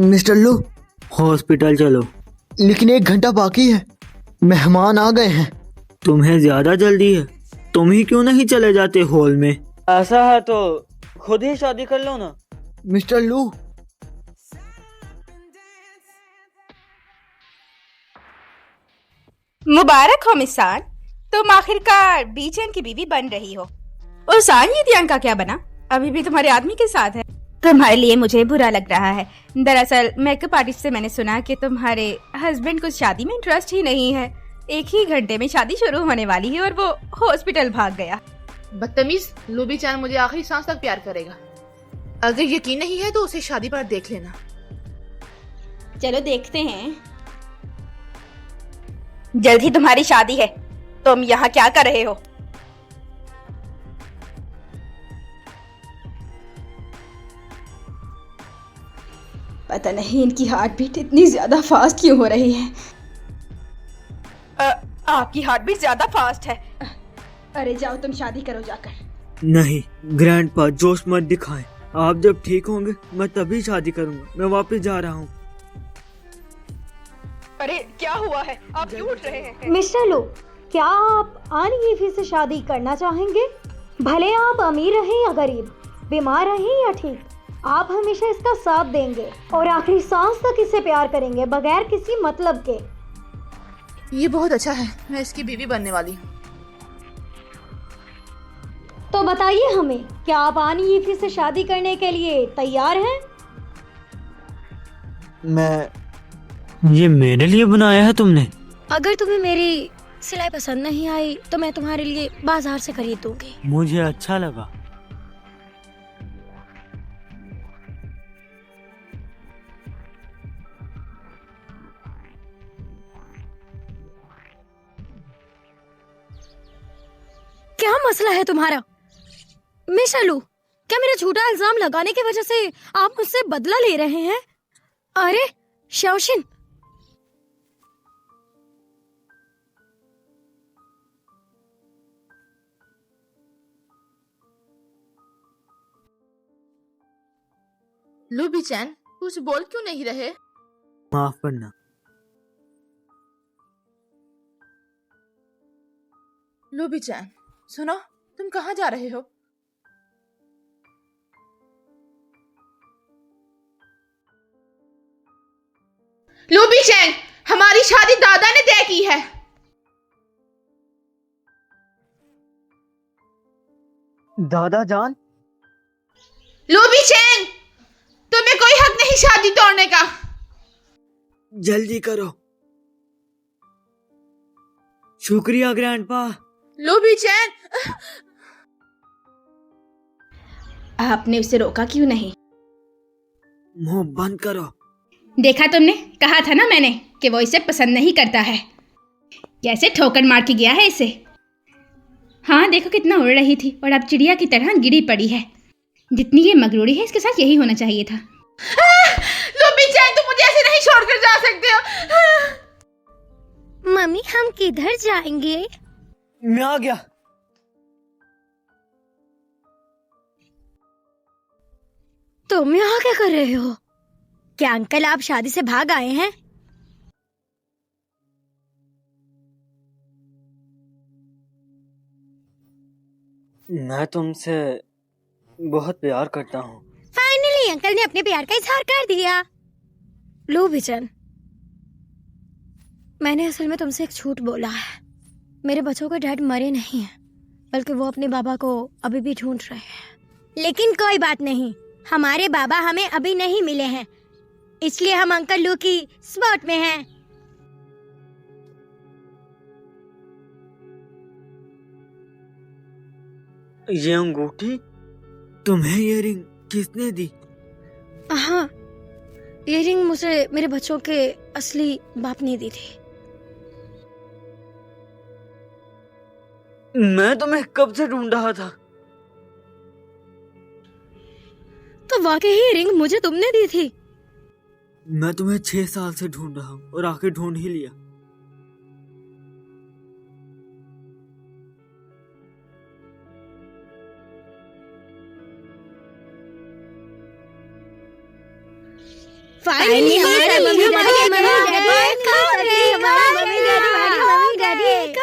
मिस्टर लू, हॉस्पिटल चलो। लेकिन 1 घंटा बाकी है। मेहमान आ गए हैं। तुम्हें ज्यादा जल्दी है। तुम ही क्यों नहीं चले जाते हॉल में? ऐसा है तो खुद ही शादी कर लो ना। मिस्टर लू, मुबारक हो मिसान, तुम आखिरकार बीचन की बीवी बन रही हो। और सान, ये ध्यान का क्या बना? अभी भी तुम्हारे आदमी के साथ है। तुम्हारे लिए मुझे बुरा लग रहा है। दरअसल मेकअप आर्टिस्ट से मैंने सुना कि तुम्हारे हस्बैंड को शादी में इंटरेस्ट ही नहीं है। 1 ही घंटे में शादी शुरू होने वाली है और वो हॉस्पिटल भाग गया। बदतमीज, लूबी चान मुझे आखिरी सांस तक प्यार करेगा। अगर यकीन नहीं है तो उसे शादी पर देख लेना। चलो देखते हैं। जल्द ही तुम्हारी शादी है। तुम यहाँ क्या कर रहे हो? पता नहीं इनकी हार्ट बीट इतनी ज्यादा फास्ट क्यों हो रही है। आपकी हार्ट बीट ज्यादा फास्ट है। अरे जाओ तुम शादी करो जाकर। नहीं ग्रैंडपा, जोश मत दिखाएं। आप जब ठीक होंगे मैं तभी शादी करूंगा। मैं वापस जा रहा हूँ। अरे क्या हुआ है, आप क्यों उठ रहे हैं? मिस्टर लू, क्या आप आन यीफी से शादी करना चाहेंगे? भले आप अमीर रहें या गरीब, बीमार रहें या ठीक, आप हमेशा इसका साथ देंगे और आखिरी सांस तक इसे प्यार करेंगे बगैर किसी मतलब के। ये बहुत अच्छा है, मैं इसकी बीवी बनने वाली हूँ। तो बताइए हमें, क्या आप आन यीफी से शादी करने के लिए तैयार हैं? ये मेरे लिए बनाया है तुमने? अगर तुम्हें मेरी सिलाई पसंद नहीं आई तो मैं तुम्हारे लिए बाजार से खरीद दूंगी। मुझे अच्छा लगा। क्या मसला है तुम्हारा? मिस्टर लू, क्या मेरा झूठा इल्जाम लगाने की वजह से आप मुझसे बदला ले रहे हैं? अरे शाओशिन, लू बीचैन, कुछ बोल क्यों नहीं रहे? माफ करना। लू बीचैन, सुनो, तुम कहाँ जा रहे हो? लू बीचैन, हमारी शादी दादा ने तय की है। दादा जान? लू बीचैन, तुम्हें कोई हक नहीं शादी तोड़ने का। जल्दी करो। शुक्रिया ग्रैंडपा। लू बीचैन, आपने उसे रोका क्यों नहीं? मुंह बंद करो। देखा तुमने, कहा था ना मैंने कि वो इसे पसंद नहीं करता है। कैसे ठोकर मार के गया है इसे। हाँ देखो कितना उड़ रही थी और अब चिड़िया की तरह गिरी पड़ी है। जितनी ये मगरूरी है इसके साथ यही होना चाहिए था। लू बीचैन, तुम मुझे ऐसे नहीं छोड़कर जा सकते हो। मम्मी हम किधर जाएंगे? मैं आ गया। तुम यहाँ क्या कर रहे हो? क्या अंकल आप शादी से भाग आए हैं? मैं तुमसे बहुत प्यार करता हूँ। फाइनली अंकल ने अपने प्यार का इजहार कर दिया। लो बिचन, मैंने असल में तुमसे एक झूठ बोला है। मेरे बच्चों के डैड मरे नहीं हैं, बल्कि वो अपने बाबा को अभी भी ढूंढ रहे हैं। लेकिन कोई बात नहीं, हमारे बाबा हमें अभी नहीं मिले हैं, इसलिए हम अंकल लू की स्पॉट में हैं। ये अंगूठी तुम्हें ये रिंग किसने दी? हाँ, ये रिंग मुझे मेरे बच्चों के असली बाप ने दी थी। मैं तुम्हें कब से ढूंढ रहा था। तो वाकई ही रिंग मुझे तुमने दी थी। मैं तुम्हें 6 साल से ढूंढ रहा हूँ और आखिर ढूंढ ही लिया। फाइनली हमारे मम्मी डैडी